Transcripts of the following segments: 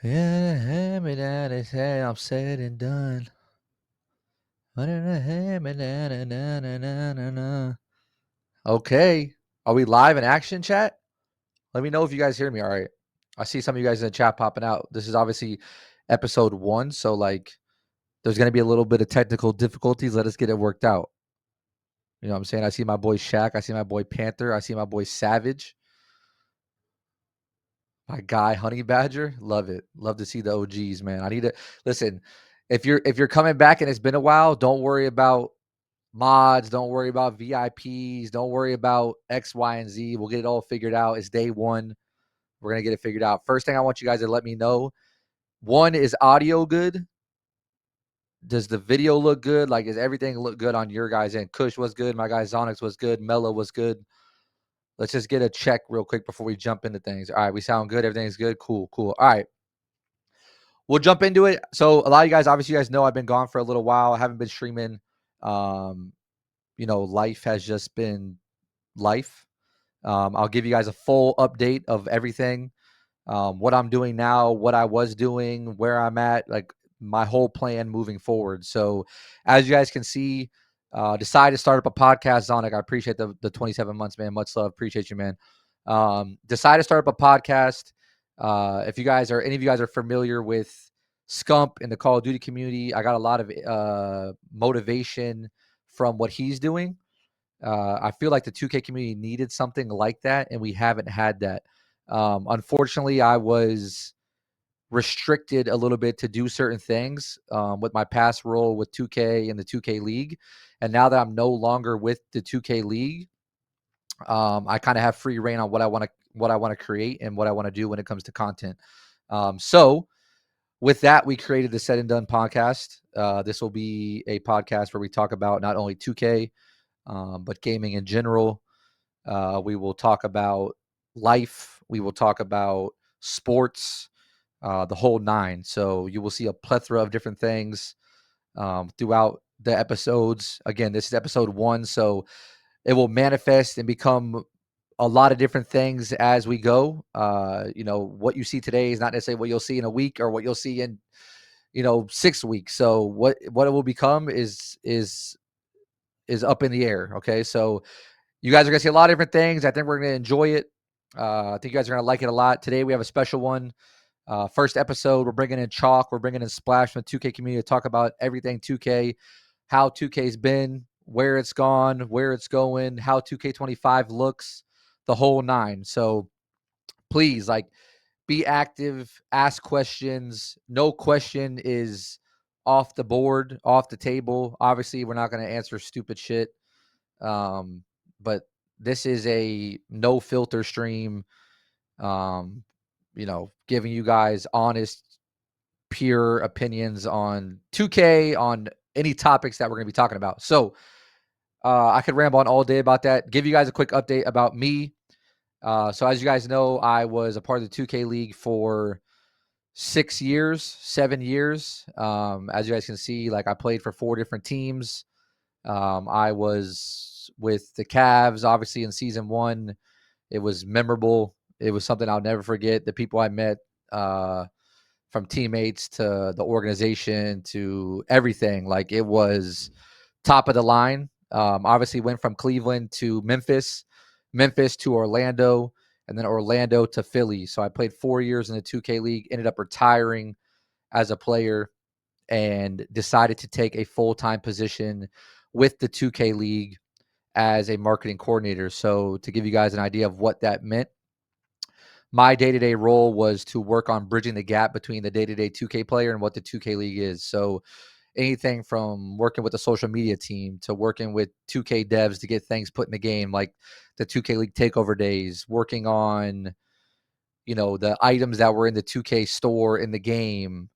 Yeah, hand me down his head, I'm said and done. Okay. Are we live in action, chat? Let me know if you guys hear me all right. I see some of you guys in the chat popping out. This is obviously episode 1, so like there's going to be a little bit of technical difficulties. Let us get it worked out. You know what I'm saying? I see my boy Shaq. I see my boy Panther. I see my boy Savage. My guy Honey Badger. Love it. Love to see the OGs, man. I need to listen. If you're coming back and it's been a while, don't worry about mods. Don't worry about VIPs. Don't worry about X, Y, and Z. We'll get it all figured out. It's day 1. We're going to get it figured out. First thing I want you guys to let me know, one, is audio good? Does the video look good? Like, is everything look good on your guys' end? Kush was good. My guy Zonix was good. Mello was good. Let's just get a check real quick before we jump into things. All right, we sound good. Everything's good. Cool. All right. We'll jump into it. So a lot of you guys, obviously, you guys know I've been gone for a little while. I haven't been streaming. Um, life has just been life. I'll give you guys a full update of everything, what I'm doing now, what I was doing, where I'm at, like my whole plan moving forward. So as you guys can see, decided to start up a podcast, Zonic. I appreciate the 27 months, man. Much love. Appreciate you, man. Decided to start up a podcast. If you guys are, any of you guys are familiar with Scump in the Call of Duty community, I got a lot of motivation from what he's doing. I feel like the 2K community needed something like that, and we haven't had that. Unfortunately, I was restricted a little bit to do certain things with my past role with 2K and the 2K League. And now that I'm no longer with the 2K League, I kind of have free reign on what I want to create and what I want to do when it comes to content. So with that, we created the Said and Done podcast. This will be a podcast where we talk about not only 2K, but gaming in general. We will talk about life. We will talk about sports, the whole 9. So you will see a plethora of different things throughout the episodes. Again, this is episode 1, so it will manifest and become a lot of different things as we go. What you see today is not necessarily what you'll see in a week or what you'll see in 6 weeks. So what it will become is up in the air. Okay, so you guys are going to see a lot of different things. I think we're going to enjoy it. I think you guys are going to like it a lot. Today we have a special one. First episode, we're bringing in Choc. We're bringing in Splash from the 2K community to talk about everything 2K, how 2K's been, where it's gone, where it's going, how 2K25 looks, the whole 9. So please, be active, ask questions. No question is off the board, off the table. Obviously, we're not going to answer stupid shit. But this is a no filter stream, giving you guys honest, pure opinions on 2K, on any topics that we're going to be talking about. So I could ramble on all day about that. Give you guys a quick update about me. So as you guys know, I was a part of the 2K League for 7 years. As you guys can see, I played for 4 different teams. I was with the Cavs, obviously, in season 1. It was memorable. It was something I'll never forget. The people I met, from teammates to the organization to everything, it was top of the line. Obviously, went from Cleveland to Memphis to Orlando, and then Orlando to Philly. So I played 4 years in the 2K League, ended up retiring as a player, and decided to take a full-time position with the 2K League as a marketing coordinator. So to give you guys an idea of what that meant, my day-to-day role was to work on bridging the gap between the day-to-day 2K player and what the 2K League is. So anything from working with the social media team to working with 2K devs to get things put in the game, like the 2K League takeover days, working on, the items that were in the 2K store in the game,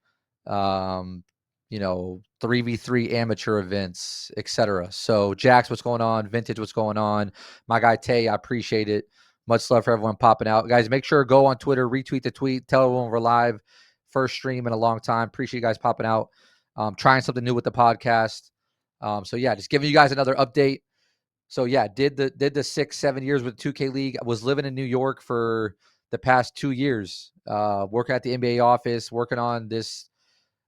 3v3 amateur events, etc. So Jax, what's going on? Vintage, what's going on? My guy Tay, I appreciate it. Much love for everyone popping out. Guys, make sure to go on Twitter, retweet the tweet, tell everyone we're live. First stream in a long time. Appreciate you guys popping out. Trying something new with the podcast. So yeah, just giving you guys another update. So yeah, did the 6-7 years with the 2K League. I was living in New York for the past 2 years, working at the NBA office, working on this,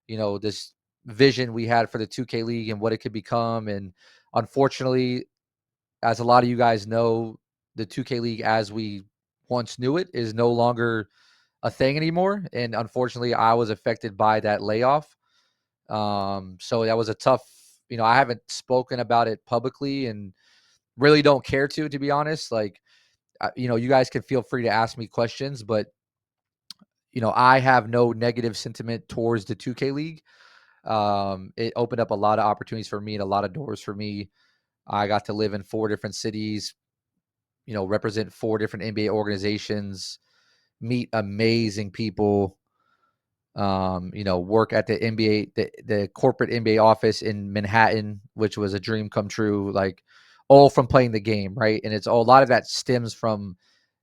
this vision we had for the 2K League and what it could become. And unfortunately, as a lot of you guys know, the 2K League as we once knew it is no longer a thing anymore. And unfortunately, I was affected by that layoff. So that was a tough, I haven't spoken about it publicly and really don't care to be honest. Like, you guys can feel free to ask me questions, but, I have no negative sentiment towards the 2K League. It opened up a lot of opportunities for me and a lot of doors for me. I got to live in 4 different cities, represent 4 different NBA organizations, meet amazing people, work at the NBA, the corporate NBA office in Manhattan, which was a dream come true, like all from playing the game, right? And a lot of that stems from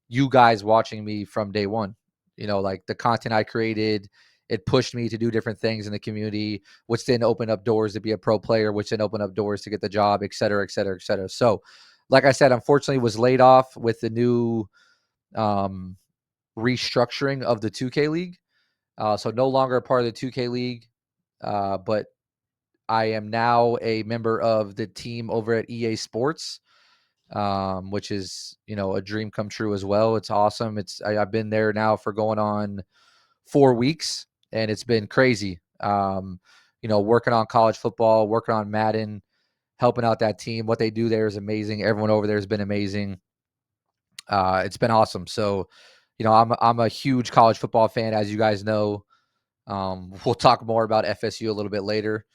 you guys watching me from day one. Like the content I created, it pushed me to do different things in the community, which then opened up doors to be a pro player, which then opened up doors to get the job, et cetera, et cetera, et cetera. So, like I said, unfortunately was laid off with the new um, restructuring of the 2K League. So no longer a part of the 2K League, but I am now a member of the team over at EA Sports, which is, a dream come true as well. It's awesome. I've been there now for going on 4 weeks, and it's been crazy. Working on college football, working on Madden, helping out that team. What they do there is amazing. Everyone over there has been amazing. It's been awesome. So, I'm a huge college football fan, as you guys know. We'll talk more about FSU a little bit later.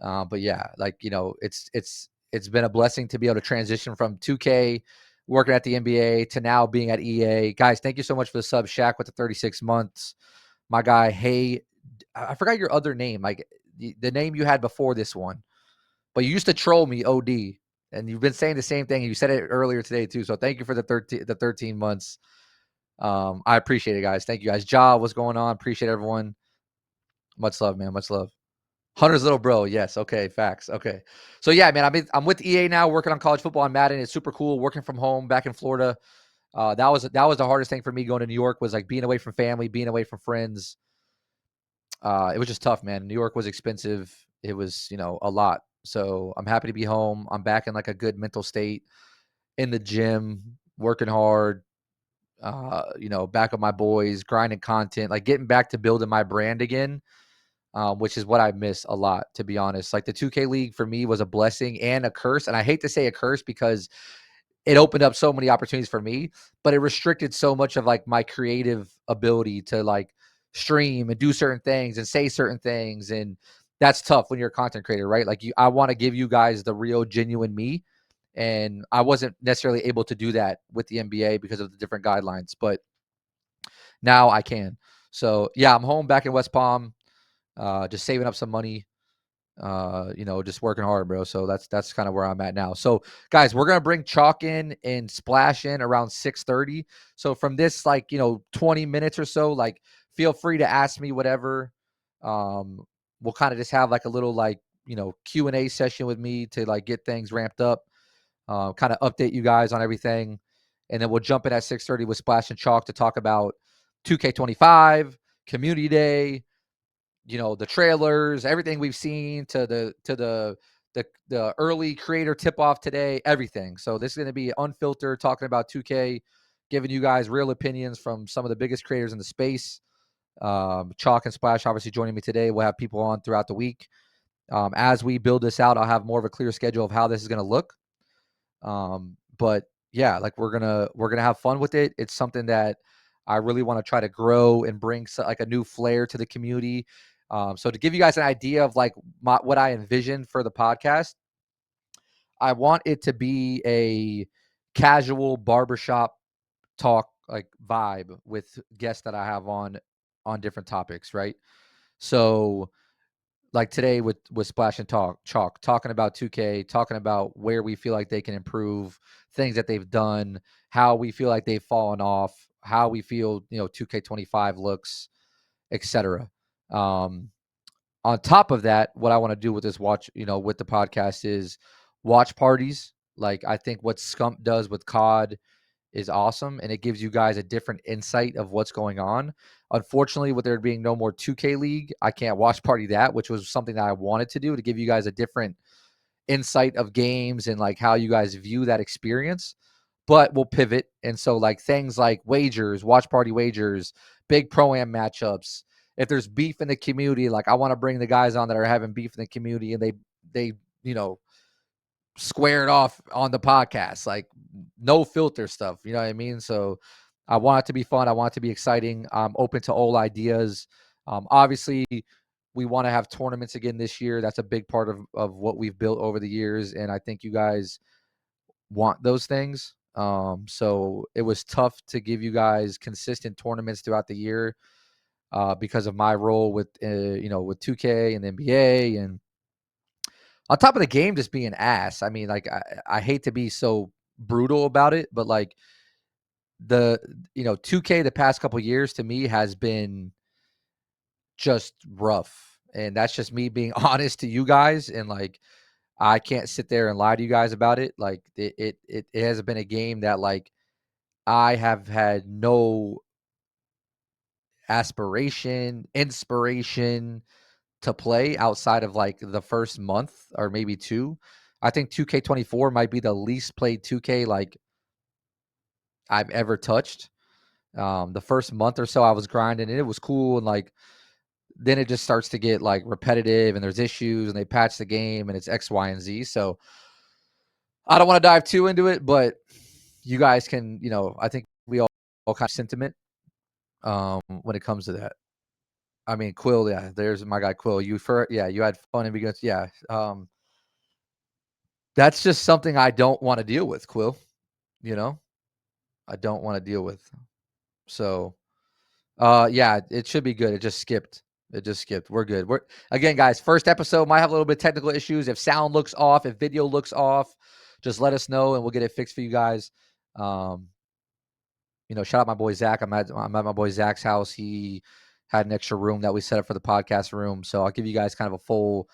But yeah, like, it's been a blessing to be able to transition from 2K working at the NBA to now being at EA. Guys, thank you so much for the sub, Shaq, with the 36 months. My guy, hey, I forgot your other name, like the name you had before this one, but you used to troll me, OD, and you've been saying the same thing. You said it earlier today too. So thank you for the 13 months. I appreciate it, guys. Thank you, guys. Ja, what's going on? Appreciate everyone. Much love, man. Much love. Hunter's little bro. Yes. Okay. Facts. Okay. So yeah, man, I'm with EA now, working on college football on Madden. It's super cool. Working from home back in Florida. That was the hardest thing for me going to New York, was like being away from family, being away from friends. It was just tough, man. New York was expensive. It was, a lot. So I'm happy to be home. I'm back in like a good mental state, in the gym, working hard. Back with my boys, grinding content, like getting back to building my brand again. Which is what I miss a lot, to be honest. Like the 2K League for me was a blessing and a curse. And I hate to say a curse because it opened up so many opportunities for me, but it restricted so much of like my creative ability to like stream and do certain things and say certain things. And that's tough when you're a content creator, right? Like I want to give you guys the real, genuine me. And I wasn't necessarily able to do that with the NBA because of the different guidelines, but now I can. So yeah, I'm home back in West Palm, just saving up some money, just working hard, bro. So that's kind of where I'm at now. So guys, we're gonna bring Choc in and Splash in around 6:30. So from this, like, 20 minutes or so, like, feel free to ask me whatever. Um, we'll kind of just have like a little, like, Q&A session with me to like get things ramped up, kind of update you guys on everything. And then we'll jump in at 6:30 with Splash and Chalk to talk about 2K25, Community Day, the trailers, everything we've seen, to the early creator tip off today, everything. So this is going to be unfiltered, talking about 2K, giving you guys real opinions from some of the biggest creators in the space. Chalk and Splash obviously joining me today. We'll have people on throughout the week. As we build this out, I'll have more of a clear schedule of how this is going to look. But yeah, like we're gonna have fun with it. It's something that I really want to try to grow and bring like a new flair to the community. So to give you guys an idea of like what I envision for the podcast, I want it to be a casual barbershop talk, like, vibe with guests that I have on different topics, right? So like today with Splash and Chalk, talking about 2K, talking about where we feel like they can improve, things that they've done, how we feel like they've fallen off, how we feel 2K25 looks, etc. On top of that, what I want to do with this with the podcast is watch parties. Like I think what Scump does with COD is awesome, and it gives you guys a different insight of what's going on. Unfortunately, with there being no more 2K League, I can't watch party that, which was something that I wanted to do to give you guys a different insight of games and like how you guys view that experience. But we'll pivot. And so like things like wagers, watch party wagers, big pro-am matchups. If there's beef in the community, like I want to bring the guys on that are having beef in the community and they, you know, square it off on the podcast, like no filter stuff. You know what I mean? So I want it to be fun. I want it to be exciting. I'm open to all ideas. Obviously, we want to have tournaments again this year. That's a big part of what we've built over the years. And I think you guys want those things. So it was tough to give you guys consistent tournaments throughout the year because of my role with, with 2K and the NBA and on top of the game just being ass. I mean, like I hate to be so brutal about it, but like the 2K the past couple years to me has been just rough. And that's just me being honest to you guys. And like I can't sit there and lie to you guys about it. Like it has been a game that like I have had no aspiration, inspiration to play outside of like the first month or maybe two. I think 2K24 might be the least played 2K like I've ever touched. The first month or so I was grinding and it was cool and like then it just starts to get like repetitive and there's issues and they patch the game and it's X, Y, and Z. So I don't want to dive too into it, but you guys can, I think we all kind of sentiment when it comes to that. I mean, Quill, yeah, there's my guy Quill. You had fun and begins, yeah. That's just something I don't want to deal with, Quill. You know, I don't want to deal with. So, yeah, it should be good. It just skipped. It just skipped. We're good. We're again, guys. First episode might have a little bit of technical issues. If sound looks off, if video looks off, just let us know and we'll get it fixed for you guys. Um, shout out my boy Zach. I'm at my boy Zach's house. He had an extra room that we set up for the podcast room. So I'll give you guys kind of a full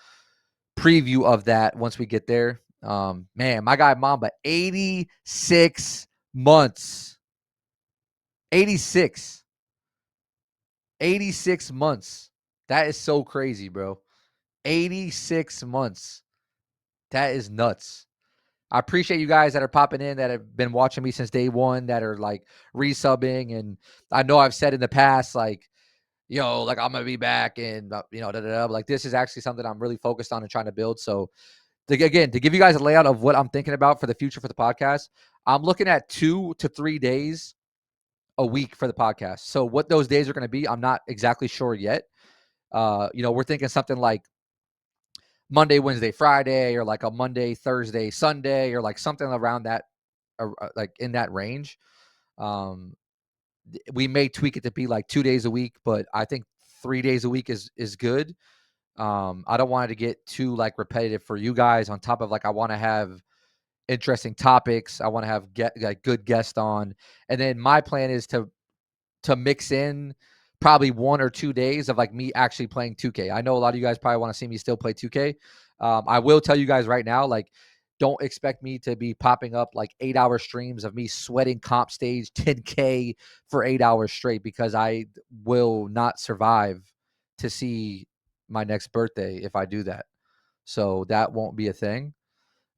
preview of that once we get there. Man, my guy Mamba, 86 months. 86. 86 months. That is so crazy, bro. 86 months. That is nuts. I appreciate you guys that are popping in, that have been watching me since day one, that are like resubbing. And I know I've said in the past, like, like I'm going to be back and, like this is actually something I'm really focused on and trying to build. So again, to give you guys a layout of what I'm thinking about for the future for the podcast, I'm looking at 2 to 3 days a week for the podcast. So what those days are going to be, I'm not exactly sure yet. We're thinking something like Monday, Wednesday, Friday, or like a Monday, Thursday, Sunday, or like something around that, like in that range. Um, we may tweak it to be like 2 days a week, but I think 3 days a week is good. I don't want it to get too like repetitive for you guys. On top of like, I want to have interesting topics. I want to have like good guests on, and then my plan is to mix in probably 1 or 2 days of like me actually playing 2K. I know a lot of you guys probably want to see me still play 2K. I will tell you guys right now, like, don't expect me to be popping up like 8-hour streams of me sweating comp stage 10K for 8 hours straight because I will not survive to see my next birthday if I do that. So that won't be a thing.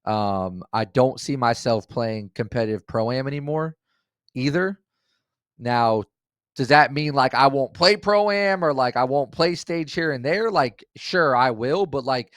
I don't see myself playing competitive pro-am anymore either. Now, does that mean like I won't play pro-am or like I won't play stage here and there? Like, sure, I will, but like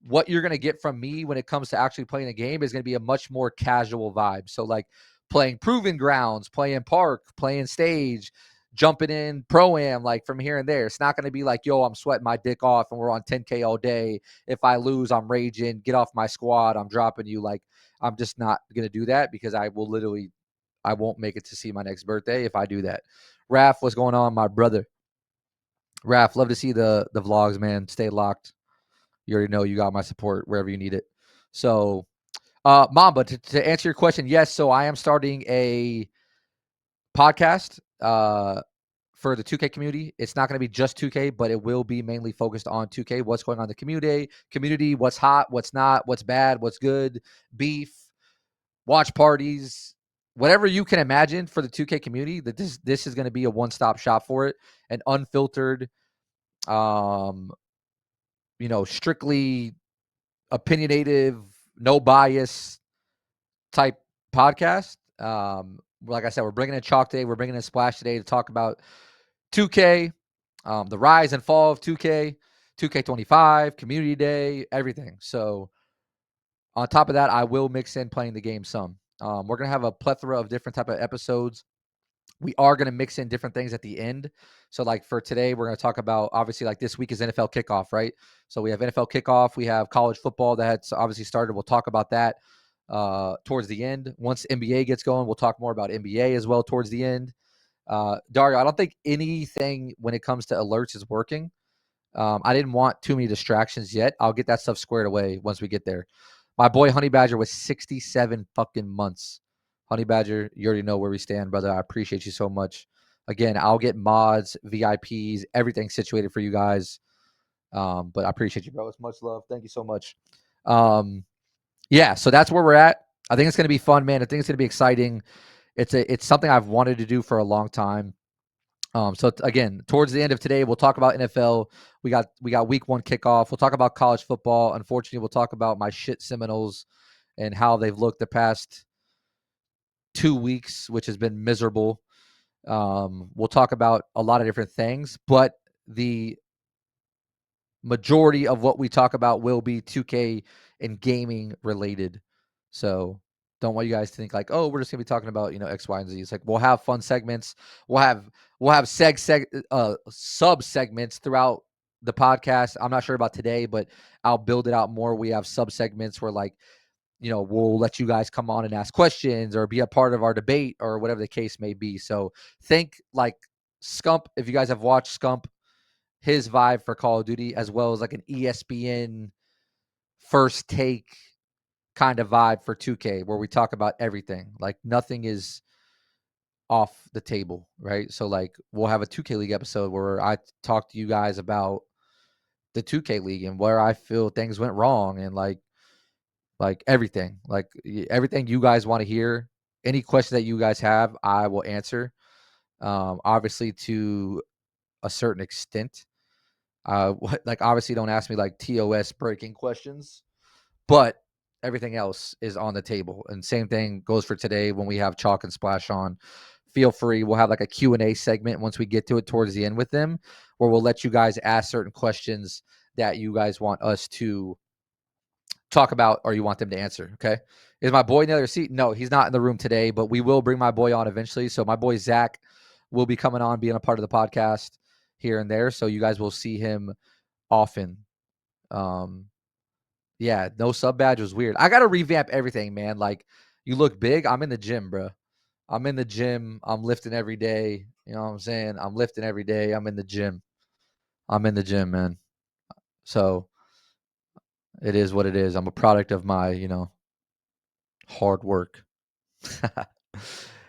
what you're going to get from me when it comes to actually playing a game is going to be a much more casual vibe. So like playing Proving Grounds, playing Park, playing stage, jumping in pro-am like from here and there. It's not going to be like, yo, I'm sweating my dick off and we're on 10K all day. If I lose, I'm raging. Get off my squad. I'm dropping you. Like, I'm just not going to do that because I won't make it to see my next birthday if I do that. Raph, what's going on, my brother? Raph, love to see the vlogs, man. Stay locked. You already know you got my support wherever you need it. So, Mamba, to answer your question, yes. So I am starting a podcast for the 2K community. It's not going to be just 2K, but it will be mainly focused on 2K. What's going on in the community, what's hot, what's not, what's bad, what's good, beef, watch parties, whatever you can imagine for the 2K community, that this is going to be a one-stop shop for it, an unfiltered, um, strictly opinionative, no bias type podcast. Like I said, we're bringing in Chalk Day, we're bringing in Splash today to talk about 2K, the rise and fall of 2K, 2K25, Community Day, everything. So on top of that, I will mix in playing the game some. We're gonna have a plethora of different type of episodes. We are gonna mix in different things at the end. So like for today, we're gonna talk about, obviously, like this week is NFL kickoff, right? So we have NFL kickoff. We have college football that's obviously started. We'll talk about that towards the end. Once NBA gets going, we'll talk more about NBA as well towards the end. Dario, I don't think anything when it comes to alerts is working. I didn't want too many distractions yet. I'll get that stuff squared away once we get there. My boy Honey Badger was 67 fucking months. Honey Badger, you already know where we stand, brother. I appreciate you so much. Again, I'll get mods, VIPs, everything situated for you guys. But I appreciate you, bro. It's much love. Thank you so much. Yeah, so that's where we're at. I think it's going to be fun, man. I think it's going to be exciting. It's something I've wanted to do for a long time. So again, towards the end of today, we'll talk about NFL. We got week 1 kickoff. We'll talk about college football. Unfortunately, we'll talk about my shit Seminoles and how they've looked the past 2 weeks, which has been miserable. We'll talk about a lot of different things, but the majority of what we talk about will be 2K and gaming related. So don't want you guys to think like, oh, we're just gonna be talking about X, Y, and Z. It's like we'll have fun segments. We'll have sub segments throughout the podcast. I'm not sure about today, but I'll build it out more. We have sub segments where like we'll let you guys come on and ask questions or be a part of our debate or whatever the case may be. So think like Scump. If you guys have watched Scump, his vibe for Call of Duty, as well as like an ESPN first take kind of vibe for 2K, where we talk about everything. Like nothing is off the table, right? So like we'll have a 2K League episode where I talk to you guys about the 2K League and where I feel things went wrong and like everything, like everything you guys want to hear. Any question that you guys have, I will answer. Obviously to a certain extent. Like obviously don't ask me like TOS breaking questions, but everything else is on the table. And same thing goes for today when we have Choc and Splash on. Feel free. We'll have like a Q&A segment once we get to it towards the end with them, where we'll let you guys ask certain questions that you guys want us to talk about or you want them to answer. Okay. Is my boy in the other seat? No, he's not in the room today, but we will bring my boy on eventually. So my boy Zach will be coming on, being a part of the podcast here and there. So you guys will see him often. Yeah, no sub badge was weird. I gotta revamp everything, man. Like, you look big. I'm in the gym, bro. I'm in the gym. I'm lifting every day. You know what I'm saying? I'm lifting every day. I'm in the gym. I'm in the gym, man. So it is what it is. I'm a product of my, hard work.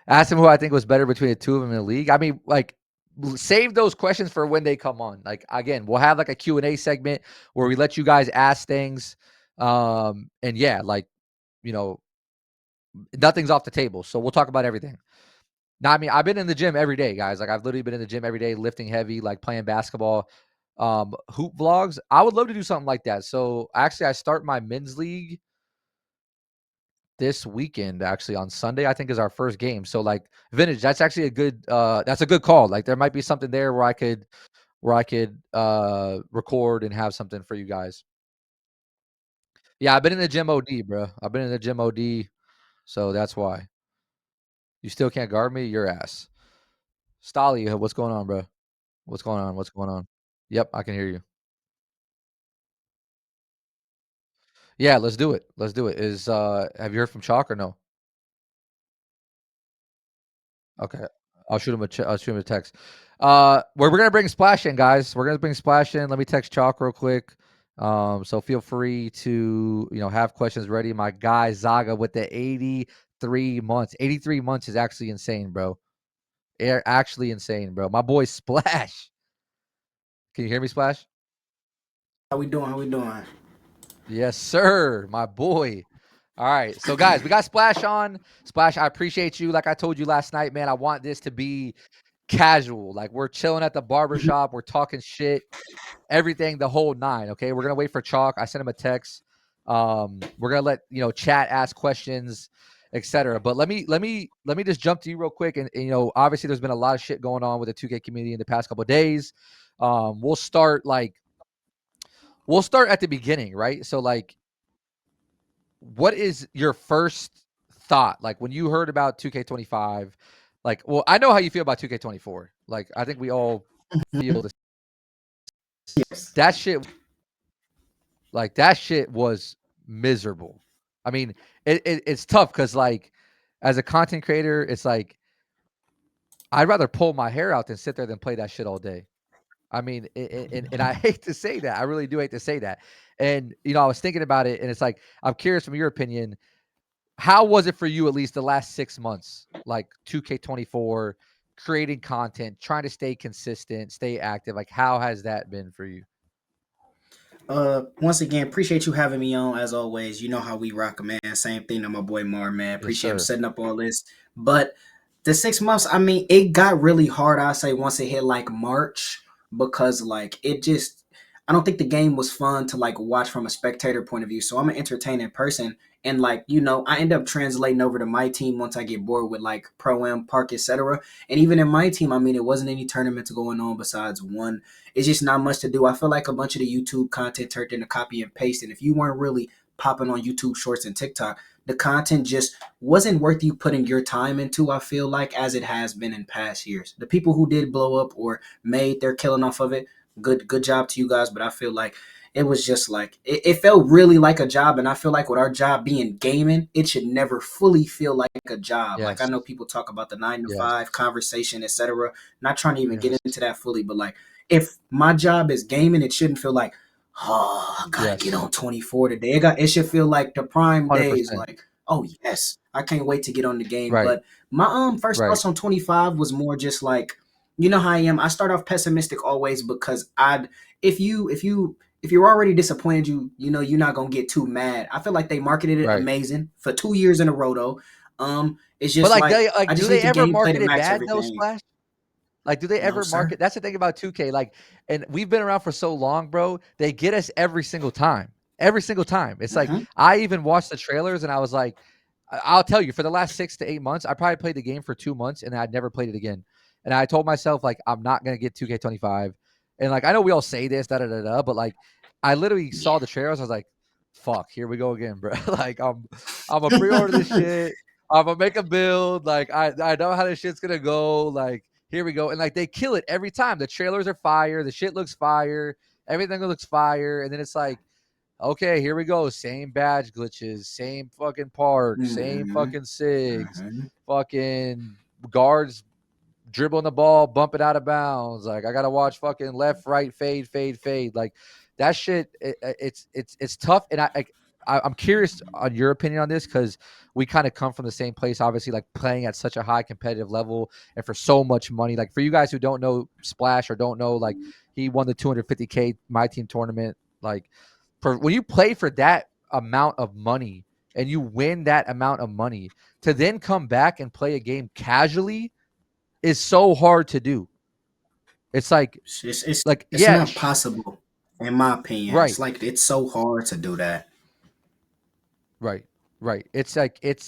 Ask him who I think was better between the two of them in the league. I mean, like, save those questions for when they come on. Like, again, we'll have like a Q&A segment where we let you guys ask things. And yeah, like, you know, nothing's off the table. So we'll talk about everything. Now, I mean, I've been in the gym every day, guys. Like, I've literally been in the gym every day, lifting heavy, like playing basketball, hoop vlogs. I would love to do something like that. So actually, I start my men's league this weekend. Actually, on Sunday, I think is our first game. So like, vintage. That's actually that's a good call. Like, there might be something there where I could record and have something for you guys. Yeah, I've been in the gym OD, bro. I've been in the gym OD, so that's why. You still can't guard me? Your ass. Stolly, what's going on, bro? What's going on? What's going on? Yep, I can hear you. Yeah, let's do it. Let's do it. Have you heard from Chalk or no? Okay. I'll shoot him a text. We're gonna bring Splash in, guys. We're gonna bring Splash in. Let me text Chalk real quick. So feel free to have questions ready. My guy Zaga with the 83 months. 83 months is actually insane, bro. Actually insane, bro. My boy Splash. Can you hear me, Splash? How we doing? How we doing? Yes, sir. My boy. All right. So guys, we got Splash on. Splash, I appreciate you. Like I told you last night, man, I want this to be casual. Like we're chilling at the barbershop, we're talking shit, everything, the whole nine. Okay. We're gonna wait for Chalk. I sent him a text. We're gonna let chat ask questions, etc. But let me just jump to you real quick. And obviously there's been a lot of shit going on with the 2K community in the past couple of days. We'll start at the beginning, right? So like, what is your first thought like when you heard about 2K25? Like, well, I know how you feel about 2K24. Like, I think we all feel this. Yes. That shit, like that shit was miserable. I mean, it's tough because like, as a content creator, it's like I'd rather pull my hair out than sit there than play that shit all day. I mean, and I hate to say that. I really do hate to say that. And I was thinking about it, and it's like I'm curious from your opinion. How was it for you at least the last 6 months, like 2K24, creating content, trying to stay consistent, stay active? Like, how has that been for you? Once again, appreciate you having me on as always. You know how we rock, man. Same thing to my boy Mar, man. Yes, Appreciate him sir. setting up all this. But the 6 months, I mean, it got really hard. I say once it hit like March, because like it just, I don't think the game was fun to like watch from a spectator point of view. So I'm an entertaining person, and like I end up translating over to my team once I get bored with like Pro Am, Park, etc. And even in my team, I mean, it wasn't any tournaments going on besides one. It's just not much to do. I feel like a bunch of the YouTube content turned into copy and paste. And if you weren't really popping on YouTube Shorts and TikTok, the content just wasn't worth you putting your time into, I feel like, as it has been in past years. The people who did blow up or made their killing off of it, good job to you guys. But I feel like it was just like it felt really like a job. And I feel like with our job being gaming, it should never fully feel like a job. Like I Yes. know people talk about the nine to Yes. five conversation, etc. Not trying to even get Yes. into that fully, but like if my job is gaming, it shouldn't feel like, oh, I gotta get Yes. on 24 today. It should feel like the prime days, 100%. like, oh yes, I can't wait to get on the game. Right. But my first Right. thoughts on 25 was more just like, you know how I am. I start off pessimistic always because if you're already disappointed, you're not gonna get too mad. I feel like they marketed it Right. amazing for 2 years in a row though. It's But just like, like they I like, just do need they the ever gameplay to market it match bad though, everything. Splash? Like, do they No, ever sir. market? That's the thing about 2K. Like, and we've been around for so long, bro. They get us every single time. Every single time. It's like Hmm. I even watched the trailers and I was like, I'll tell you, for the last 6 to 8 months, I probably played the game for 2 months and I'd never played it again. And I told myself, like, I'm not gonna get 2K25. And like, I know we all say this, da da da da, but like, I literally saw Yeah. the trailers. I was like, fuck, here we go again, bro. Like, I'm a pre-order this shit. I'm gonna make a build. Like, I know how this shit's gonna go. Like, here we go. And like, they kill it every time. The trailers are fire. The shit looks fire. Everything looks fire. And then it's like, okay, here we go. Same badge glitches, same fucking park, same Hmm. fucking SIGs, Hmm. fucking guards dribbling the ball, bump it out of bounds. Like, I gotta watch fucking left, right, fade, fade, fade. Like, that shit. It's tough, and I'm curious on your opinion on this because we kind of come from the same place. Obviously, like playing at such a high competitive level and for so much money. Like, for you guys who don't know Splash or don't know, like, he won the 250K my team tournament. Like, for when you play for that amount of money and you win that amount of money, to then come back and play a game casually is so hard to do. It's like It's yeah, not possible, in my opinion. It's right, like it's so hard to do that. right, right. It's like it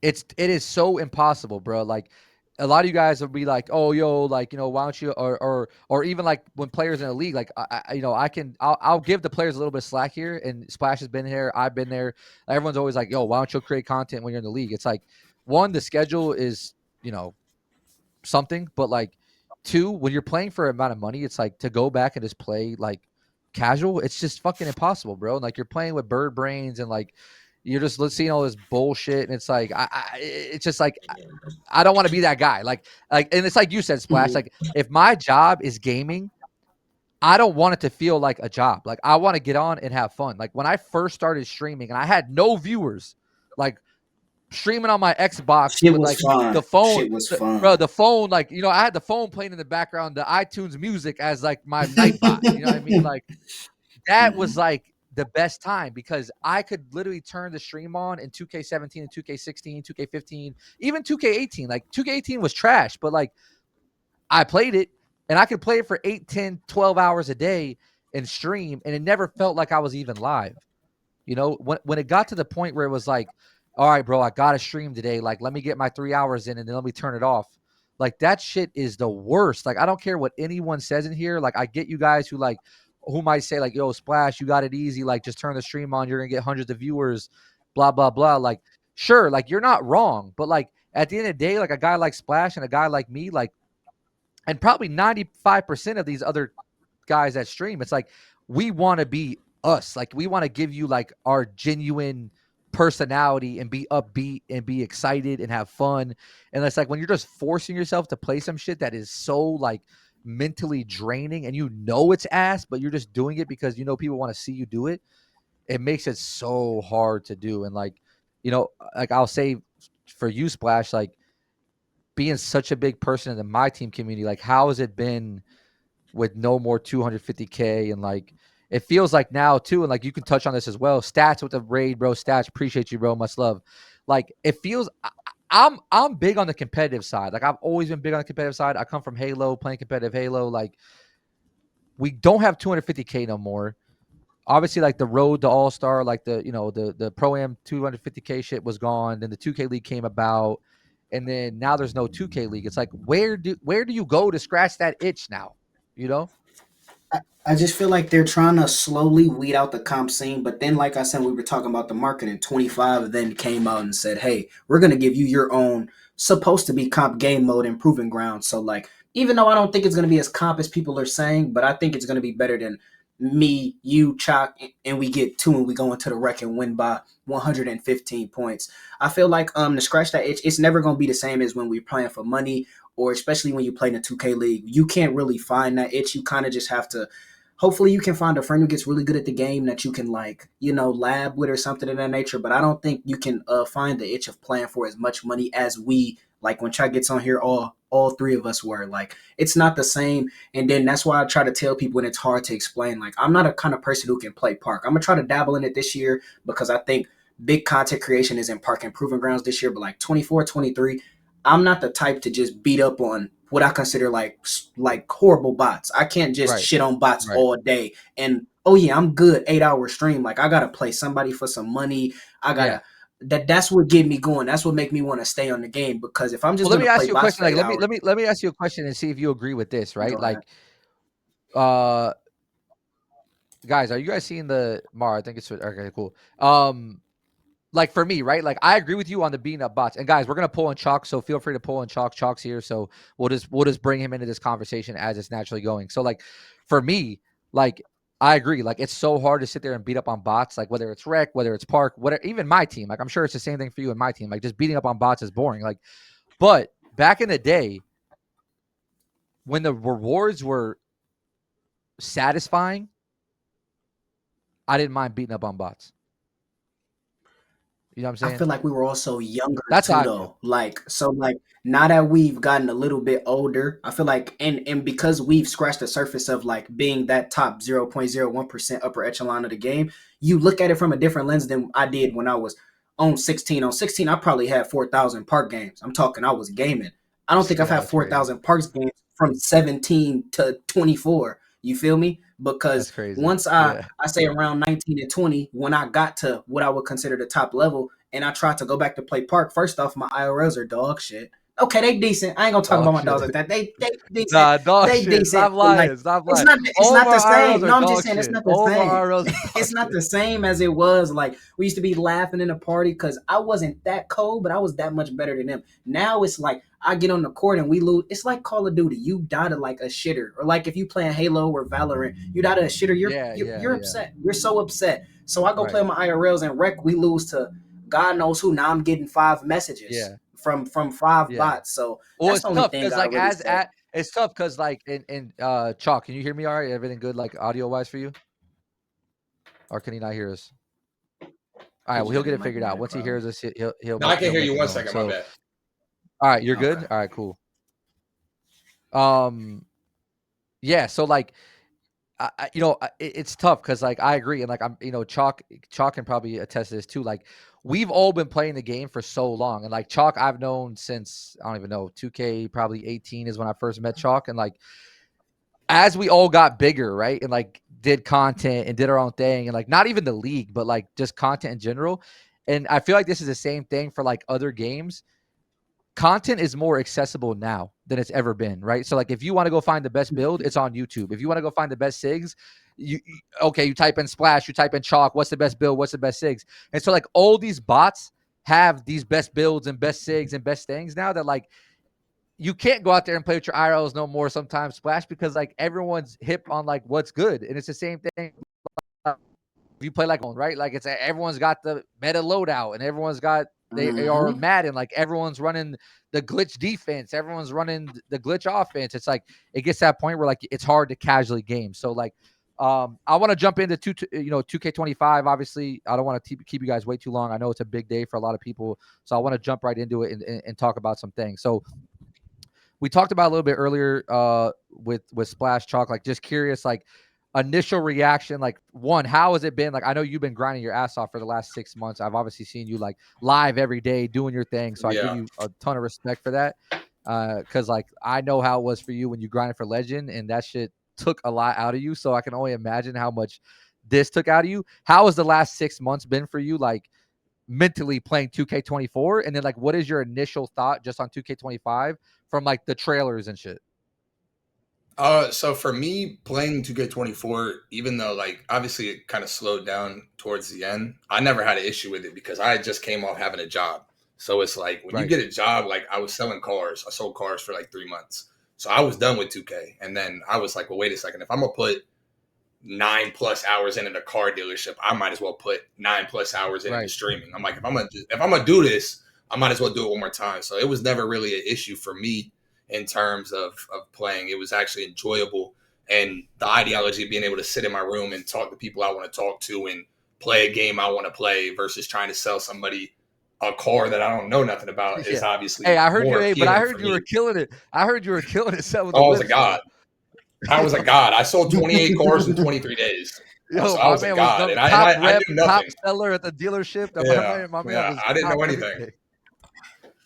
is so impossible, bro. Like, a lot of you guys will be like, "Oh, yo, like, why don't you?" Or even like when players in the league, like, I'll give the players a little bit of slack here. And Splash has been here, I've been there. Everyone's always like, "Yo, why don't you create content when you're in the league?" It's like, one, the schedule is something, but like, two, when you're playing for amount of money, it's like to go back and just play like casual. It's just fucking impossible, bro. And like, you're playing with bird brains and like you're just seeing all this bullshit, and it's like it's just like I don't want to be that guy. And it's like you said, Splash. Mhm. Like, if my job is gaming, I don't want it to feel like a job. Like, I want to get on and have fun. Like, when I first started streaming and I had no viewers, like streaming on my Xbox Shit with was like the fun. phone, Shit was bro, fun. the phone, like, I had the phone playing in the background, the iTunes music as like my night bot. You know what I mean? Like, that was Hmm. like the best time because I could literally turn the stream on in 2K17 and 2K16, 2K15, even 2K18. Like 2K18 was trash, but like I played it and I could play it for 8, 10, 12 hours a day and stream, and it never felt like I was even live. You know, when it got to the point where it was like, all right, bro, I got to stream today. Like, let me get my 3 hours in and then let me turn it off. Like, that shit is the worst. Like, I don't care what anyone says in here. Like, I get you guys who might say, like, yo, Splash, you got it easy. Like, just turn the stream on. You're going to get hundreds of viewers, blah, blah, blah. Like, sure, like, you're not wrong. But, like, at the end of the day, like, a guy like Splash and a guy like me, like, and probably 95% of these other guys that stream, it's like we want to be us. Like we want to give you like our genuine personality and be upbeat and be excited and have fun. And it's like when you're just forcing yourself to play some shit that is so like mentally draining and you know it's ass, but you're just doing it because you know people want to see you do it. It makes it so hard to do. And like, you know, like I'll say for you, Splash, like being such a big person in the my team community, like how has it been with no more 250K and like it feels like now too, and like you can touch on this as well. Stats with the raid, bro. Stats, appreciate you, bro. Much love. Like it feels. I'm big on the competitive side. Like I've always been big on the competitive side. I come from Halo, playing competitive Halo. Like we don't have 250K no more. Obviously, like the road to All Star, like the Pro Am 250K shit was gone. Then the 2K League came about, and then now there's no 2K League. It's like where do you go to scratch that itch now? You know? I just feel like they're trying to slowly weed out the comp scene, but then, like I said, we were talking about the marketing. 25 then came out and said, "Hey, we're gonna give you your own supposed to be comp game mode and proving ground." So, like, even though I don't think it's gonna be as comp as people are saying, but I think it's gonna be better than me, you, Choc, and we get two and we go into the wreck and win by 115 points. I feel like to scratch that itch, it's never gonna be the same as when we're playing for money, or especially when you play in the 2K League. You can't really find that itch. You kind of just have to. Hopefully you can find a friend who gets really good at the game that you can like, lab with or something of that nature. But I don't think you can find the itch of playing for as much money as we like when Chuck gets on here. All three of us were like, it's not the same. And then that's why I try to tell people, and it's hard to explain. Like I'm not a kind of person who can play park. I'm gonna try to dabble in it this year because I think big content creation is in park and proving grounds this year. But like 24, 23, I'm not the type to just beat up on what I consider like horrible bots. I can't just Right. shit on bots Right. all day. And oh yeah, I'm good 8 hour stream. Like I gotta play somebody for some money. I Yeah. gotta that's what get me going. That's what make me want to stay on the game. Because if I'm just Well, let gonna me play ask you a bots question. for Like, eight let me hours, let me let me ask you a question and see if you agree with this, right? go ahead. Like, uh, guys, are you guys seeing the Mar? I think it's okay. Cool. Like for me, right? Like I agree with you on the beating up bots. And guys, we're gonna pull in Chalk, so feel free to pull in Chalk. Chalk's here, so we'll just bring him into this conversation as it's naturally going. So like for me, like I agree. Like it's so hard to sit there and beat up on bots. Like whether it's Rec, whether it's Park, whatever. Even my team. Like I'm sure it's the same thing for you and my team. Like just beating up on bots is boring. Like, but back in the day, when the rewards were satisfying, I didn't mind beating up on bots. You know what I'm I saying? feel like we were also younger That's how too I feel. though. Like so like now that we've gotten a little bit older, I feel like and because we've scratched the surface of like being that top 0.01% upper echelon of the game, you look at it from a different lens than I did when I was on 16. On 16, I probably had 4,000 park games. I'm talking I was gaming. I don't think I've Yeah, had that's crazy. 4,000 parks games from 17 to 24. You feel me? Because That's crazy. once I Yeah. I say around 19 and 20, when I got to what I would consider the top level, and I tried to go back to play park. First off, my IRLs are dog shit. Okay, they decent. I ain't gonna talk about Dog my dogs shit. like that. They decent. Nah, dog They shit. decent. Stop But like lying. Stop it's lying. not All of the our IRLs same. are No, I'm just dog saying it's shit. not the All of our same. IRLs are dog It's not shit. the same as it was. Like we used to be laughing in a party because I wasn't that cold, but I was that much better than them. Now it's like I get on the court and we lose. It's like Call of Duty. You die to like a shitter, or like if you playing Halo or Valorant, you die to a shitter. You're Yeah, you're, yeah, you're yeah. upset. You're so upset. So I go play Right. my IRLs and wreck. We lose to God knows who. Now I'm getting 5 messages Yeah, from 5 yeah. bots. So Well, that's it's the only tough thing because I like really as say. at it's tough because like in Chalk, can you hear me all right? Everything good like audio wise for you? Or can he not hear us? All right, He well just he'll got get his it mic figured out. muted Once he probably. hears us, he'll No, I make can hear you. it One known. second. My So bad. all right, you're Okay. good? All right, cool. Um yeah, so like it's tough because like I agree, and like I'm, Chalk can probably attest to this too. Like we've all been playing the game for so long, and like Chalk, I've known since I don't even know 2K probably 18 is when I first met Chalk, and like as we all got bigger, right, and like did content and did our own thing, and like not even the league, but like just content in general, and I feel like this is the same thing for like other games. Content is more accessible now than it's ever been, right? So like if you want to go find the best build, it's on YouTube. If you want to go find the best SIGs, you type in Splash, you type in Chalk, what's the best build, what's the best SIGs? And so like all these bots have these best builds and best SIGs and best things now that like you can't go out there and play with your IRLs no more sometimes Splash because like everyone's hip on like what's good. And it's the same thing if you play like right, like it's everyone's got the meta loadout and everyone's got they are Mm-hmm. mad and like everyone's running the glitch defense, everyone's running the glitch offense. It's like it gets to that point where like it's hard to casually game. So like I want to jump into 2K25. Obviously, I don't want to keep you guys way too long. I know it's a big day for a lot of people, so I want to jump right into it and talk about some things. So we talked about a little bit earlier with Splash Chalk. Like, just curious, like initial reaction. Like, one, how has it been? Like, I know you've been grinding your ass off for the last 6 months. I've obviously seen you like live every day doing your thing, so I give Yeah. you a ton of respect for that. Because like I know how it was for you when you grinded for Legend, and that shit took a lot out of you. So I can only imagine how much this took out of you. How has the last 6 months been for you? Like mentally playing 2K24, and then like what is your initial thought just on 2K25 from like the trailers and shit? So for me, playing 2K24, even though like obviously it kind of slowed down towards the end, I never had an issue with it because I just came off having a job. So it's like when you Right. get a job, like I was selling cars. I sold cars for like 3 months. So I was done with 2K. And then I was like, well, wait a second. If I'm gonna put 9+ hours into the car dealership, I might as well put 9+ hours into Right. streaming. I'm like, if I'm gonna do this, I might as well do it one more time. So it was never really an issue for me in terms of playing. It was actually enjoyable, and the ideology of being able to sit in my room and talk to people I want to talk to and play a game I want to play versus trying to sell somebody a car that I don't know nothing about is Yeah. Hey, obviously I heard you. more Hey, but I appealing heard for you were me. killing it. I heard you were killing it selling the Oh, I was a whips god. though. I was a god. I sold 28 cars in 23 days. Yo, So I my was a man was god, the and top I rep, knew top nothing. seller at the dealership. That Yeah, my man yeah. was I didn't top know anything. everything.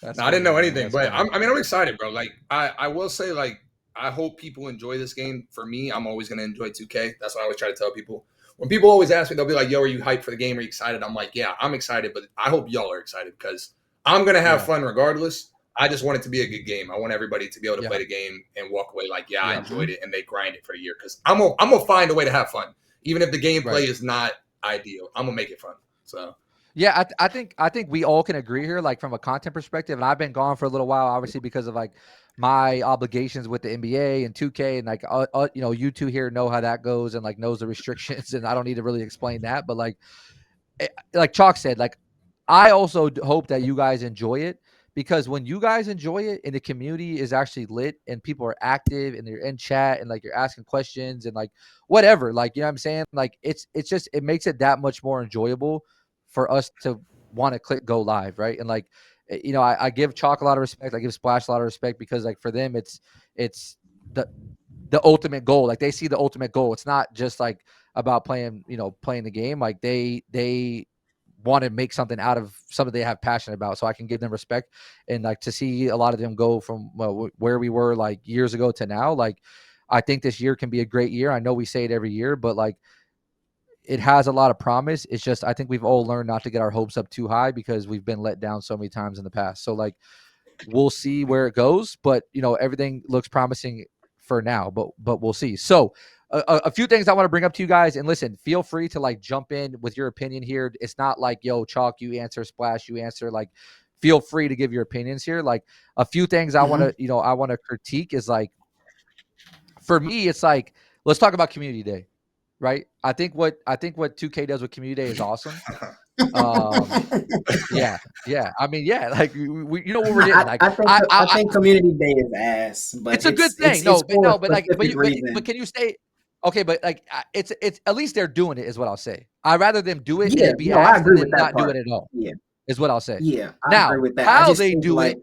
That's No, I didn't funny, know man. anything, That's but funny. I'm excited, bro. Like I will say, like I hope people enjoy this game. For me, I'm always gonna enjoy 2K. That's what I always try to tell people. When people always ask me, they'll be like, "Yo, are you hyped for the game? Are you excited?" I'm like, "Yeah, I'm excited, but I hope y'all are excited because I'm gonna have Yeah. fun regardless." I just want it to be a good game. I want everybody to be able to play Yeah. the game and walk away like, "Yeah, I Yeah. enjoyed it," and they grind it for a year because I'm gonna find a way to have fun, even if the Right. gameplay is not ideal. I'm gonna make it fun. So Yeah, I think we all can agree here, like from a content perspective. And I've been gone for a little while, obviously because of like my obligations with the NBA and 2K, and like you two here know how that goes and like knows the restrictions, and I don't need to really explain that. But like Chalk said, like I also hope that you guys enjoy it because when you guys enjoy it and the community is actually lit and people are active and they're in chat and like you're asking questions and like whatever, like you know what I'm saying, like it's just it makes it that much more enjoyable for us to want to click go live, right? And like I give Chalk a lot of respect, I give Splash a lot of respect because like for them it's the the ultimate goal. Like they see the ultimate goal. It's not just like about playing the game. Like they want to make something out of something they have passion about. So I can give them respect and like to see a lot of them go from where we were like years ago to now. Like I think this year can be a great year. I know we say it every year, but like it has a lot of promise. It's just I think we've all learned not to get our hopes up too high because we've been let down so many times in the past. So like we'll see where it goes, but everything looks promising for now. But we'll see. So a few things I want to bring up to you guys, and listen, feel free to like jump in with your opinion here. It's not like yo Chalk, you answer, Splash, you answer. Like, feel free to give your opinions here. Like a few things Mm-hmm. I want to critique is like for me, it's like let's talk about Community Day, right? I think what 2K does with Community Day is awesome. Um, yeah, yeah. I mean, yeah, like you know what we're No, getting. Like I think Community Day is ass, but it's a good thing. it's for a But like, specific but reason. can you say, okay, but like, it's at least they're doing it, is what I'll say. I'd rather them do it and Yeah, it be no, I ass than agree with them that not do part. it at all, Yeah, is what I'll say. yeah, I agree Now, with that. I how just they think do it, like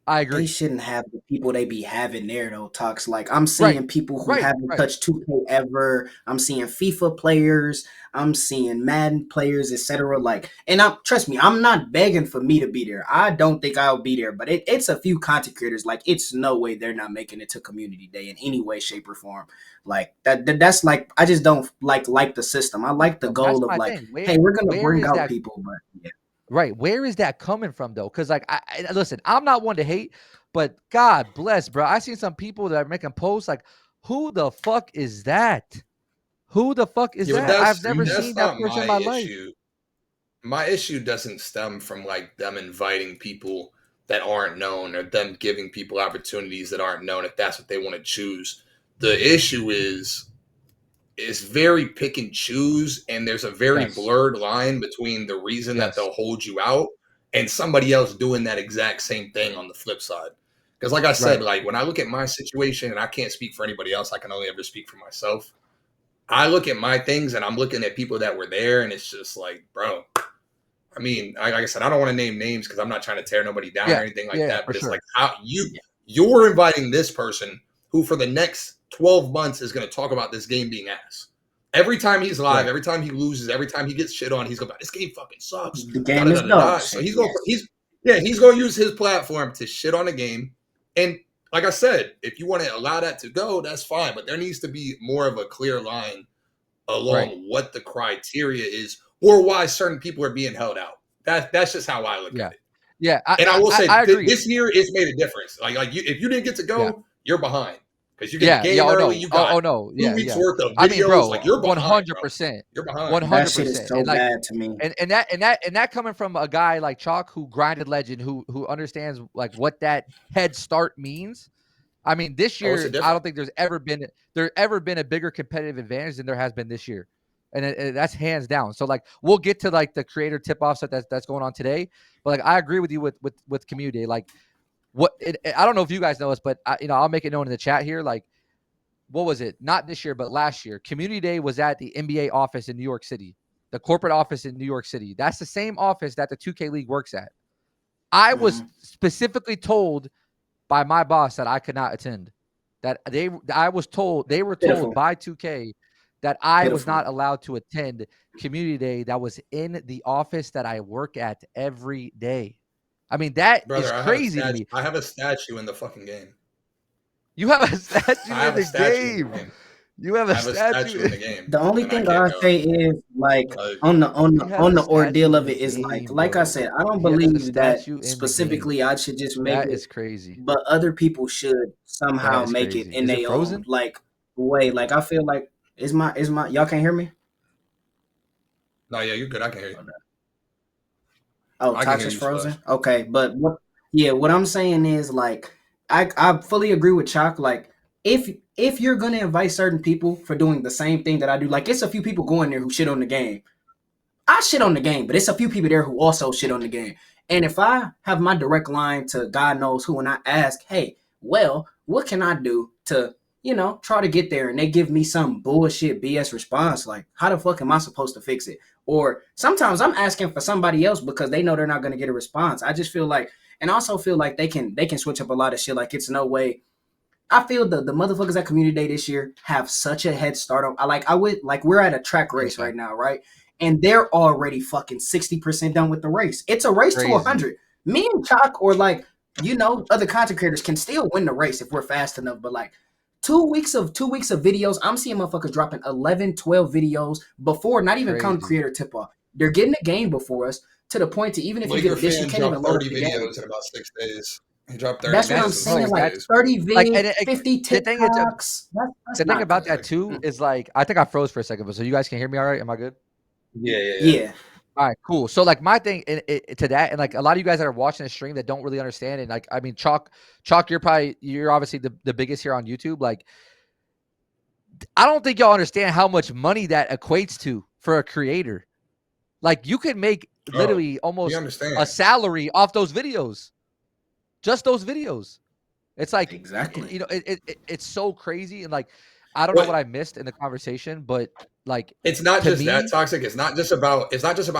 I they agree. shouldn't have the people they be having there though. Talks like I'm Right. seeing people who Right. haven't Right. touched 2K ever. I'm seeing FIFA players. I'm seeing Madden players, etc. Like, and I'm trust me, I'm not begging for me to be there. I don't think I'll be there, but it's a few content creators. Like, it's no way they're not making it to Community Day in any way, shape, or form. Like that's like I just don't like the system. I like the That's goal of my like, thing. hey, we're gonna Where bring is out that people, but yeah. right? Where is that coming from though? Because like listen, I'm not one to hate, but God bless, bro. I seen some people that are making posts like, who the fuck is that? Who the fuck is Yeah, but that? I've never that's seen that not person in my my life. issue. My issue doesn't stem from like them inviting people that aren't known or them giving people opportunities that aren't known if that's what they want to choose. The issue is it's very pick and choose, and there's a very Yes. blurred line between the reason that Yes. they'll hold you out and somebody else doing that exact same thing on the flip side. Because like I said, Right. like when I look at my situation, and I can't speak for anybody else, I can only ever speak for myself. I look at my things and I'm looking at people that were there, and it's just like, bro, I mean, like I said, I don't want to name names because I'm not trying to tear nobody down or Yeah. anything like Yeah. that. For But it's sure. like how you're inviting this person who for the next 12 months is going to talk about this game being ass. Every time he's live, Right. every time he loses, every time he gets shit on, he's going, this game fucking sucks. The Da, game da, is da, da, da. dog So shit. Yes. he's going to use his platform to shit on the game. And like I said, if you want to allow that to go, that's fine. But there needs to be more of a clear line along Right. what the criteria is or why certain people are being held out. That's just how I look Yeah. at it. Yeah. And I will say I agree. this year it's made a difference. Like if you didn't get to Yeah. go, you're behind because you get the Yeah. Yeah. game Oh early. no. You got Oh no. 2 weeks Yeah. worth of I mean, videos. bro, Like you're behind, bro. 100%. You're behind. That shit is 100%. so And like, bad to me. and that coming from a guy like Chalk who grinded legend, who understands like what that head start means. I mean, this Oh, it's a year I different. don't think there's ever been a bigger competitive advantage than there has been this year, and that's hands down. So like we'll get to like the creator tip offs that's going on today, but like I agree with you with community. Like I don't know if you guys know this, but I'll make it known in the chat here. Like what was it? Not this year, but last year. Community Day was at the NBA office in New York City, the corporate office in New York City. That's the same office that the 2K League works at. I was Mhm. specifically told by my boss that I could not attend. They were told Pitiful. by 2K that I was Pitiful. not allowed to attend Community Day that was in the office that I work at every day. I mean, that is Brother, crazy to me. I have a statue in the fucking game. You have a statue I in have a the statue in the game. game. You have I a have a statue. statue in the game. The only And I thing can't I go. say is like You have on a the ordeal statue in of the it is game, like I bro. said, I don't He has a believe that statue in the game. specifically I should just make That it, is crazy. but other people should That somehow is make it crazy. in Is it their own frozen? like way. Like I feel like is my y'all can't hear me? No, yeah, you're good. I can hear you. Oh, I can hear Toxic's you, frozen. Splash. Okay, but what I'm saying is like I fully agree with Chalk. Like if you're gonna invite certain people for doing the same thing that I do, like it's a few people going there who shit on the game. I shit on the game, but it's a few people there who also shit on the game. And if I have my direct line to God knows who, and I ask, hey, well, what can I do to, try to get there? And they give me some bullshit BS response, like, how the fuck am I supposed to fix it? Or sometimes I'm asking for somebody else because they know they're not gonna get a response. I just feel like, and I also feel like they can switch up a lot of shit. Like it's no way I feel the motherfuckers at Community Day this year have such a head start on. I would like we're at a track race Yeah. right now, right? And they're already fucking 60% done with the race. It's a race to Crazy. 100. Me and Chalk or like other content creators can still win the race if we're fast enough. But like 2 weeks of videos, I'm seeing motherfuckers dropping 11, 12 videos before not even counting Crazy. creator tip off. They're getting the game before us to the point to even if you Laker get this, you fan can't even dropped load up 30 the game. videos in about 6 days. He dropped 30 That's what I'm videos in saying. Bro, 6 Like days. 30 like, vid, and 50 the thing is, TikToks. That's the thing not about good. that too is like I think I froze for a second, but so you guys can hear me all right? Am I good? Yeah. Yeah. All right, cool. So like my thing to that, and like a lot of you guys that are watching the stream that don't really understand, and like I mean, Chalk, you're obviously the biggest here on YouTube. Like, I don't think y'all understand how much money that equates to for a creator. Like, you could make Oh, literally we almost understand. a salary off those videos, just those videos. It's like Exactly. it's so crazy, and like I don't know what But I missed in the conversation, but like it's not to just that me, toxic. It's not just about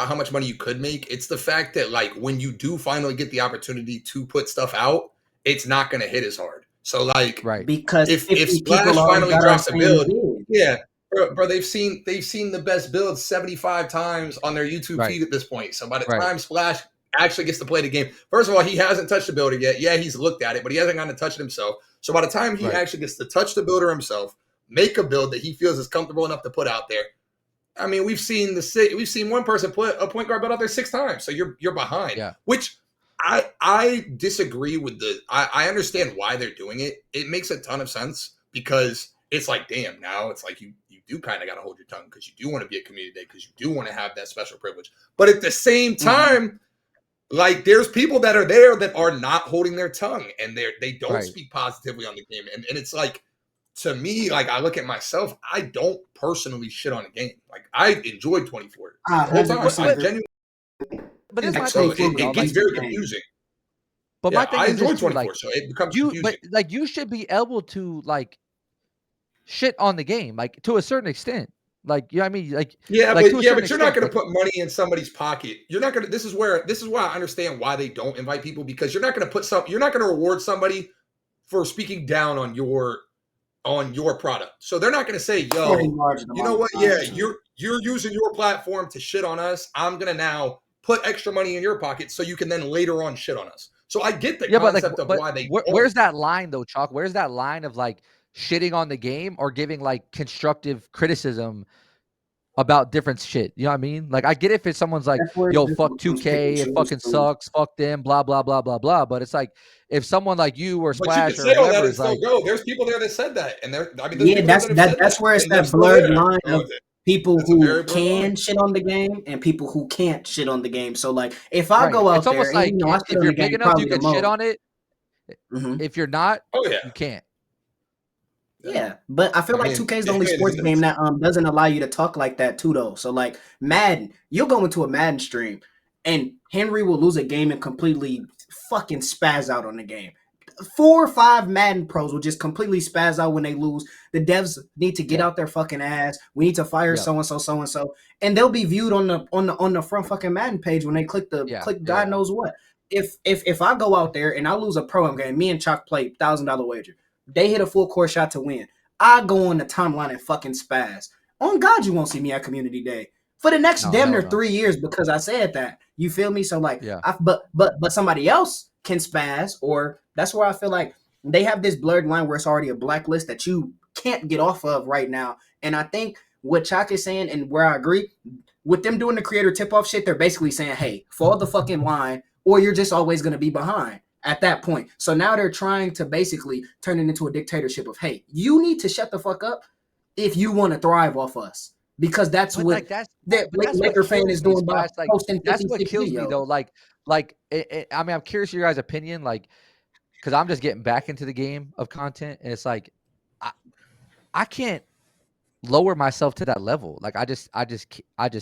how much money you could make. It's the fact that like when you do finally get the opportunity to put stuff out, it's not going to hit as hard. So like, Right. Because if 50 Splash people already finally got drops a our build, same bid. yeah, bro, they've seen the best builds 75 times on their YouTube Right. feed at this point. So by the Right. time Splash actually gets to play the game, first of all, he hasn't touched the builder yet. Yeah, he's looked at it, but he hasn't gotten to touch it himself. So by the time he Right. actually gets to touch the builder himself, make a build that he feels is comfortable enough to put out there. I mean, we've seen one person put a point guard build out there 6 times. So you're behind. Yeah. Which I disagree with I understand why they're doing it. It makes a ton of sense because it's like, damn, now it's like you do kind of got to hold your tongue because you do want to be a community day because you do want to have that special privilege. But at the same time, like there's people that are there that are not holding their tongue and they don't speak positively on the game. And it's like, to me, like I look at myself, I don't personally shit on the game. Like I enjoyed 24 the whole time. I genuinely. But it's So it gets very confusing. But my thing I is enjoy this too, 24, like, so it becomes confusing. But like you should be able to like shit on the game, like to a certain extent. Like, you know what I mean? Like, but you're not going to put money in somebody's pocket. You're not going to. This is why I understand why they don't invite people, because you're not going to put you're not going to reward somebody for speaking down on your product. So they're not going to say, yo, you know what? Yeah, you're using your platform to shit on us. I'm going to now put extra money in your pocket so you can then later on shit on us. So I get the concept of why they. Where's that line though, Chalk? Where's that line of like shitting on the game or giving like constructive criticism about different shit? You know what I mean? Like I get if it's someone's like, yo, fuck 2K, it fucking sucks, fuck them, blah blah blah blah blah. But it's like if someone like you or Splash or whoever is like, go. There's people there that said that, and that's where it's that blurred line of people who can shit on the game and people who can't shit on the game. So like if I go out there, like, and, I if you're big enough, you can shit on it. Mm-hmm. If you're not, you can't. Yeah, but I feel like 2K is the only sports game that doesn't allow you to talk like that too, though. So like Madden, you'll go into a Madden stream and Henry will lose a game and completely fucking spaz out on the game. 4 or 5 Madden pros will just completely spaz out when they lose. The devs need to get out their fucking ass. We need to fire so and so, and they'll be viewed on the front fucking Madden page when they click God knows what. If I go out there and I lose a pro game, me and Choc play $1,000 wager. They hit a full court shot to win. I go on the timeline and fucking spaz. On God, you won't see me at Community Day for the next damn near 3 years because I said that. You feel me? So like, but somebody else can spaz, or that's where I feel like they have this blurred line where it's already a blacklist that you can't get off of right now. And I think what Choc is saying, and where I agree with them doing the creator tip-off shit, they're basically saying, hey, fall the fucking line, or you're just always going to be behind at that point. So now they're trying to basically turn it into a dictatorship of, hey, you need to shut the fuck up if you want to thrive off us. Because that's what Laker fan is doing by posting 50, that's what kills me though. I mean, I'm curious your guys' opinion, like, because I'm just getting back into the game of content, and it's like I can't lower myself to that level. Like I just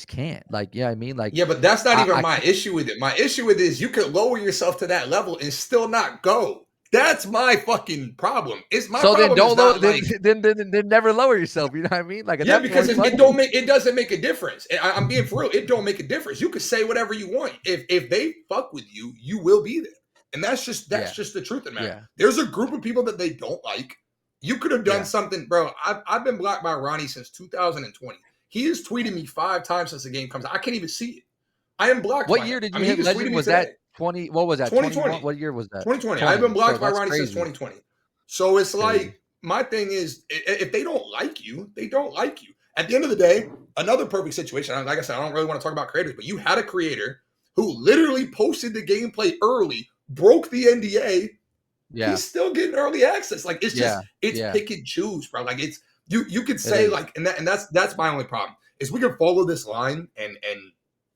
can't. Like, yeah, I mean, like, yeah, but that's not even my issue with it. My issue with it is you could lower yourself to that level and still not go. That's my fucking problem. It's my so problem. Then never lower yourself. You know what I mean? Like, because it doesn't make a difference. I'm being for real. It don't make a difference. You could say whatever you want. If they fuck with you, you will be there, and that's just the truth of it, man. Yeah. There's a group of people that they don't like. You could have done something, bro. I've been blocked by Ronnie since 2020. He has tweeted me 5 times since the game comes out. I can't even see it. I am blocked. What year did you hit Legend? Was that 20? What was that? 2020. What year was that? 2020. I've been blocked by Ronnie since 2020. So it's like, my thing is, if they don't like you, they don't like you. At the end of the day, another perfect situation. Like I said, I don't really want to talk about creators, but you had a creator who literally posted the gameplay early, broke the NDA. Yeah, he's still getting early access. Like it's just pick and choose, bro. Like it's you could say like, and that's my only problem is we can follow this line and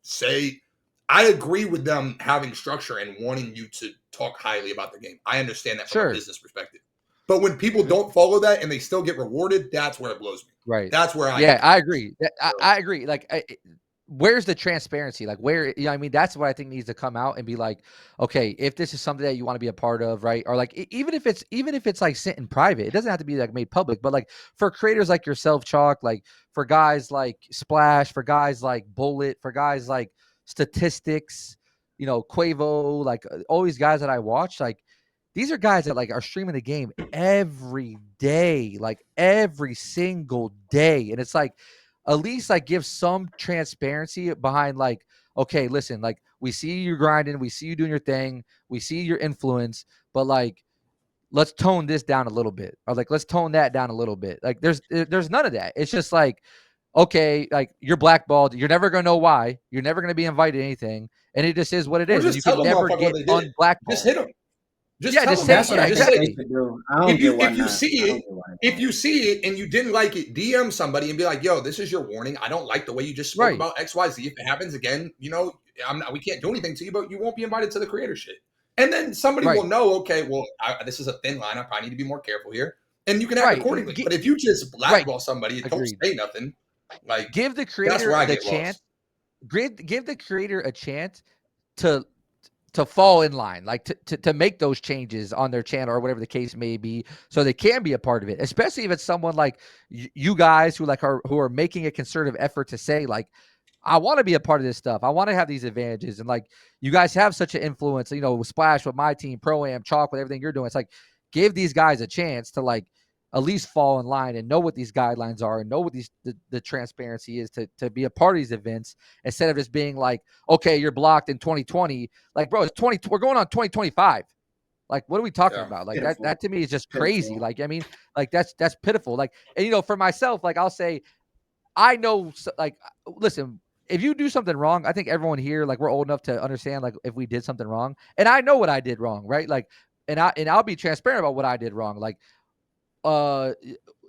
say I agree with them having structure and wanting you to talk highly about the game. I understand that from a business perspective. But when people don't follow that and they still get rewarded, that's where it blows me. Right. That's where I agree. I agree. Like, where's the transparency? Like, where, you know what I mean? That's what I think needs to come out and be like, okay, if this is something that you want to be a part of, right? Or like, even if it's like sitting private, it doesn't have to be like made public, but like for creators like yourself, Chalk, like for guys like Splash, for guys like Bullet, for guys like Statistics, you know, Quavo, like all these guys that I watch, like, these are guys that like are streaming the game every day, like every single day. And it's like, at least like give some transparency behind like, okay, listen, like we see you grinding, we see you doing your thing, we see your influence, but like let's tone this down a little bit, or like let's tone that down a little bit. Like there's none of that. It's just like, okay, like you're blackballed, you're never gonna know why, you're never gonna be invited to anything, and it just is what it Or is, and just you tell can the never motherfucker what get they did. Just unblackballed. hit them. Just Yeah, tell just them. say That's it. what Yeah, I Just think say they exactly. should do. I don't if get you why if you not. see I don't it, get why if not. you see it and you didn't like it, DM somebody and be like, "Yo, this is your warning. I don't like the way you just spoke Right. about XYZ. If it happens again, we can't do anything to you, but you won't be invited to the creator shit." And then somebody will Right. know, okay, well, this is a thin line. I probably need to be more careful here, and you can act Right. accordingly. But if you just Right. blackball somebody and don't Agreed. say nothing, like Give the that's where creator I the get chance. lost. Give the creator a chance to fall in line, like to make those changes on their channel or whatever the case may be, so they can be a part of it. Especially if it's someone like you guys who like who are making a concerted effort to say like, I want to be a part of this stuff. I want to have these advantages, and like you guys have such an influence. With Splash, with my team, Pro Am, Chalk, with everything you're doing. It's like give these guys a chance to like at least fall in line and know what these guidelines are and know what the transparency is to be a part of these events, instead of just being like, okay, you're blocked in 2020. Like, bro, it's 20. We're going on 2025. Like, what are we talking Yeah. about? Like that. Pitiful. That to me is just crazy. Pitiful. Like, I mean, like that's pitiful. Like, and for myself, like I'll say, I know, like, listen, if you do something wrong, I think everyone here, like, we're old enough to understand, like, if we did something wrong, and I know what I did wrong, right? Like, and I'll be transparent about what I did wrong. Like, uh,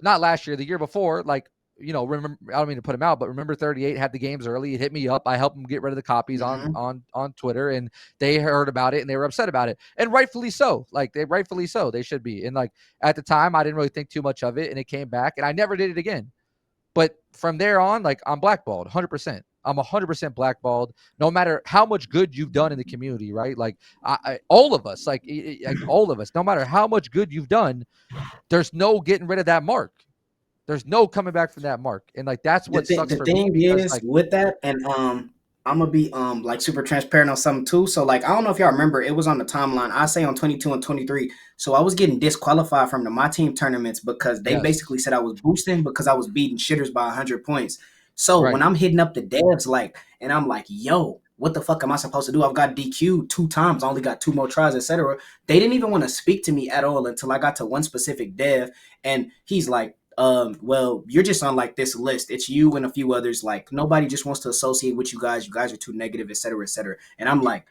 not last year, the year before, like, remember, I don't mean to put him out, but remember 38 had the games early. It hit me up. I helped him get rid of the copies on Mhm. on Twitter, and they heard about it and they were upset about it, and rightfully so. Like rightfully so, they should be. And like at the time, I didn't really think too much of it, and it came back, and I never did it again. But from there on, like I'm blackballed 100%. I'm 100% blackballed, no matter how much good you've done in the community, right? Like all of us, like all of us, no matter how much good you've done, there's no getting rid of that mark. There's no coming back from that mark. And like that's what sucks The for me, thing because is like, with that, and I'm gonna be like super transparent on something too. So like I don't know if y'all remember, it was on the timeline. I say on 22 and 23. So I was getting disqualified from my team tournaments because they yes, basically said I was boosting because I was beating shitters by 100 points. So when right. I'm hitting up the devs, like, and I'm like, yo, what the fuck am I supposed to do? I've got DQ'd 2 times, I only got 2 more tries, etc. They didn't even want to speak to me at all until I got to one specific dev, and he's like, well, you're just on like this list. It's you and a few others. Like nobody just wants to associate with you guys. You guys are too negative, etc., etc. And I'm like,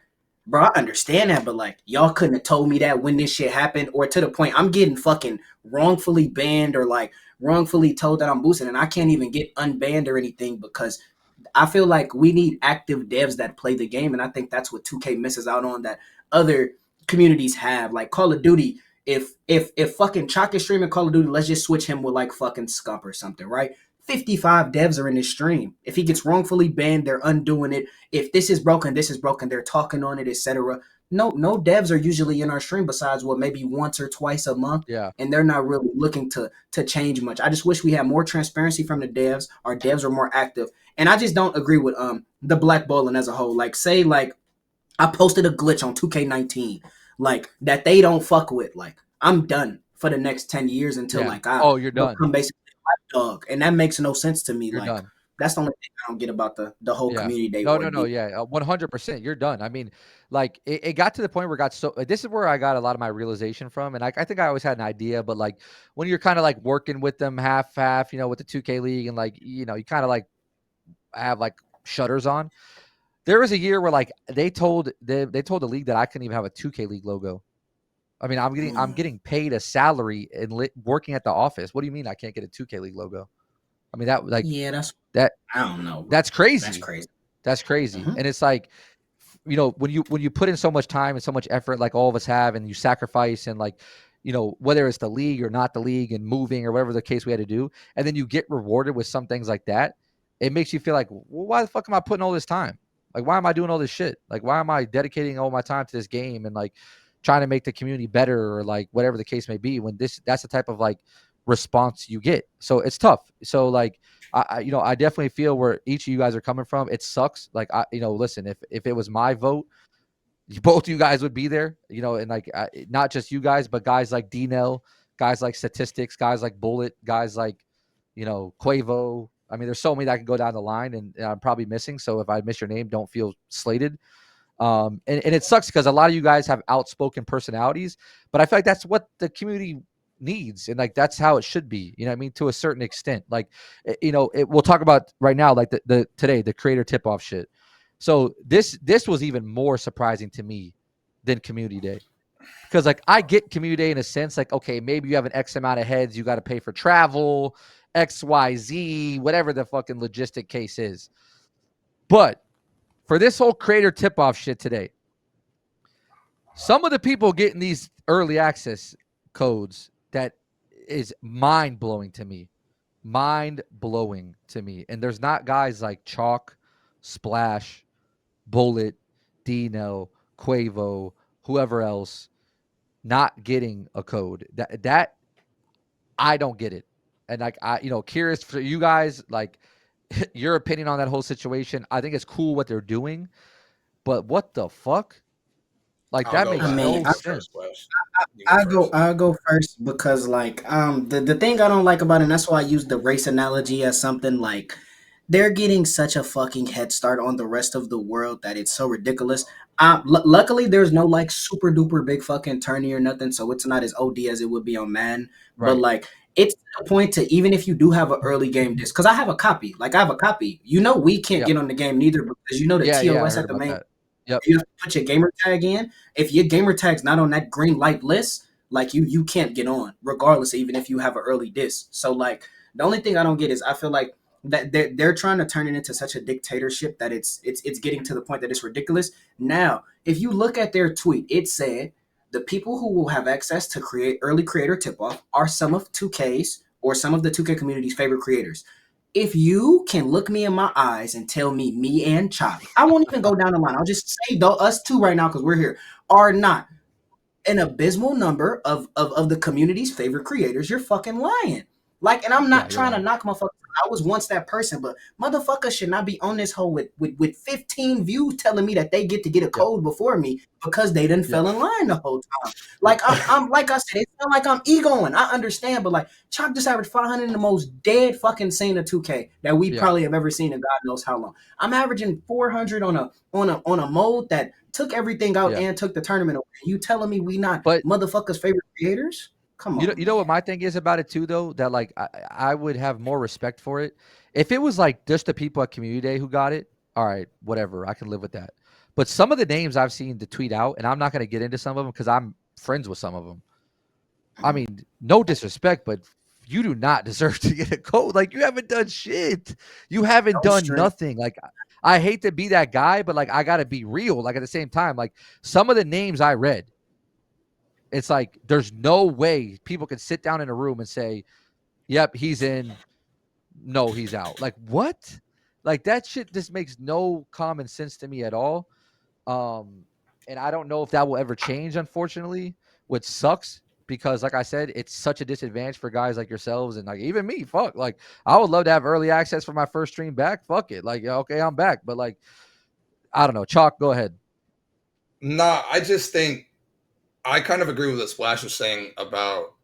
bro, I understand that, but like y'all couldn't have told me that when this shit happened, or to the point I'm getting fucking wrongfully banned or like wrongfully told that I'm boosting, and I can't even get unbanned or anything because I feel like we need active devs that play the game, and I think that's what 2K misses out on that other communities have. Like Call of Duty, if fucking Choc is streaming Call of Duty, let's just switch him with like fucking Scump or something, right? 55 devs are in his stream. If he gets wrongfully banned, they're undoing it. If this is broken, this is broken. They're talking on it, etc. No devs are usually in our stream besides what maybe once or twice a month, Yeah. and they're not really looking to change much. I just wish we had more transparency from the devs. Our devs are more active, and I just don't agree with the blackballing as a whole. Like say like I posted a glitch on 2K19, like that they don't fuck with. Like I'm done for the next 10 years until Yeah. like I Oh, you're done. become basically a dog, and that makes no sense to me. You're Like done. that's the only thing I don't get about the whole Yeah. community day No, no, no. ordeal. Yeah. 100%. You're done. I mean, like it got to the point where it got so, this is where I got a lot of my realization from. And I think I always had an idea, but like when you're kind of like working with them half, with the 2K league, and like, you kind of like have like shutters on. There was a year where like they told the league that I couldn't even have a 2K league logo. I mean, I'm getting paid a salary and working at the office. What do you mean I can't get a 2K league logo? I mean, that like Yeah, that I don't know, bro. that's That's crazy. crazy. That's crazy. Mm-hmm. And it's like, when you put in so much time and so much effort, like all of us have, and you sacrifice, and like, whether it's the league or not the league, and moving or whatever the case we had to do, and then you get rewarded with some things like that, it makes you feel like, well, why the fuck am I putting all this time? Like, why am I doing all this shit? Like, why am I dedicating all my time to this game and like trying to make the community better, or like whatever the case may be, when that's the type of like response you get. So it's tough. So like, I definitely feel where each of you guys are coming from. It sucks. Like listen, if it was my vote, both of you guys would be there, and like not just you guys, but guys like D-Nell, guys like Statistics, guys like Bullet, guys like, Quavo. I mean, there's so many that I can go down the line, and I'm probably missing. So if I miss your name, don't feel slated. And it sucks because a lot of you guys have outspoken personalities, but I feel like that's what the community needs, and like that's how it should be. You know what I mean? To a certain extent, like we'll talk about right now, like the today the creator tip off shit. So this was even more surprising to me than community day, because like I get community day in a sense, like okay, maybe you have an X amount of heads, you got to pay for travel, XYZ, whatever the fucking logistic case is, but for this whole creator tip off shit today, some of the people getting these early access codes, that is mind blowing to me. Mind blowing to me. And there's not guys like Choc, Splash, Bullet, Dino, Quavo, whoever else not getting a code. That I don't get it. And like curious for you guys, like your opinion on that whole situation. I think it's cool what they're doing, but what the fuck? Like I'll that go makes I last. mean, no You go sense. first, Flash. You go first. I'll go first because like the thing I don't like about it, and that's why I use the race analogy as something like they're getting such a fucking head start on the rest of the world that it's so ridiculous. Luckily, there's no like super duper big fucking tourney or nothing, so it's not as OD as it would be on Madden. But Right. like, it's to the point to even if you do have an early game disc, because I have a copy. Like I have a copy. We can't Yep. get on the game neither because the Yeah, I TOS heard at the about main, that. Yep. you have to put your gamer tag in. If your gamer tag's not on that green light list, like you can't get on, regardless, even if you have an early disc. So like the only thing I don't get is I feel like that they're trying to turn it into such a dictatorship that it's getting to the point that it's ridiculous. Now, if you look at their tweet, it said the people who will have access to create early creator tip off are some of 2K's or some of the 2K community's favorite creators. If you can look me in my eyes and tell me and Chop, I won't even go down the line. I'll just say though us two right now because we're here are not an abysmal number of the community's favorite creators, you're fucking lying. Like, and I'm Yeah, not you're trying to lying. knock motherfuckers. I was once that person, but motherfuckers should not be on this hoe with 15 views telling me that they get to get a Yep. code before me because they didn't Yep. fell in line the whole time. Yep. Like I'm like I said, it's not like I'm egoing. I understand, but like Chalk just averaged 500 in the most dead fucking scene of 2K that we Yeah. probably have ever seen in God knows how long. I'm averaging 400 on a mode that took everything out Yeah. and took the tournament away. You telling me we not But motherfuckers' favorite creators? Come on, you know what man. my thing is about it too, though, that like I would have more respect for it if it was like just the people at Community Day who got it. All right, whatever, I can live with that. But some of the names I've seen to tweet out, and I'm not going to get into some of them because I'm friends with some of them. I mean, no disrespect, but you do not deserve to get a code. Like you haven't done shit. You haven't No done strength. nothing. Like I hate to be that guy, but like I got to be real. Like at the same time, like some of the names I read, it's like there's no way people can sit down in a room and say, "Yep, he's in. No, he's out." Like what? Like that shit just makes no common sense to me at all. Um, and I don't know if that will ever change, unfortunately, which sucks because, like I said, it's such a disadvantage for guys like yourselves and like even me. Fuck, like I would love to have early access for my first stream back. Fuck it, like okay, I'm back, but like I don't know. Chalk, go ahead. Nah, I just think I kind of agree with what Splash was saying about.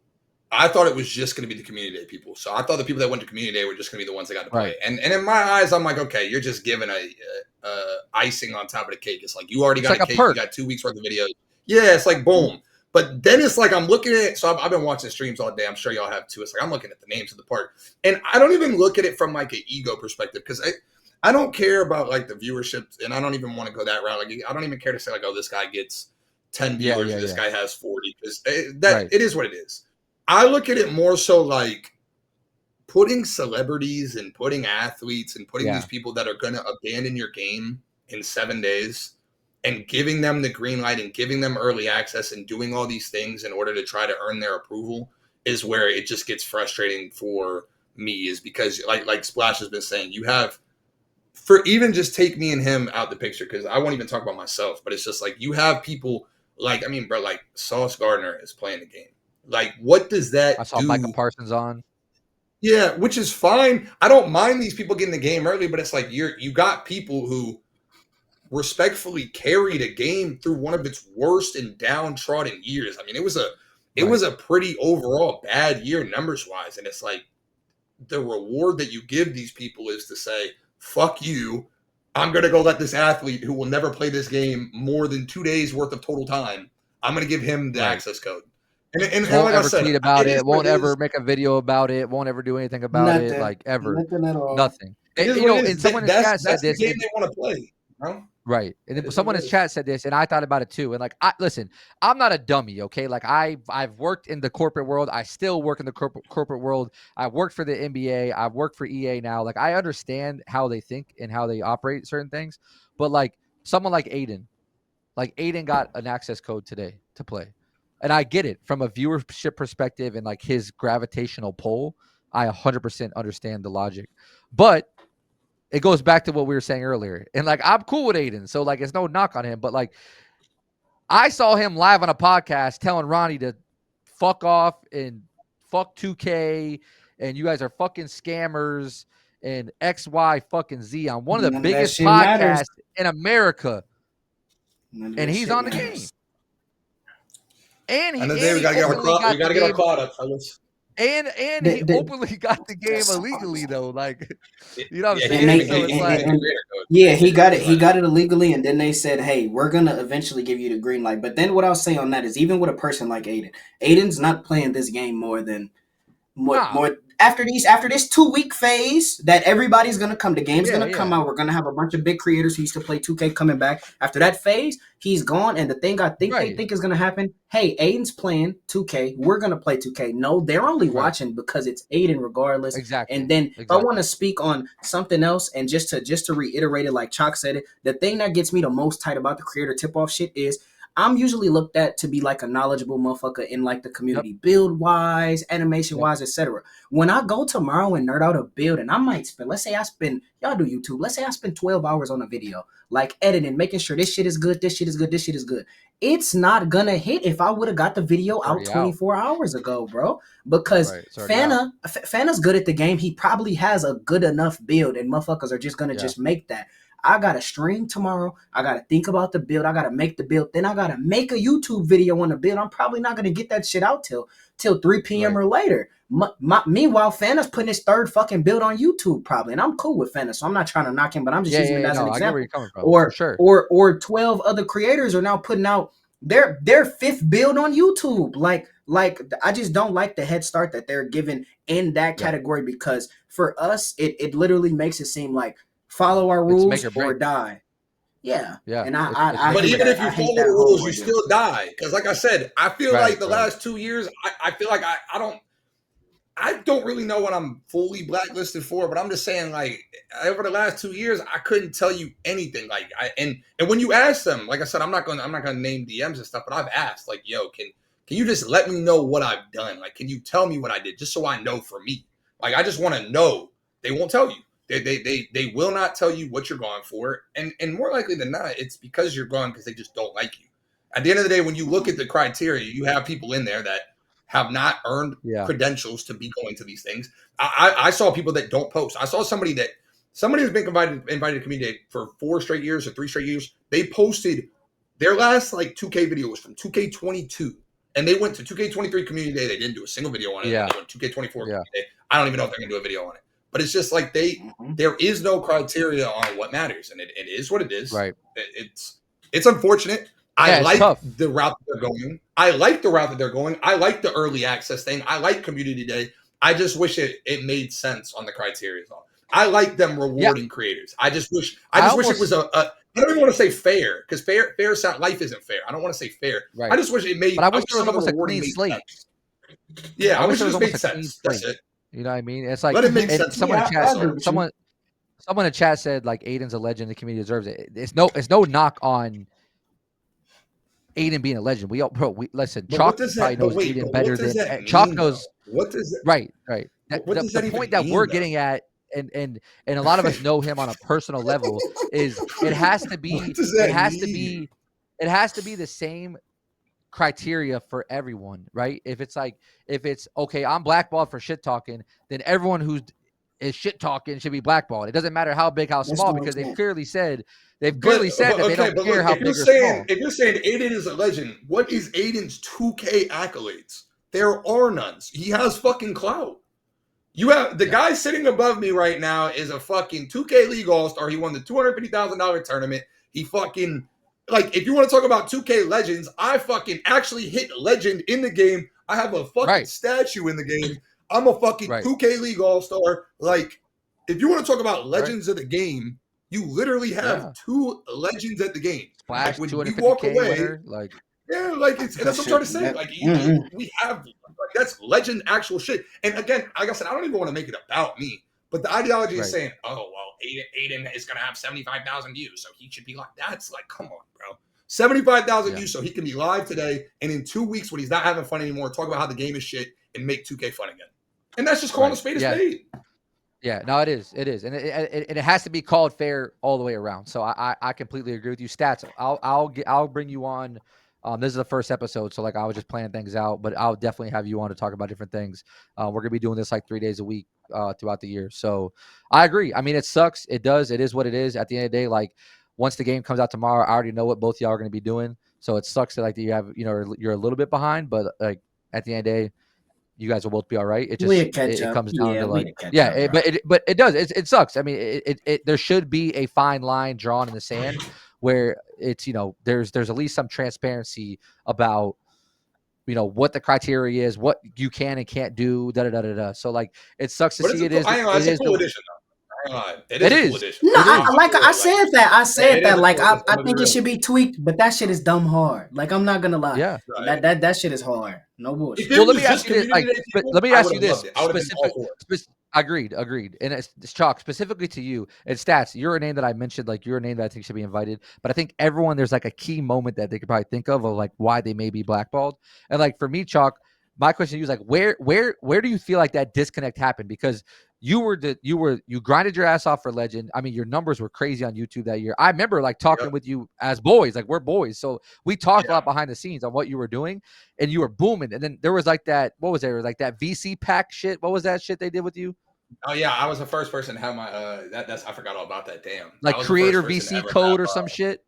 I thought it was just going to be the community day people. So I thought the people that went to community day were just going to be the ones that got to Right. play. And in my eyes, I'm like, okay, you're just giving a icing on top of the cake. It's like you already It's got like a a cake. You perk. got 2 weeks worth of videos. Yeah, it's like boom. But then it's like I'm looking at it. So I've been watching streams all day. I'm sure y'all have too. It's like I'm looking at the names of the park, and I don't even look at it from like an ego perspective because I don't care about like the viewership, and I don't even want to go that route. Like I don't even care to say like, oh, this guy gets 10 Yeah, viewers, yeah, or this yeah. guy has 40 because Right. it is what it is. I look at it more so like putting celebrities and putting athletes and putting these Yeah. people that are going to abandon your game in 7 days and giving them the green light and giving them early access and doing all these things in order to try to earn their approval is where it just gets frustrating for me, is because like Splash has been saying, you have, for even just take me and him out the picture because I won't even talk about myself, but it's just like you have people like, I mean, bro, like Sauce Gardner is playing the game. Like, what does I that saw Micah do? Parsons on. Yeah, which is fine. I don't mind these people getting the game early, but it's like you got people who respectfully carried a game through one of its worst and downtrodden years. I mean, it was a pretty overall bad year numbers wise, and it's like the reward that you give these people is to say, "Fuck you." I'm going to go let this athlete who will never play this game more than 2 days worth of total time. I'm going to give him the access code. And won't like ever I said, tweet about it. Won't ever is. make a video about it. Won't ever do anything about it. Nothing. Like ever. Nothing at all. Nothing. It is You what know, it and is. someone in chat That's said the this. game they want to play. Bro. Right. And then It is someone what in it chat said this, and I thought about it too. And like, listen, I'm not a dummy, okay? Like I've worked in the corporate world. I still work in the corporate world. I've worked for the NBA. I've worked for EA now. Like I understand how they think and how they operate certain things. But like someone like Aiden got an access code today to play. And I get it from a viewership perspective and like his gravitational pull. I 100% understand the logic. But it goes back to what we were saying earlier. And like, I'm cool with Aiden. So like, it's no knock on him. But like, I saw him live on a podcast telling Ronnie to fuck off and fuck 2K. And you guys are fucking scammers and XY fucking Z on one of the None of that biggest shit matters. podcasts in America. None of And that he's shit on the matters. game. And And he we got to openly got the get our game. caught up, fellas. And he openly got the game illegally though. Like, you know what I'm saying? So it's like, yeah, he got it. He got it illegally, and then they said, "Hey, we're gonna eventually give you the green light." But then what I'll say on that is, even with a person like Aiden's not playing this game more after this 2-week phase that everybody's gonna come. The game's gonna come out. We're gonna have a bunch of big creators who used to play 2K coming back. After that phase, he's gone. And the thing I think they think is gonna happen. Hey, Aiden's playing 2K. We're gonna play 2K. No, they're only watching because it's Aiden, regardless. Exactly. And then if I want to speak on something else, and just to reiterate it, like Choc said it, the thing that gets me the most tight about the creator tip off shit is, I'm usually looked at to be like a knowledgeable motherfucker in like the community, build wise, animation wise, etc. When I go tomorrow and nerd out a build, and I might spend, let's say y'all do YouTube, let's say I spend 12 hours on a video, like editing, making sure this shit is good, this shit is good, this shit is good. It's not gonna hit if I would have got the video out 24 hours ago, bro. Because Fana's good at the game. He probably has a good enough build, and motherfuckers are just gonna just make that. I gotta stream tomorrow. I gotta think about the build. I gotta make the build. Then I gotta make a YouTube video on the build. I'm probably not gonna get that shit out till 3 p.m. or later. Meanwhile, Fana's putting his third fucking build on YouTube probably, and I'm cool with Fana, so I'm not trying to knock him, but I'm just using it as an example. I get where you're coming from. Or 12 other creators are now putting out their fifth build on YouTube. Like I just don't like the head start that they're giving in that category, because for us, it literally makes it seem like follow our rules or die. Yeah. And but even if you follow the rules, you still die. Because like I said, I feel like the last 2 years, I feel like I don't really know what I'm fully blacklisted for, but I'm just saying, like, over the last 2 years, I couldn't tell you anything. Like, and when you ask them, like I said, I'm not gonna name DMs and stuff, but I've asked, like, yo, can you just let me know what I've done? Like, can you tell me what I did, just so I know for me? Like, I just want to know. They won't tell you. They will not tell you what you're going for, and more likely than not, it's because you're going because they just don't like you. At the end of the day, when you look at the criteria, you have people in there that have not earned credentials to be going to these things. I saw people that don't post. I saw somebody who's been invited to community for 4 straight years or 3 straight years. They posted their last like 2K video was from 2K22, and they went to 2K23 community day. They didn't do a single video on it. Yeah. They went 2K24 community day. I don't even know if they're gonna do a video on it. But it's just like there is no criteria on what matters, and it is what it is. Right. It's unfortunate. I like the route that they're going. I like the early access thing. I like community day. I just wish it made sense on the criteria. I like them rewarding creators. I just wish it was I don't even want to say fair, because fair life isn't fair. I don't want to say fair. Right. I just wish it made. But I wish there was almost a clean slate. Yeah, I wish it made sense. That's it. You know what I mean? It's like, let it make sense. Someone in chat said like Aiden's a legend. The community deserves it. It's no knock on Aiden being a legend. We listen. Choc probably knows Aiden better than Choc knows. What does that? Right. The point that we're getting at, and a lot of us know him on a personal level, is it has to be the same criteria for everyone, right? If it's okay, I'm blackballed for shit talking, then everyone who's is shit talking should be blackballed. It doesn't matter how big, how That's small, what I'm because they've saying. clearly said that But they don't care look, how big or small. if you're saying Aiden is a legend, what is Aiden's 2K accolades? There are none. He has fucking clout. You have the guy sitting above me right now is a fucking 2K League All-Star. He won the $250,000 tournament. He fucking, like, if you want to talk about 2K legends, I fucking actually hit legend in the game. I have a fucking statue in the game. I'm a fucking 2K League All-Star. Like, if you want to talk about legends of the game, you literally have two legends at the game. Splash, like when you 250K walk away, winner, like it's that's what I'm trying to say. Like we have, like, that's legend actual shit. And again, like I said, I don't even want to make it about me, but the ideology is saying, oh well, Aiden is gonna have 75,000 views, so he should be like. That's like, come on, bro. 75,000 views, so he can be live today, and in 2 weeks when he's not having fun anymore, talk about how the game is shit and make 2K fun again. And that's just calling a spade a spade. Yeah, no, it is, and it has to be called fair all the way around. So I completely agree with you. Stats, I'll bring you on. This is the first episode, so like I was just planning things out, but I'll definitely have you on to talk about different things. We're gonna be doing this like 3 days a week throughout the year. So I agree. I mean, it sucks. It does. It is what it is. At the end of the day, like once the game comes out tomorrow, I already know what both y'all are gonna be doing. So it sucks that like you have, you're a little bit behind, but like at the end of the day, you guys will both be all right. It just it comes down to like but it does. It sucks. I mean, it there should be a fine line drawn in the sand where it's there's at least some transparency about what the criteria is, what you can and can't do. So like it sucks to see it is. It is cool addition though. It is. No, I said that. I said that. Like I think it should be tweaked, but that shit is dumb hard. Like I'm not gonna lie. Yeah. That shit is hard. No bullshit. Well, let me ask you this. Let me ask you this. Agreed. And it's Choc, specifically to you. And Stats, you're a name that I mentioned. Like you're a name that I think should be invited. But I think everyone, there's like a key moment that they could probably think of like why they may be blackballed. And like for me, Choc, my question to you is like where do you feel like that disconnect happened? Because you grinded your ass off for legend. I mean, your numbers were crazy on YouTube that year. I remember like talking with you as boys, like we're boys. So we talked a lot behind the scenes on what you were doing and you were booming. And then there was like that, what was there? Like that VC pack shit. What was that shit they did with you? Oh yeah. I was the first person to have my, I forgot all about that. Damn. Like creator VC code or some shit.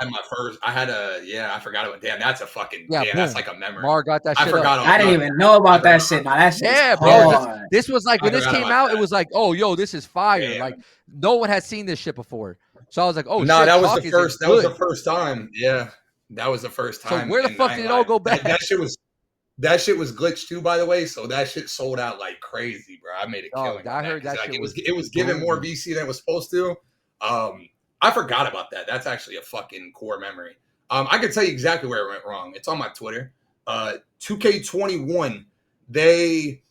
Yeah, I forgot about. Damn, that's a fucking. Yeah, that's like a memory. Mar got that shit. I didn't even know about that shit. Now that shit. Bro. This was like when this came out. It was like, oh, yo, this is fire. Yeah. Like no one had seen this shit before. So I was like, oh, no, that was the first. That was the first time. Yeah, that was the first time. So where the fuck did it all go back? That shit was glitched too, by the way. So that shit sold out like crazy, bro. I made a killing. I heard that. Like, it was giving more VC than it was supposed to. I forgot about that. That's actually a fucking core memory. I can tell you exactly where it went wrong. It's on my Twitter. 2K21, they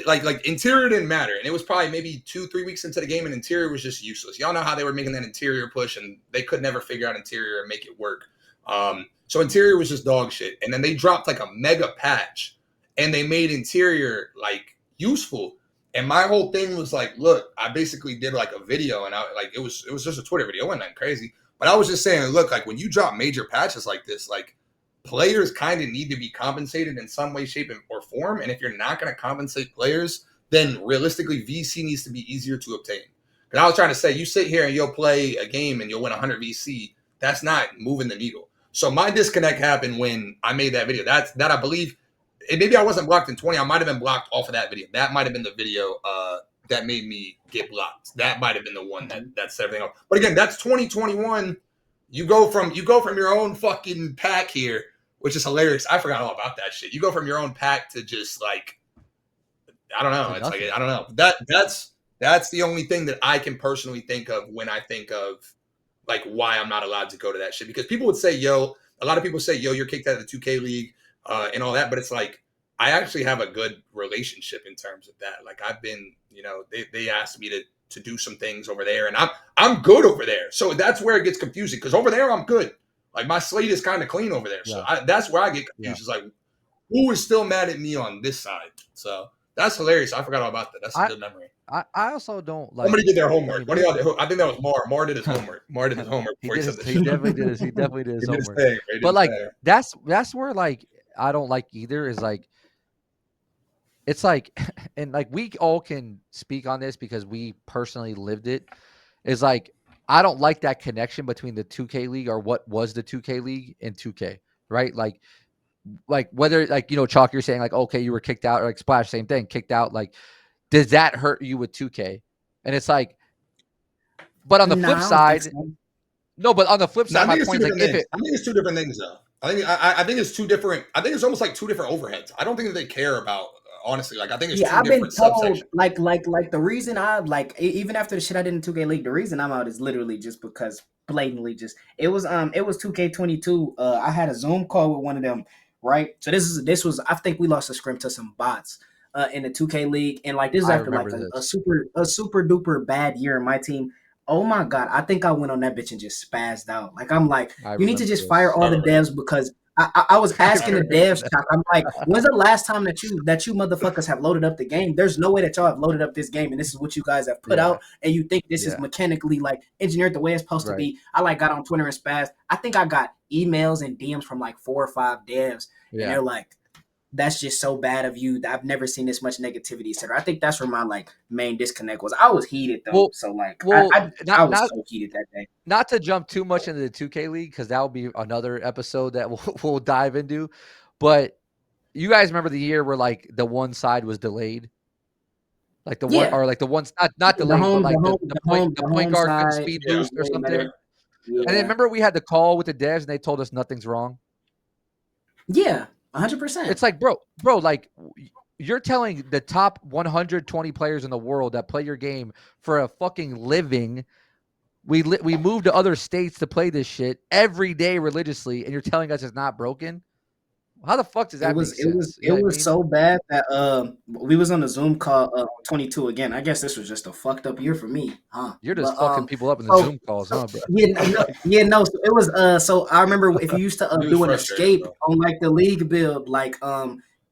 like interior didn't matter. And it was probably maybe 2-3 weeks into the game and interior was just useless. Y'all know how they were making that interior push and they could never figure out interior and make it work. So interior was just dog shit. And then they dropped like a mega patch and they made interior like useful. And my whole thing was like, look, I basically did like a video and it was just a Twitter video. It wasn't that crazy. But I was just saying, look, like when you drop major patches like this, like players kind of need to be compensated in some way, shape, or form. And if you're not going to compensate players, then realistically VC needs to be easier to obtain. And I was trying to say, you sit here and you'll play a game and you'll win 100 VC. That's not moving the needle. So my disconnect happened when I made that video. That I believe. And maybe I wasn't blocked in 20. I might have been blocked off of that video. That might have been the video that made me get blocked. That might have been the one that set everything up. But again, that's 2021. You go from your own fucking pack here, which is hilarious. I forgot all about that shit. You go from your own pack to just like, I don't know. It's like, I don't know. That's the only thing that I can personally think of when I think of like why I'm not allowed to go to that shit. Because people would say, a lot of people say, you're kicked out of the 2K League. And all that, but it's like I actually have a good relationship in terms of that. Like I've been, they asked me to do some things over there, and I'm good over there. So that's where it gets confusing because over there I'm good. Like my slate is kind of clean over there. So that's where I get confused. Yeah. It's like who is still mad at me on this side? So that's hilarious. I forgot all about that. That's a good memory. I also don't like. Somebody did their homework. What do y'all do? I think that was Mar. Mar did his homework. Mar did his homework. He definitely did his. He definitely did his homework. But like that's where like I don't like either is like it's like, and like we all can speak on this because we personally lived it. Is like I don't like that connection between the 2K League or what was the 2K League and 2K, right? Like whether like Chalk, you're saying like okay, you were kicked out, or like Splash, same thing, kicked out. Like, does that hurt you with 2K? And it's like, but on the flip Nah, I don't think side, so. no, but on the flip No, side, I my think it's two point is like different if things. it, I think it's two different things, though. I think it's two different. I think it's almost like two different overheads. I don't think that they care about honestly. Like I think it's Yeah, two I've been different told subsections. like the reason I even after the shit I did in 2K League, the reason I'm out is literally just because blatantly just it was 2K22. I had a Zoom call with one of them, right? So this was I think we lost a scrim to some bots in the 2K League, and like this is I after like remember a this. super duper bad year in my team. Oh my god, I think I went on that bitch and just spazzed out. Like I'm like, I you need to remember just fire this. all I the remember that. devs because I was I asking the remember devs, that. Chuck, I'm like, when's the last time that you motherfuckers have loaded up the game? There's no way that y'all have loaded up this game, and this is what you guys have put Yeah, out, and you think this is yeah, mechanically like engineered the way it's supposed to right. be. I like got on Twitter and spazzed. I think I got emails and DMs from like 4 or 5 devs, and Yeah. they're like, that's just so bad of you. I've never seen this much negativity, etc. I think that's where my like main disconnect was. I was heated though, Well, so like well, I not was not so heated that day. not to jump too much into the 2K League because that will be another episode that we'll dive into. But you guys remember the year where like the one side was delayed, like the one Yeah, or like the one's not delayed, but like the the point home guard couldn't side speed Yeah, was boost or way something. better. And then Yeah, remember we had the call with the devs and they told us nothing's wrong. yeah, 100%. It's like, like you're telling the top 120 players in the world that play your game for a fucking living. We move to other states to play this shit every day religiously, and you're telling us it's not broken. How the fuck does It that was make it was sense? You it know what I was mean? so bad that we was on a Zoom call 22 again. I guess this was just a fucked up year for me, huh? You're just But fucking people up in the so Zoom calls, so huh, bro? yeah no, yeah no so it was so I remember if you used to dude's do an frustrated, escape bro. on like the league build like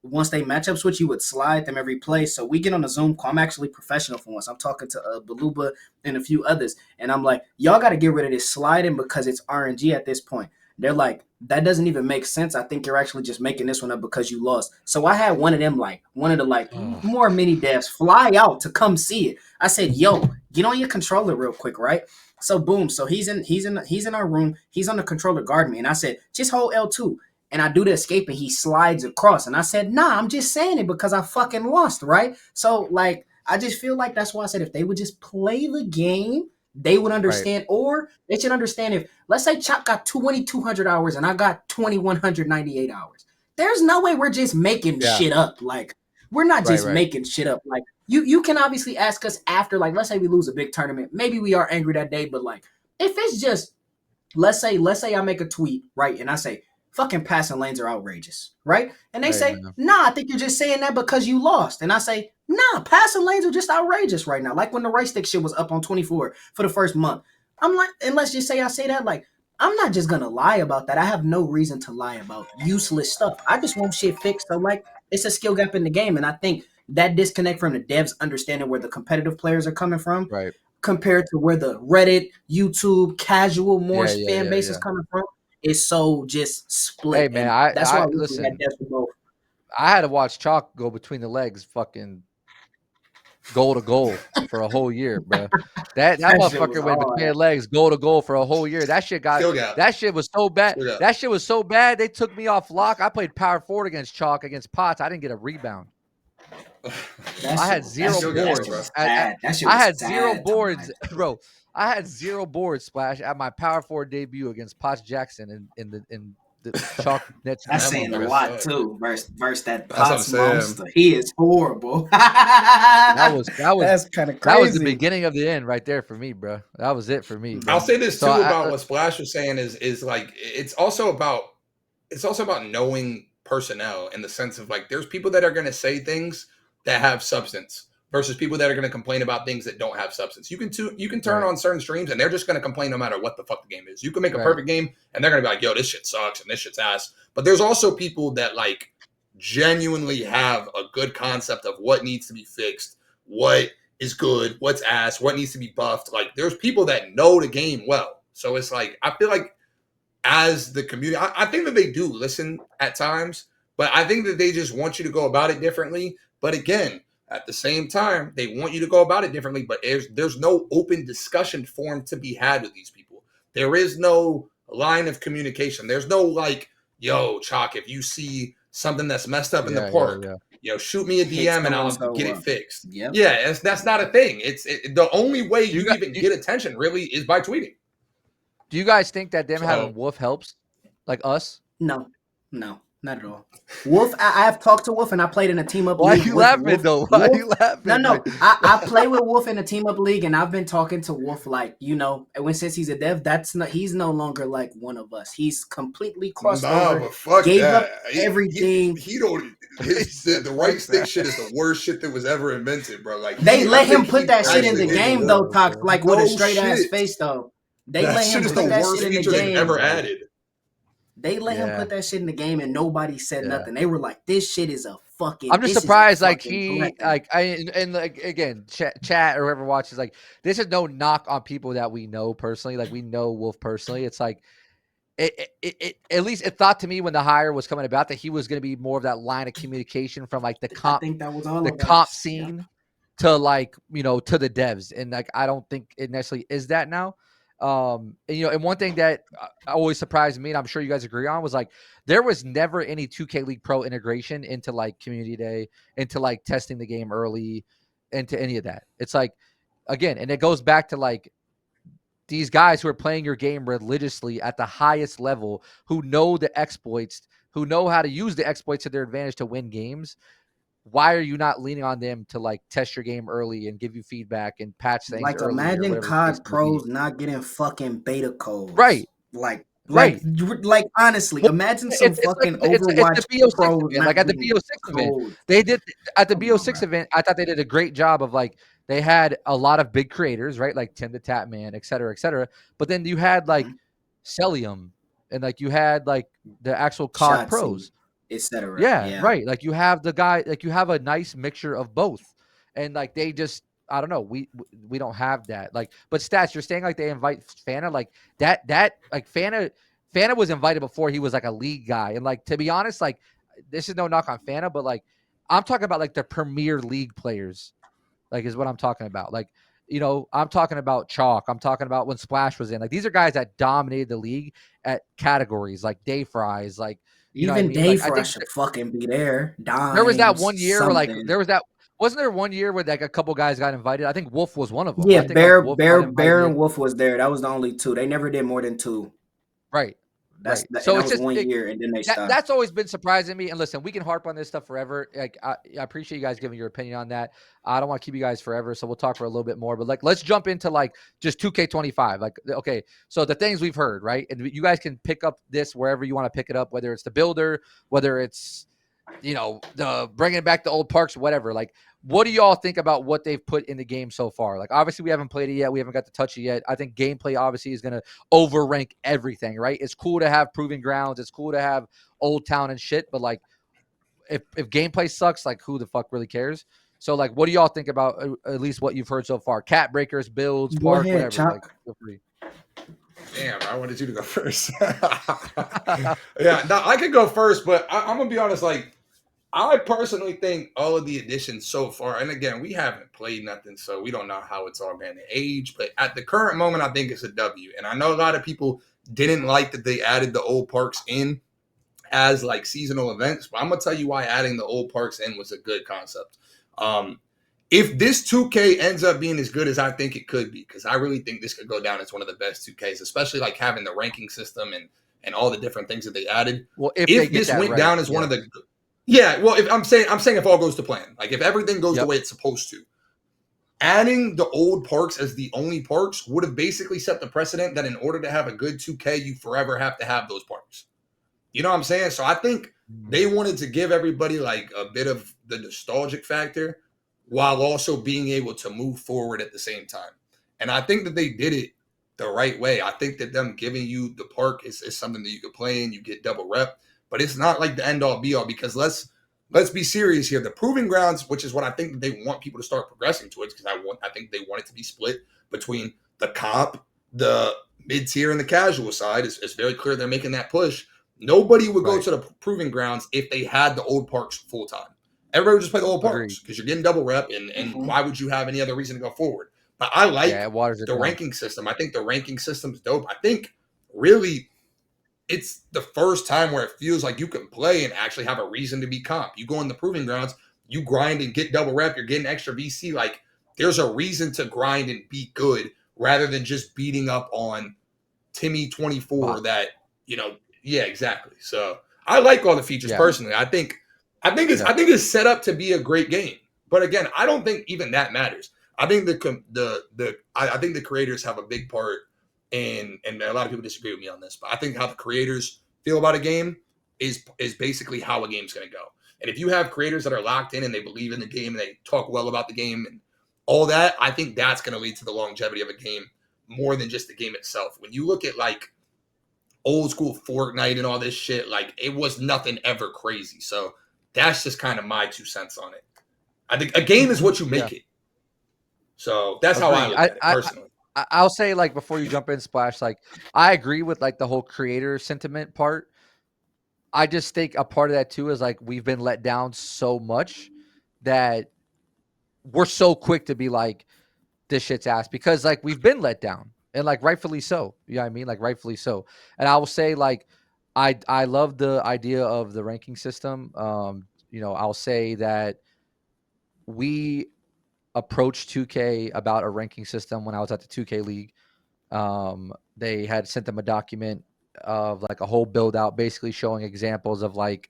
once they match up switch you would slide them every play. So we get on a Zoom call. I'm actually professional for once. I'm talking to Baluba and a few others, and I'm like, y'all got to get rid of this sliding because it's RNG at this point. They're like, that doesn't even make sense. I think you're actually just making this one up because you lost. So I had one of them, like one of the like Oh, more mini devs, fly out to come see it. I said, "Yo, get on your controller real quick, right?" So boom, so he's in our room. He's on the controller guarding me, and I said, "Just hold L2." And I do the escape, and he slides across. And I said, "Nah, I'm just saying it because I fucking lost, right?" So like, I just feel like that's why I said if they would just play the game, they would right. understand, or they should understand if let's say Chop got 2,200 hours and I got 2,198 hours. There's no way we're just making Yeah. shit up. Like we're not Right. just Right. making shit up. Like you can obviously ask us after, like let's say we lose a big tournament, maybe we are angry that day, but like if it's just let's say I make a tweet, right, and I say fucking passing lanes are outrageous, right? And they Hey, say, man. nah, I think you're just saying that because you lost. And I say, nah, passing lanes are just outrageous right now. Like when the right stick shit was up on 24 for the first month. I'm like, and let's just say I say that, like, I'm not just gonna lie about that. I have no reason to lie about useless stuff. I just want shit fixed. So like it's a skill gap in the game. And I think that disconnect from the devs understanding where the competitive players are coming from Right. compared to where the Reddit, YouTube, casual, more Yeah. Yeah. fan Yeah. base is Yeah. coming from is so just Hey, split. man. And that's why I I wish we had listen. devs for both. I had to watch Chalk go between the legs, fucking goal to goal for a whole year, bro. That That shit was motherfucker went between hard. the legs, goal to goal for a whole year. Skill gap. That shit was so bad. Skill gap. That shit was so bad. They took me off lock. I played power forward against Chalk against Potts. I didn't get a rebound. That I shit had was that zero shit, Skill gap, that shit bro. boards. was sad. That shit I was had zero sad to boards, watch. bro. I had zero boards, Splash, at my power forward debut against Potts Jackson in the Chalk Nets That's demo, saying a That bro. lot sucks. too. Versus that That's what I'm Potts saying. monster. He is horrible. That was that was That's kind of that was the crazy. beginning of the end right there for me, bro. That was it for me, I'll bro. say this So too about what Splash was saying is like it's also about knowing personnel in the sense of like there's people that are going to say things that have substance versus people that are going to complain about things that don't have substance. You can turn right, on certain streams and they're just going to complain no matter what the fuck the game is. You can make a right, perfect game and they're going to be like, "Yo, this shit sucks and this shit's ass." But there's also people that like genuinely have a good concept of what needs to be fixed, what is good, what's ass, what needs to be buffed. Like there's people that know the game well. So it's like I feel like as the community, I think that they do listen at times, but I think that they just want you to go about it differently But again, at the same time, they want you to go about it differently, but there's no open discussion forum to be had with these people. There is no line of communication. There's no like, yo, Choc, if you see something that's messed up in the park, shoot me a DM and I'll get it fixed. Yep. Yeah, that's not a thing. The only way you even get attention really is by tweeting. Do you guys think that them having Wolf helps, like us? No, not at all. Wolf, I have talked to Wolf and I played in a team up league. Why are you laughing though? Why are you laughing? No. I play with Wolf in a team up league and I've been talking to Wolf like, since he's a dev, he's no longer like one of us. He's completely crossed over. But fuck gave that. Up everything. He don't. The right stick shit is the worst shit that was ever invented, bro. Like they let him put that shit in the game though, Talk like with a straight ass face though. They let him put that shit in the game. Ever added. They let him put that shit in the game, and nobody said nothing. They were like, "This shit is a fucking." I'm just surprised, like again, chat or whoever watches, like this is no knock on people that we know personally. Like we know Wolf personally. It's like it at least it thought to me when the hire was coming about that he was going to be more of that line of communication from like the comp, comp scene to like to the devs, and like I don't think it necessarily is that now. And one thing that always surprised me, and I'm sure you guys agree on, was like there was never any 2K League Pro integration into like community day, into like testing the game early, into any of that. It's like, again, and it goes back to like these guys who are playing your game religiously at the highest level, who know the exploits, who know how to use the exploits to their advantage to win games. Why are you not leaning on them to like test your game early and give you feedback and patch things? Like imagine COD pros not getting fucking beta codes, right? Like honestly, imagine some fucking Overwatch pros event. Like at the BO6 event, they did at the BO6 event. I thought they did a great job of like they had a lot of big creators, right? Like Tim the Tap Man, et cetera, et cetera. But then you had like Celium, and like you had like the actual COD pros. Etc. Yeah, right. Like you have the guy, like you have a nice mixture of both, and like they just, I don't know, we don't have that. Like, but Stats, you're saying like they invite Fana, like that like Fana was invited before he was like a league guy, and like to be honest, like this is no knock on Fana, but like I'm talking about like the Premier League players, like is what I'm talking about. Like I'm talking about Choc. I'm talking about when Splash was in. Like these are guys that dominated the league at categories like Day Fries, like. Even Dave like, should fucking be there. There was that one year where like wasn't there one year where like a couple guys got invited? I think Wolf was one of them. Yeah, I think, Bear and Wolf was there. That was the only two. They never did more than two. Right. So that was just 1 year, and then they stopped. That's always been surprising me. And listen, we can harp on this stuff forever. Like I appreciate you guys giving your opinion on that. I don't want to keep you guys forever, so we'll talk for a little bit more. But like, let's jump into like just 2K25. Like, okay, so the things we've heard, right? And you guys can pick up this wherever you want to pick it up, whether it's the builder, whether it's the bringing back the old parks, whatever. Like, what do y'all think about what they've put in the game so far? Like, obviously, we haven't played it yet. We haven't got to touch it yet. I think gameplay, obviously, is going to overrank everything, right? It's cool to have proving grounds. It's cool to have Old Town and shit. But, like, if gameplay sucks, like, who the fuck really cares? So, like, what do y'all think about at least what you've heard so far? Cat breakers, builds, park, whatever. Like, feel free. Damn, I wanted you to go first. Yeah, no, I could go first, but I'm going to be honest, like, I personally think all of the additions so far, and again, we haven't played nothing, so we don't know how it's all going to age, but at the current moment, I think it's a W. And I know a lot of people didn't like that they added the old parks in as like seasonal events, but I'm going to tell you why adding the old parks in was a good concept. If this 2K ends up being as good as I think it could be, because I really think this could go down as one of the best 2Ks, especially like having the ranking system and all the different things that they added. Well, if this went down as one of the... Yeah, well, if I'm saying if all goes to plan, like if everything goes the way it's supposed to, adding the old parks as the only parks would have basically set the precedent that in order to have a good 2K, you forever have to have those parks. You know what I'm saying? So I think they wanted to give everybody like a bit of the nostalgic factor while also being able to move forward at the same time. And I think that they did it the right way. I think that them giving you the park is something that you could play in, you get double rep. But it's not like the end all be all, because let's be serious here. The proving grounds, which is what I think that they want people to start progressing towards, because I think they want it to be split between the comp, the mid tier, and the casual side. It's very clear they're making that push. Nobody would go to the proving grounds if they had the old parks full time. Everybody would just play the old Agreed. parks because you're getting double rep, and why would you have any other reason to go forward? But I like Yeah, it waters it the down. ranking system. I think the ranking system's dope. I think really it's the first time where it feels like you can play and actually have a reason to be comp. You go in the proving grounds, you grind and get double rep, you're getting extra VC. Like there's a reason to grind and be good rather than just beating up on Timmy 24 that, yeah, exactly. So I like all the features personally. I think it's set up to be a great game. But again, I don't think even that matters. I think I think the creators have a big part in, and a lot of people disagree with me on this, but I think how the creators feel about a game is basically how a game's going to go. And if you have creators that are locked in and they believe in the game and they talk well about the game and all that, I think that's going to lead to the longevity of a game more than just the game itself. When you look at like old school Fortnite and all this shit, like it was nothing ever crazy. So that's just kind of my 2 cents on it. I think a game is what you make it. So that's how I look at it personally. I'll say, like, before you jump in, Splash, like, I agree with like the whole creator sentiment part. I just think a part of that too is like we've been let down so much that we're so quick to be like, this shit's ass, because like we've been let down, and like rightfully so. You know what I mean? Like rightfully so. And I will say, like, I love the idea of the ranking system. I'll say that we approached 2K about a ranking system when I was at the 2K League. They had sent them a document of like a whole build out, basically showing examples of like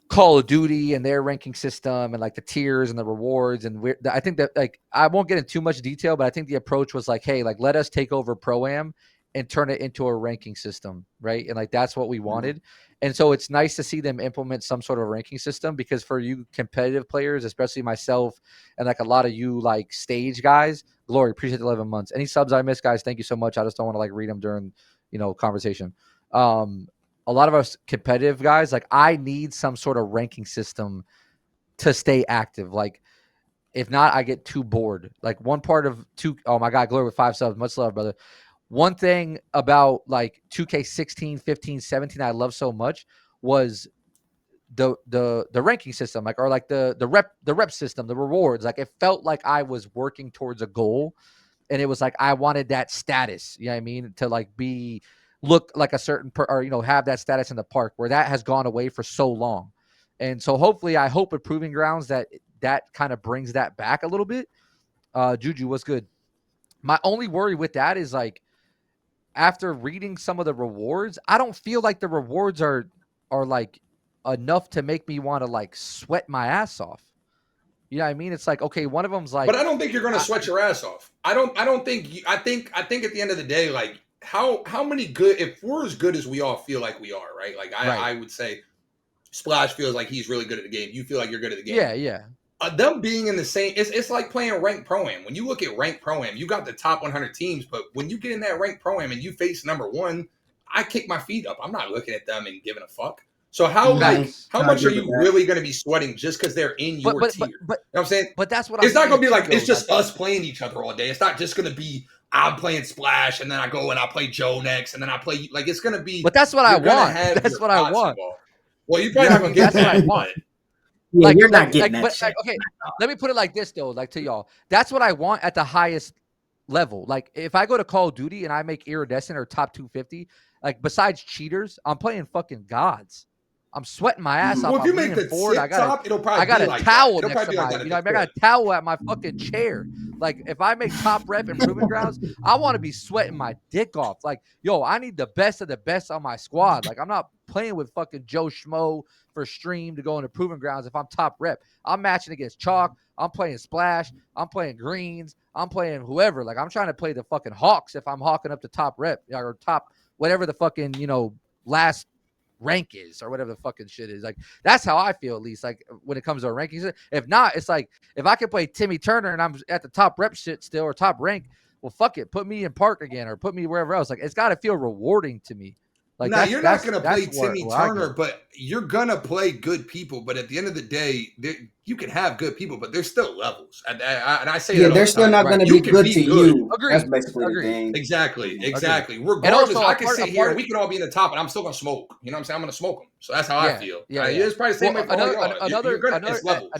Call of Duty and their ranking system and like the tiers and the rewards. And I think that, like, I won't get into too much detail, but I think the approach was like, hey, like, let us take over Pro-Am and turn it into a ranking system, right? And like that's what we wanted. And so it's nice to see them implement some sort of ranking system, because for you competitive players, especially myself and like a lot of you like stage guys, Glory, appreciate the 11 months. Any subs I missed, guys, thank you so much. I just don't want to like read them during conversation. A lot of us competitive guys, like, I need some sort of ranking system to stay active. Like, if not, I get too bored. Like, one part of oh my God, Glory with 5 subs. Much love, brother. One thing about like 2K 16, 15, 17 I love so much was the ranking system, like, or like the rep system, the rewards. Like, it felt like I was working towards a goal, and it was like I wanted that status. You know what I mean? To like look like a certain or have that status in the park, where that has gone away for so long. And so hopefully, I hope with Proving Grounds that kind of brings that back a little bit. Juju, what's good? My only worry with that is like, after reading some of the rewards, I don't feel like the rewards are like enough to make me want to like sweat my ass off. You know what I mean? It's like, okay, one of them's like, but I don't think you're going to sweat your ass off. I don't think I think at the end of the day, like how many good, if we're as good as we all feel like we are, right? Like I would say Splash feels like he's really good at the game. You feel like you're good at the game. Yeah. Them being in the same, it's like playing ranked pro-am. When you look at ranked pro-am, you got the top 100 teams, but when you get in that ranked pro-am and you face number one, I kick my feet up. I'm not looking at them and giving a fuck. So how much are you really going to be sweating just because they're in your tier? You know what I'm saying? But that's what it's not going to be like it's just us playing each other all day. It's not just going to be I'm playing Splash and then I go and I play Joe next and then I play, like, it's going to be. But that's what I want. That's what I want. Well, you're probably not going to get that. What I want. Yeah, like, you're not getting that shit. Like, okay, let me put it like this though, like, to y'all. That's what I want at the highest level. Like, if I go to Call of Duty and I make iridescent or top 250, like, besides cheaters, I'm playing fucking gods. I'm sweating my ass off. Well, if you make the forward, I got a towel next to my, I got a towel at my fucking chair. Like, if I make top rep and Proving Grounds, I want to be sweating my dick off. Like, yo, I need the best of the best on my squad. Like, I'm not playing with fucking Joe Schmo for stream to go into Proving Grounds if I'm top rep. I'm matching against Choc. I'm playing Splash. I'm playing Greens. I'm playing whoever. Like, I'm trying to play the fucking Hawks if I'm hawking up to top rep or top whatever the fucking, last rank is or whatever the fucking shit is. Like, that's how I feel, at least, like, when it comes to rankings. If not, it's like, if I can play Timmy Turner and I'm at the top rep shit still or top rank, well, fuck it, put me in park again or put me wherever else. Like, it's got to feel rewarding to me. Like Now you're not gonna play that's Timmy where I Turner, go. but you're gonna play good people. But at the end of the day, you can have good people, but there's still levels, and I say Yeah, that all they're the still time. not Right. going to You be can good to be good. you. That's Agreed. basically the Agreed. thing. Exactly, Agreed. exactly. And Regardless, also I can sit here and part we can all be in the top, and I'm still gonna smoke. You know what I'm saying? I'm gonna smoke them. So that's how I yeah, feel. yeah, yeah. It's probably the same Well, way for all y'all. You're gonna. It's levels.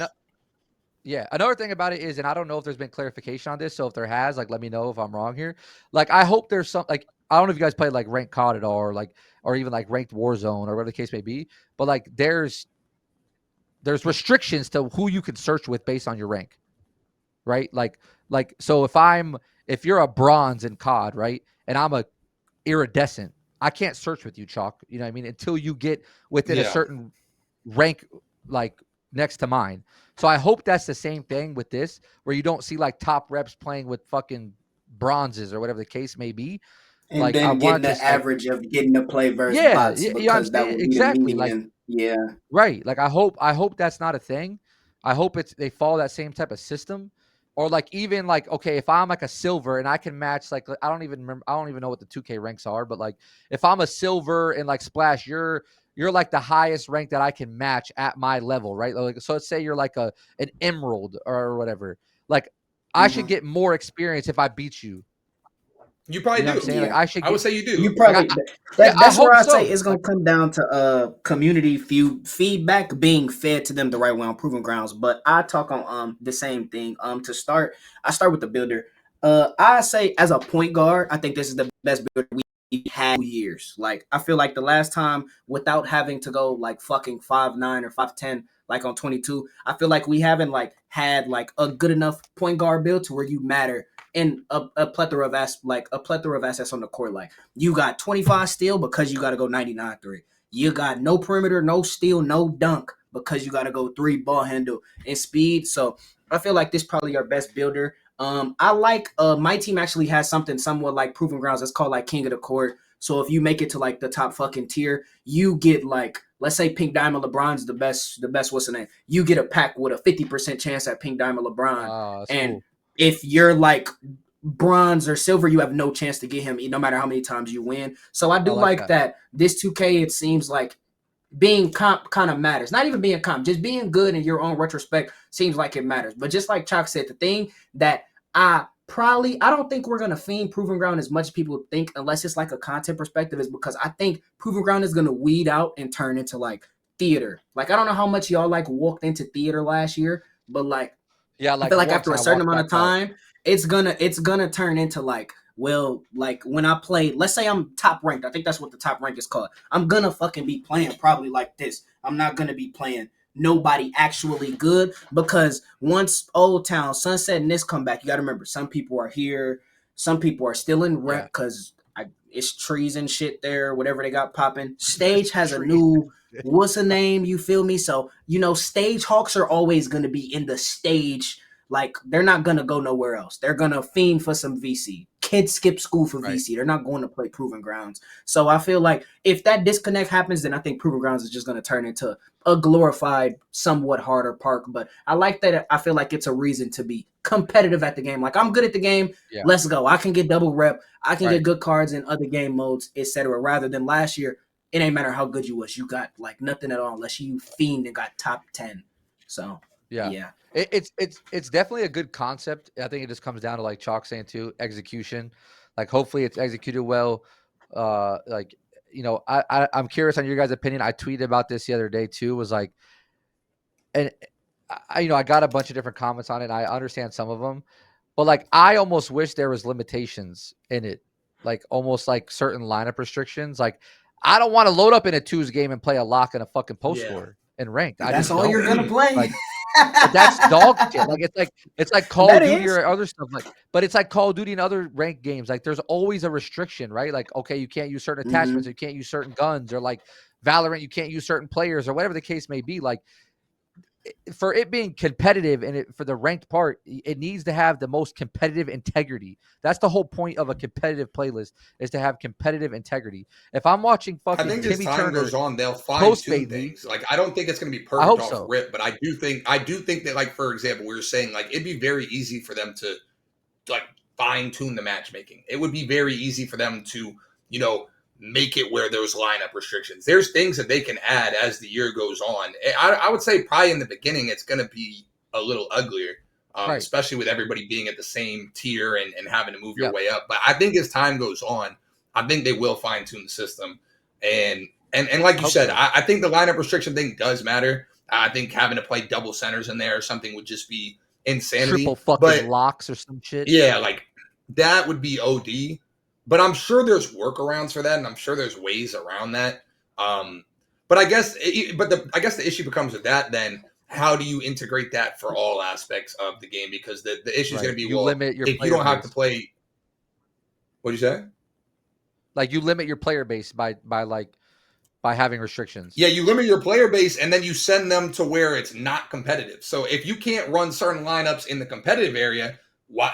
yeah, another thing about it is, and I don't know if there's been clarification on this, so if there has, like, let me know if I'm wrong here. Like, I hope there's some, like, I don't know if you guys played like ranked COD at all, or like, or even like ranked Warzone or whatever the case may be, but like, there's restrictions to who you can search with based on your rank, right? Like, so if you're a bronze in COD, right, and I'm a iridescent, I can't search with you, Chalk. You know what I mean? Until you get within a Yeah. certain rank, like next to mine. So I hope that's the same thing with this, where you don't see like top reps playing with fucking bronzes or whatever the case may be. And Like, I then getting want to the say, average of getting to play versus yeah, bots you know what I'm because that saying? would be the Exactly. Like, median. Yeah. right. Like, I hope that's not a thing. I hope they follow that same type of system. Or like, even like, okay, if I'm like a silver and I can match, like, I don't even remember, I don't even know what the 2K ranks are, but like, if I'm a silver and like Splash, you're like the highest rank that I can match at my level, right? Like, so let's say you're like an emerald or whatever. Like, I should Hmm. get more experience if I beat you. You You probably know what I'm do. saying? Like, Yeah. I should I would get, say you do. You like, probably yeah, I that's where hope I say so. it's gonna Like, come down to community feedback being fed to them the right way on proven grounds. But I talk on the same thing. To start, I start with the builder. I say as a point guard, I think this is the best builder we had in years. Like I feel like the last time without having to go like fucking 5'9" or 5'10" like on 22, I feel like we haven't like had like a good enough point guard build to where you matter in a plethora of assets on the court. Like you got 25 steal because you got to go 99 3. You got no perimeter, no steal, no dunk because you got to go 3 ball handle and speed. So I feel like this is probably our best builder. I like my team actually has something somewhat like Proven Grounds. That's called like King of the Court. So if you make it to like the top fucking tier, you get like, let's say Pink Diamond LeBron's the best. What's the name? You get a pack with a 50% chance at Pink Diamond LeBron, that's and cool. if you're like bronze or silver, you have no chance to get him no matter how many times you win. So I I do like like that. that this 2K, it seems like being comp kind of matters. Not even being comp, just being good in your own retrospect seems like it matters. But just like Chalk said, the thing that I don't think we're gonna fiend Proven Ground as much as people think, unless it's like a content perspective, is because I think Proven Ground is gonna weed out and turn into like theater. Like I don't know how much y'all like walked into theater last year, but like Yeah, I like feel like once after and a I certain walked amount back of out. time, it's gonna turn into like, well, like when I play, let's say I'm top ranked. I think that's what the top rank is called. I'm gonna fucking be playing probably like this. I'm not gonna be playing nobody actually good because once Old Town, Sunset, and this come back, you gotta remember some people are here, some people are still in rent Yeah. because it's trees and shit there, whatever they got popping. Stage has a Tree. new what's the name? You feel me? So stage hawks are always gonna be in the stage. Like they're not gonna go nowhere else. They're gonna fiend for some VC. Kids skip school for Right. VC. They're not going to play Proven Grounds. So I feel like if that disconnect happens, then I think Proven Grounds is just gonna turn into a glorified, somewhat harder park. But I like that. I feel like it's a reason to be competitive at the game. Like I'm good at the game. Yeah. Let's go. I can get double rep. I can Right. get good cards in other game modes, etc. Rather than last year, it ain't matter how good you was. You got like nothing at all unless you fiend and got top 10. So Yeah. yeah. It's definitely a good concept. I think it just comes down to, like Chalk saying too, execution. Like hopefully it's executed well. Like, I'm curious on your guys' opinion. I tweeted about this the other day too. Was like, and I got a bunch of different comments on it. And I understand some of them, but like I almost wish there was limitations in it, like almost like certain lineup restrictions. Like I don't want to load up in a twos game and play a lock and a fucking post Yeah. scorer and ranked. I That's just all you're don't. gonna play. Like, but that's dog shit. Like it's like Call That of Duty is. or other stuff. Like, but it's like Call of Duty and other ranked games. Like, there's always a restriction, right? Like, okay, you can't use certain attachments, or Mm-hmm. you can't use certain guns, or like Valorant, you can't use certain players, or whatever the case may be. Like, for it being competitive and for the ranked part, it needs to have the most competitive integrity. That's the whole point of a competitive playlist, is to have competitive integrity. If I'm watching I fucking think as Timmy time Turner goes on, they'll fine post tune fade me, things. Like I don't think it's going to be I perfect hope off so. rip, but I do think that, like for example, we were saying like it'd be very easy for them to like fine tune the matchmaking. It would be very easy for them to, you know, make it where there's lineup restrictions. There's things that they can add as the year goes on. I would say probably in the beginning it's going to be a little uglier, Right. especially with everybody being at the same tier and having to move your Yep. way up. But I think as time goes on, I think they will fine tune the system. And like you said, so. I think the lineup restriction thing does matter. I think having to play double centers in there or something would just be insanity. Triple fucking but locks or some shit. yeah, like that would be OD. But I'm sure there's workarounds for that, and I'm sure there's ways around that. But I guess, I guess the issue becomes with that. Then, how do you integrate that for all aspects of the game? Because the issue is going to be, you limit your if you don't have to play. What do you say? Like you limit your player base by having restrictions. Yeah, you limit your player base, and then you send them to where it's not competitive. So if you can't run certain lineups in the competitive area,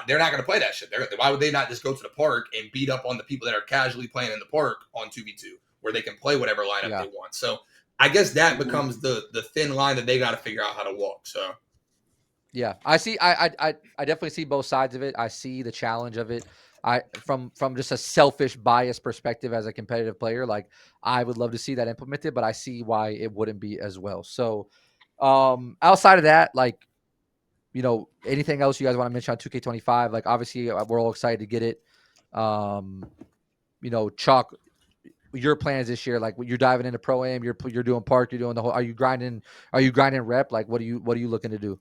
they're not going to play that shit. Why would they not just go to the park and beat up on the people that are casually playing in the park on 2v2, where they can play whatever lineup they want? So I guess that becomes the thin line that they got to figure out how to walk. So yeah, I see. I definitely see both sides of it. I see the challenge of it. From just a selfish bias perspective as a competitive player, like I would love to see that implemented, but I see why it wouldn't be as well. So outside of that, like, you know, anything else you guys want to mention on 2K25? Like, obviously, we're all excited to get it. You know, Choc, your plans this year, like you're diving into pro am, you're doing park, you're doing the whole. Are you grinding rep? Like, what are you looking to do?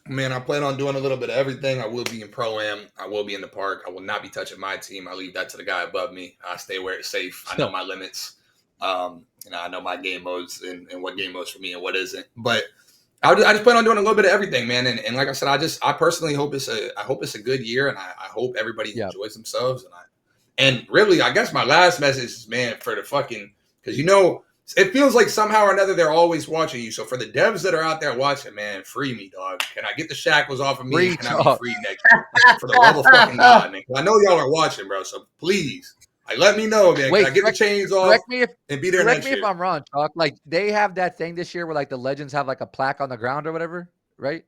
Man, I plan on doing a little bit of everything. I will be in pro am. I will be in the park. I will not be touching my team. I leave that to the guy above me. I stay where it's safe. I know my limits. I know my game modes and what game modes for me and what isn't. But I just plan on doing a little bit of everything, man. And like I said, I personally hope it's a good year, and I hope everybody enjoys themselves. And really, I guess my last message is, man, for the fucking, because it feels like somehow or another they're always watching you. So for the devs that are out there watching, man, free me, dog. Can I get the shackles off of me? Can I be free next year? For the love of fucking God, man. I know y'all are watching, bro. So please, let me know, man. Can I get the chains off and be there next year? Correct me if I'm wrong, Chuck. Like they have that thing this year where like the legends have like a plaque on the ground or whatever, right?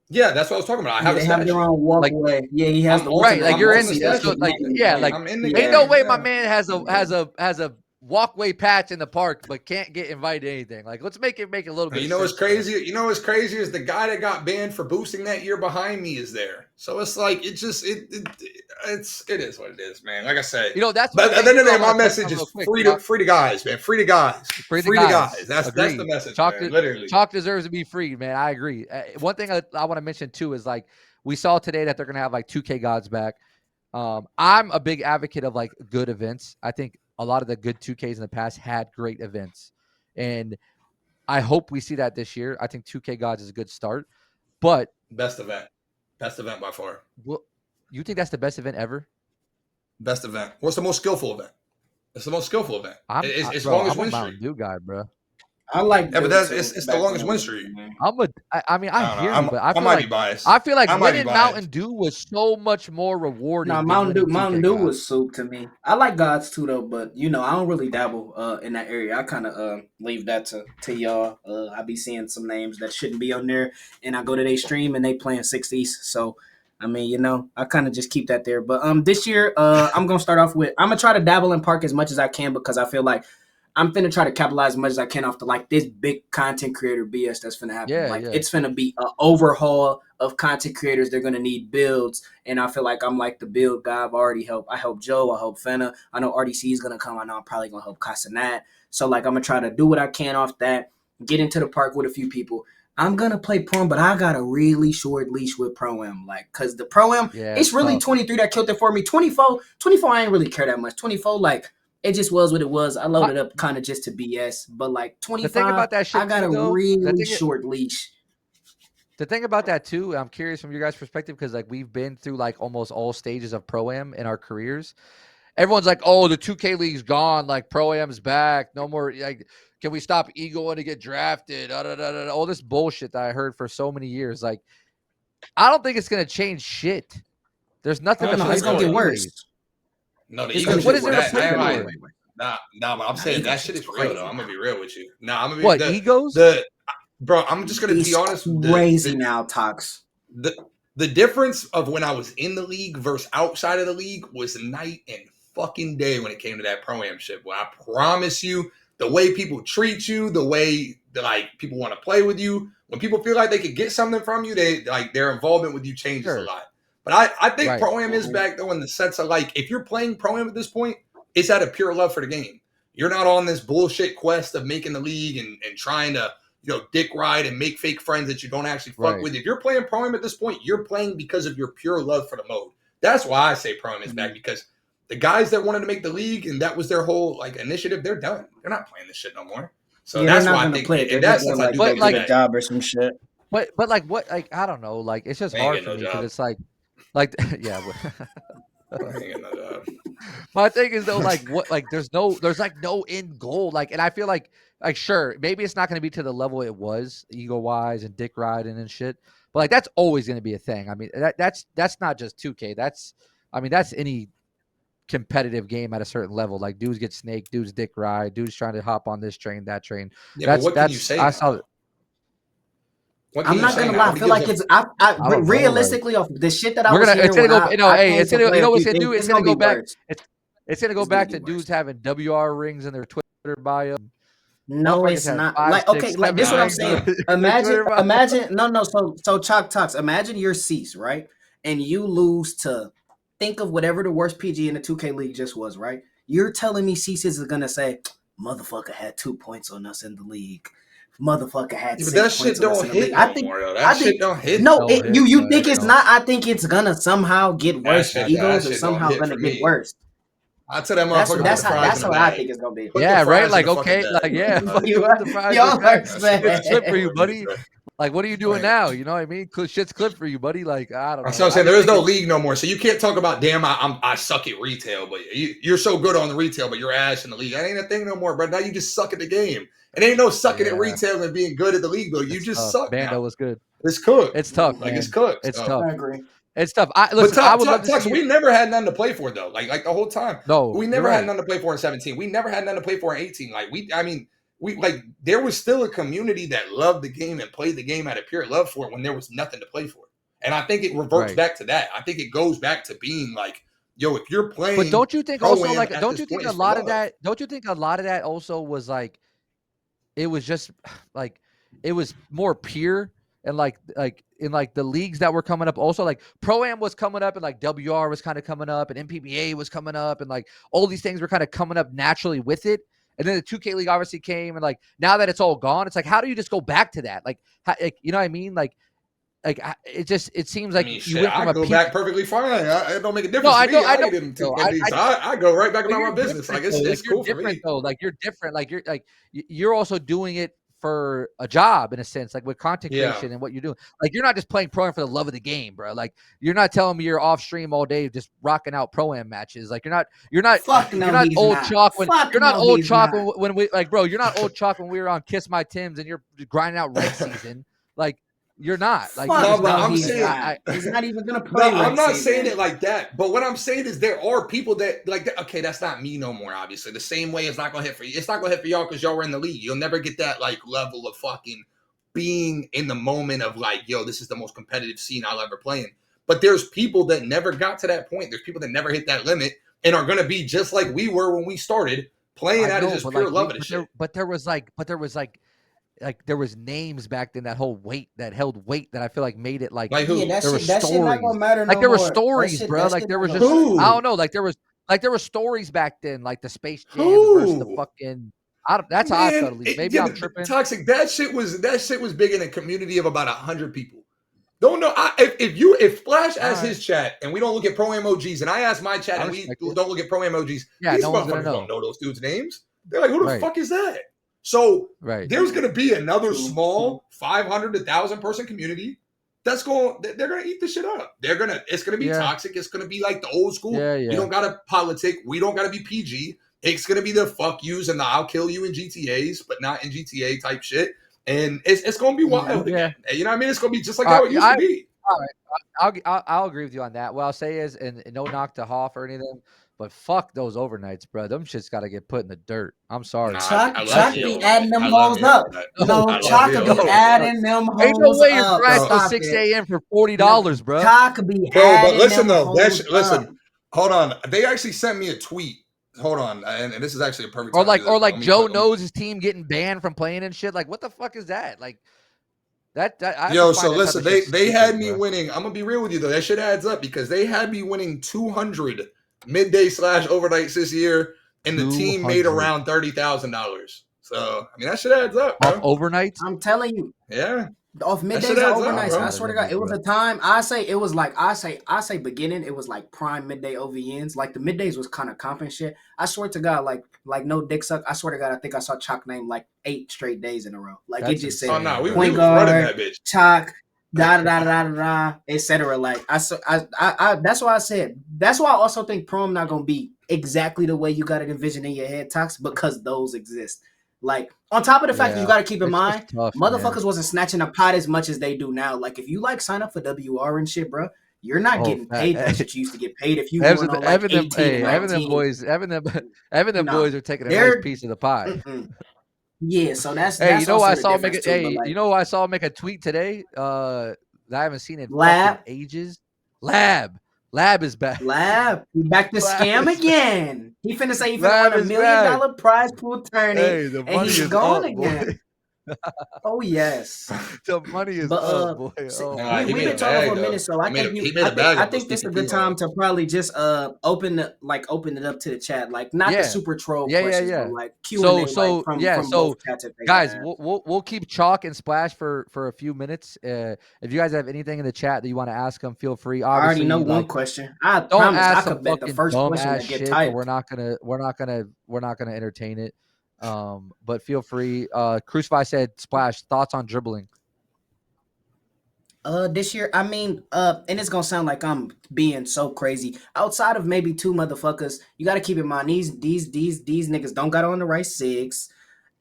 Yeah, that's what I was talking about. They have their own walkway. Like, he has the right. Like you're in the so like I'm in the game. Ain't no way my man has a walkway patch in the park, but can't get invited to anything. Like, let's make it a little bit. You know what's crazy? Is the guy that got banned for boosting that year behind me is there. So it's like it is what it is, man. Like I said, that's. But at the end of the day, my message is free to guys, man. Free to guys. Free to guys. That's the message. Literally, Choc deserves to be freed, man. I agree. One thing I want to mention too is like we saw today that they're gonna have like 2K gods back. I'm a big advocate of like good events. I think a lot of the good 2Ks in the past had great events. And I hope we see that this year. I think 2K Gods is a good start. But best event by far. Well, you think that's the best event ever? Best event. What's the most skillful event? It's the most skillful event. It's bro, longest I'm win a streak. Mountain Dew guy, bro. I like, but it's the longest win streak. I hear you, but I might be biased. I feel like winning Mountain Dew was so much more rewarding. No, Mountain Dew was soup to me. I like gods too, though, but I don't really dabble in that area. I kind of leave that to y'all. I be seeing some names that shouldn't be on there, and I go to their stream and they playing 60s. So, I kind of just keep that there. But this year, I'm gonna start off with I'm gonna try to dabble in park as much as I can because I feel like I'm finna try to capitalize as much as I can off the this big content creator BS that's finna happen. It's finna be an overhaul of content creators. They're gonna need builds, and I feel like I'm like the build guy. I've already helped. I help Joe. I help Fenna. I know RDC is gonna come. I know I'm probably gonna help Casanat. So I'm gonna try to do what I can off that. Get into the park with a few people. I'm gonna play Pro-Am, but I got a really short leash with Pro-Am, cause the Pro-Am, it's really tough. 23 that killed it for me. 24, I ain't really care that much. 24, it just was what it was. I loaded up kind of just to BS, but 25, the thing about that shit, I got a really short leash. The thing about that too, I'm curious from your guys' perspective because we've been through almost all stages of Pro-Am in our careers. Everyone's like, "Oh, the 2K league's gone. Pro-Am's back. No more. Can we stop egoing to get drafted? All this bullshit that I heard for so many years. I don't think it's gonna change shit. There's nothing. It's gonna get worse. No, the ego. What is there? Nah, but I'm saying that shit is real though. I'm gonna be real with you. Nah, I'm gonna be what egos? Bro, I'm just gonna be honest. Crazy now, Tox. The difference of when I was in the league versus outside of the league was night and fucking day when it came to that pro-am shit. Well, I promise you, the way people treat you, the way that like people want to play with you, when people feel like they could get something from you, they like their involvement with you changes a lot. But I think pro-am is back though in the sense of like if you're playing pro-am at this point, it's out of pure love for the game. You're not on this bullshit quest of making the league and trying to, you know, dick ride and make fake friends that you don't actually fuck with. If you're playing pro-am at this point, you're playing because of your pure love for the mode. That's why I say pro-am is back, because the guys that wanted to make the league and that was their whole like initiative, they're done. They're not playing this shit no more. So that's why I think play it. In that sense, I do like, like a job or some shit. But like what, like I don't know, like it's just hard for me because it's like yeah. My thing is though, like what, like there's like no end goal, like, and I feel like sure, maybe it's not going to be to the level it was ego wise and dick riding and shit, but like that's always going to be a thing. I mean that's not just 2K. That's any competitive game at a certain level. Like dudes get snaked, dudes dick ride, dudes trying to hop on this train, that train. Yeah, but what can you say? I saw it. I'm not gonna lie. I feel like it's realistically off the shit that I was hearing. It's gonna go. It's gonna. You know what's gonna do? It's gonna go back. It's gonna go back to dudes having WR rings in their Twitter bio. No, it's not. Like okay, like this is what I'm saying. Imagine. No. So Choc Talks. Imagine you're Cease, right? And you lose to think of whatever the worst PG in the 2K league just was, right? You're telling me Cease is gonna say, "Motherfucker had 2 points on us in the league." Motherfucker had 6 that shit don't hit. I think that shit don't hit. No, you think it's not? I think it's gonna somehow get worse. Egos are somehow gonna get worse. I tell that motherfucker. That's what I think it's gonna be. Yeah, right. Like okay, like yeah. It's clip for you, buddy. Like, what are you doing now? You know what I mean? Shit's clip for you, buddy. Like, I don't know. So I'm saying there is no league no more, so you can't talk about damn. I suck at retail, but you're so good on the retail, but you're ass in the league. That ain't a thing no more, bro. Now you just suck at the game. It ain't no sucking at retail and being good at the league, though. You just suck. Bando was good. It's cooked. It's tough. Like, it's cooked. It's tough. I agree. It's tough. I would love to see. We never had nothing to play for, though. Like the whole time. No, we never had nothing to play for in 17. We never had nothing to play for in 18. Like we like there was still a community that loved the game and played the game out of pure love for it when there was nothing to play for. And I think it reverts back to that. I think it goes back to being like, yo, if you're playing, but don't you think also like don't you think a lot of that also was like it was just like it was more pure and like in like the leagues that were coming up also like Pro-Am was coming up and like WR was kind of coming up and MPBA was coming up and like all these things were kind of coming up naturally with it. And then the 2K League obviously came and like now that it's all gone, it's like how do you just go back to that? Like, you know what I mean? Like it seems like you went from I go back perfectly fine. It don't make a difference. No, I go right back about my business. Like it's cool for me. Though. Like you're different. Like you're also doing it for a job in a sense, like with content creation and what you're doing. Like you're not just playing Pro-Am for the love of the game, bro. Like you're not telling me you're off stream all day just rocking out Pro-Am matches. Like you're not old Choc when we like, bro. You're not old Choc when we were on Kiss My Tims and you're grinding out red season. Like. You're not like I'm saying he's not even gonna play. I'm not saying it like that, but what I'm saying is there are people that like that. Okay, that's not me no more. Obviously, the same way it's not gonna hit for you. It's not gonna hit for y'all because y'all were in the league. You'll never get that like level of fucking being in the moment of like, yo, this is the most competitive scene I'll ever play in. But there's people that never got to that point. There's people that never hit that limit and are gonna be just like we were when we started playing out of just pure love of the shit. But there was names back then that held weight that I feel like made it like who? Yeah, there were stories. There were stories, bro. Like there was just I don't know. Like there were stories back then, like the Space Jam versus the fucking. That's how I felt. At least. Maybe I'm tripping. Toxic. That shit was big in a community of about 100 people. Don't know. If Flash asks his chat and we don't look at pro emojis, and I ask my chat and we don't look at pro emojis, these motherfuckers don't know those dudes' names. They're like, who the fuck is that? So there's going to be another small 500 to 1,000 person community they're going to eat this shit up. It's going to be toxic. It's going to be like the old school. You don't got to politic. We don't got to be PG. It's going to be the fuck yous and the I'll kill you in GTAs, but not in GTA type shit. And it's going to be wild. Yeah. You know what I mean? It's going to be just like how it used to be. All right. I'll agree with you on that. What I'll say is, and no knock to Hoff or anything, but fuck those overnights, bro. Them shit's got to get put in the dirt. I'm sorry. Choc be adding them hoes up. No, Choc be adding them hoes up. Ain't no way you're crashing till 6 a.m. for $40, bro. Choc be adding but listen though, listen. Hold on. They actually sent me a tweet. Hold on, and this is actually a perfect Or time to do this, bro. Let me Joe put- knows his team getting banned from playing and shit. Like, what the fuck is that? Like, that I Yo, just so find that type listen, of shit they stupid, had me bro. winning. I'm gonna be real with you though. That shit adds up because they had me winning 200 midday / overnights this year, and the team made 200 around $30,000. So I mean that shit adds up, off bro. overnights. I'm telling you, Yeah, off that shit middays adds or up, overnights. bro. I swear to God, it was a time. I say beginning. It was like prime midday OVNs. Like the middays was kind of comp and shit. I swear to God, like no dick suck. I swear to God, I think I saw Choc name like 8 straight days in a row. Like That's it just Oh said no, we point was running guard, that bitch. Choc, da da da da da da, etc. Like I that's why I said. That's why I also think prom not gonna be exactly the way you got it envisioned in your head, Tox, because those exist. Like on top of the fact that you got to keep in It's mind, just tough, man. motherfuckers wasn't snatching a pot as much as they do now. Like if you like sign up for WR and shit, bro, you're not getting paid the shit you used to get paid if you going on like 18 and 19. Evan them No, boys are taking a nice they're piece of the pie. yeah. So Hey, you that's know also what I the saw difference too. But like you know what I saw him make a tweet today? That I haven't seen in fucking lab, ages. Lab is back. he back to Lab scam is back. again. He finna say he finna Lab win $1 is million back. prize pool tourney, Hey, the and money he's is gone up, boy. again. Oh yes. The money is But up, boy. see, Oh Nah, my he we've made been a god. talking for bag a minute, though. so I think He made a bag I of those think this is a TPP good time loans. to probably just open it up to the chat, like not the Yeah. super troll Yeah, questions, yeah. but like Q&A, like from both So chats if they guys, have. we'll keep Chalk and Splash for a few minutes. If you guys have anything in the chat that you want to ask them, feel free. I already know Obviously, one like, question. I don't promise I ask some could bet the fucking first dumb question ass that get shit, but typed. we're not gonna entertain it. But feel free. Crucify said, Splash, thoughts on dribbling. This year, I mean, and it's gonna sound like I'm being so crazy. Outside of maybe 2 motherfuckers, you got to keep in mind these niggas don't got on the right six,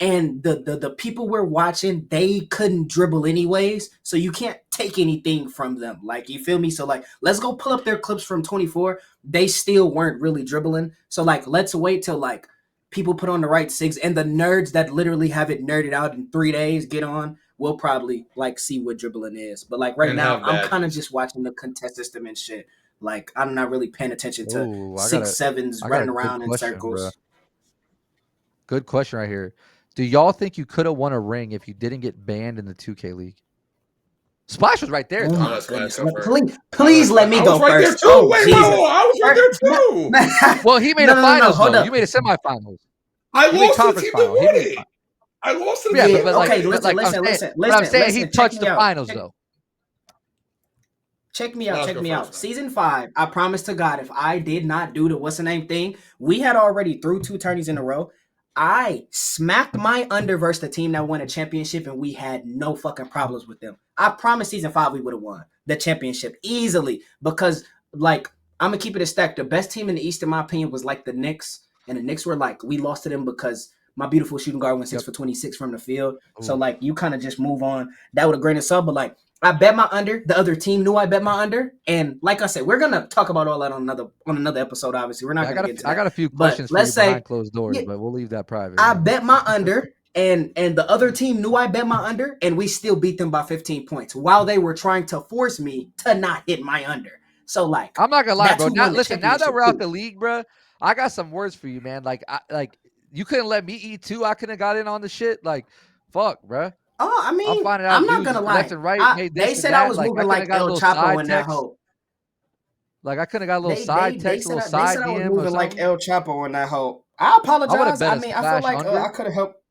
and the people we're watching, they couldn't dribble anyways, so you can't take anything from them. Like you feel me? So like, let's go pull up their clips from 24. They still weren't really dribbling. So like, let's wait till like people put on the right six, and the nerds that literally have it nerded out in 3 days get on. We'll probably like see what dribbling is. But like right And now, have I'm kind of badges. just watching the contest system and shit. Like I'm not really paying attention to Oh, 6-7s I got a running good around in question, bro. circles. Good question right here. Do y'all think you could have won a ring if you didn't get banned in the 2K league? Splash was right there, Oh though. I'll my let Splash goodness. go first. Please let me I was go right there first. too. Oh Wait, Jesus. I was right there too. Well, he made a finals, Hold though. up. You made a semifinals. I You made lost to the conference team final. that He won made it. I lost to the yeah, team Yeah, that won okay, it. listen. I'm saying he Check touched me the out. finals, though. Check me out. Splash Check go me first, out. man. Season 5. I promise to God, if I did not do the what's the name thing, we had already through 2 tourneys in a row. I smacked my under versus the team that won a championship, and we had no fucking problems with them. I promise season 5 we would have won the championship easily because, like, I'm gonna keep it a stack. The best team in the East, in my opinion, was like the Knicks, and the Knicks were like we lost to them because my beautiful shooting guard went 6 for 26 from the field. So Ooh. like you kind of just move on that with a grain of salt, but like. I bet my under. The other team knew I bet my under, and like I said, we're gonna talk about all that on another episode. Obviously, we're not gonna get into that. I got a few But questions for let's you say behind closed doors, yeah, but we'll leave that private. I bet my under, and the other team knew I bet my under, and we still beat them by 15 points while they were trying to force me to not hit my under. So like, I'm not gonna lie, that's bro. who Now won the listen, now that championship we're out too. the league, bro, I got some words for you, man. Like, you couldn't let me eat too. I couldn't have got in on the shit. Like, fuck, bro. Oh, I I'm mean, finding out I'm not dudes gonna left lie. and right made They this and said I that. was Like, I moving could have like got a El little Chapo side in that text. hole. Like, I could have got a little They side text, a little side I was DM or moving like something. El Chapo in that hole. I I would have apologize. bet I a mean, I feel Splash like under. I could have helped.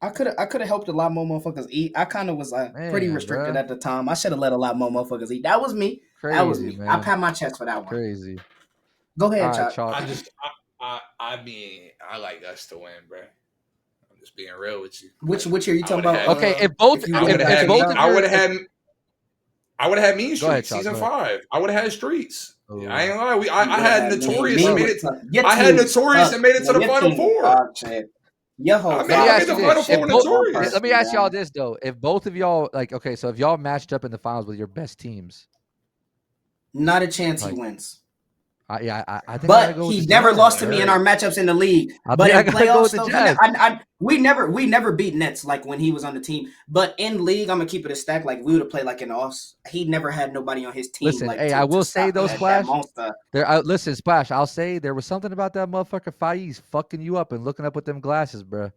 I could have helped a lot more motherfuckers eat. I kind of was pretty Man, restricted bro. at the time. I should have let a lot more motherfuckers eat. That was me. That was Crazy, me. I man. pat my chest for that one. Crazy. Go All ahead, right, Chuck. Chalk. I mean, I like us to win, bro. I'm just being real with you. Which year you I talking would've about? had- Okay, if both you I get would it have back had in me. the both of I your would have had. I would have had Mean Go ahead, Streets Chuck, season go ahead. 5. I would have had Streets. Ooh. I ain't gonna lie. I You would've had had Notorious me and made with it. your I had team Notorious and made it to the your Final team Four. dog shit. Your whole I mean, Let me I ask made you the Final this. Four with Notorious. Let me ask y'all this though. If both of y'all, like, okay, so if y'all matched up in the finals with your best teams, Not a chance like, he wins. I think I gotta But go with he the never Jazz, lost to bro. me in our matchups in the league. I But think I in gotta go with playoffs, the though, Jazz. we never beat Nets like when he was on the team. But in league, I'm gonna keep it a stack. Like we would have played like in the offs. He never had nobody on his team Listen, like hey, I to will say stop though, that Splash. monster. Listen, Splash. I'll say there was something about that motherfucker Faiz fucking you up and looking up with them glasses, bro.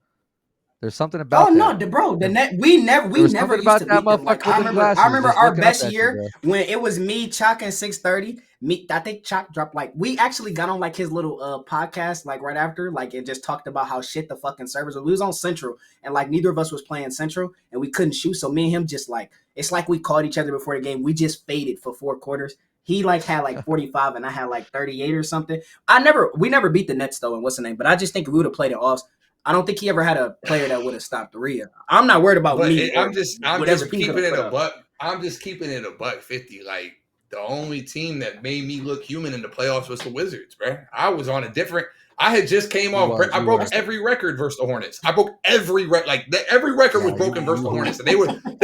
There's something about Oh no, that. bro! The net we never There was used something to about that beat them. Like motherfucker with I them remember glasses, just our looking up best at you, year bro. when it was me, Choc, and 630. Me, I think Choc dropped like we actually got on like his little podcast like right after like it just talked about how shit the fucking servers. We was on Central and like neither of us was playing Central and we couldn't shoot. So me and him just like it's like we called each other before the game. We just faded for 4 quarters. He like had like 45 and I had like 38 or something. We never beat the Nets though and what's the name? But I just think we would have played it off. I don't think he ever had a player that would have stopped Rhea. I'm not worried about me. I'm just keeping it a up. buck. I'm just keeping it a $150. Like the only team that made me look human in the playoffs was the Wizards, bro. I was on a different. I had just came off. I broke every record versus the Hornets. I broke every record. Like every record was broken versus the Hornets, and they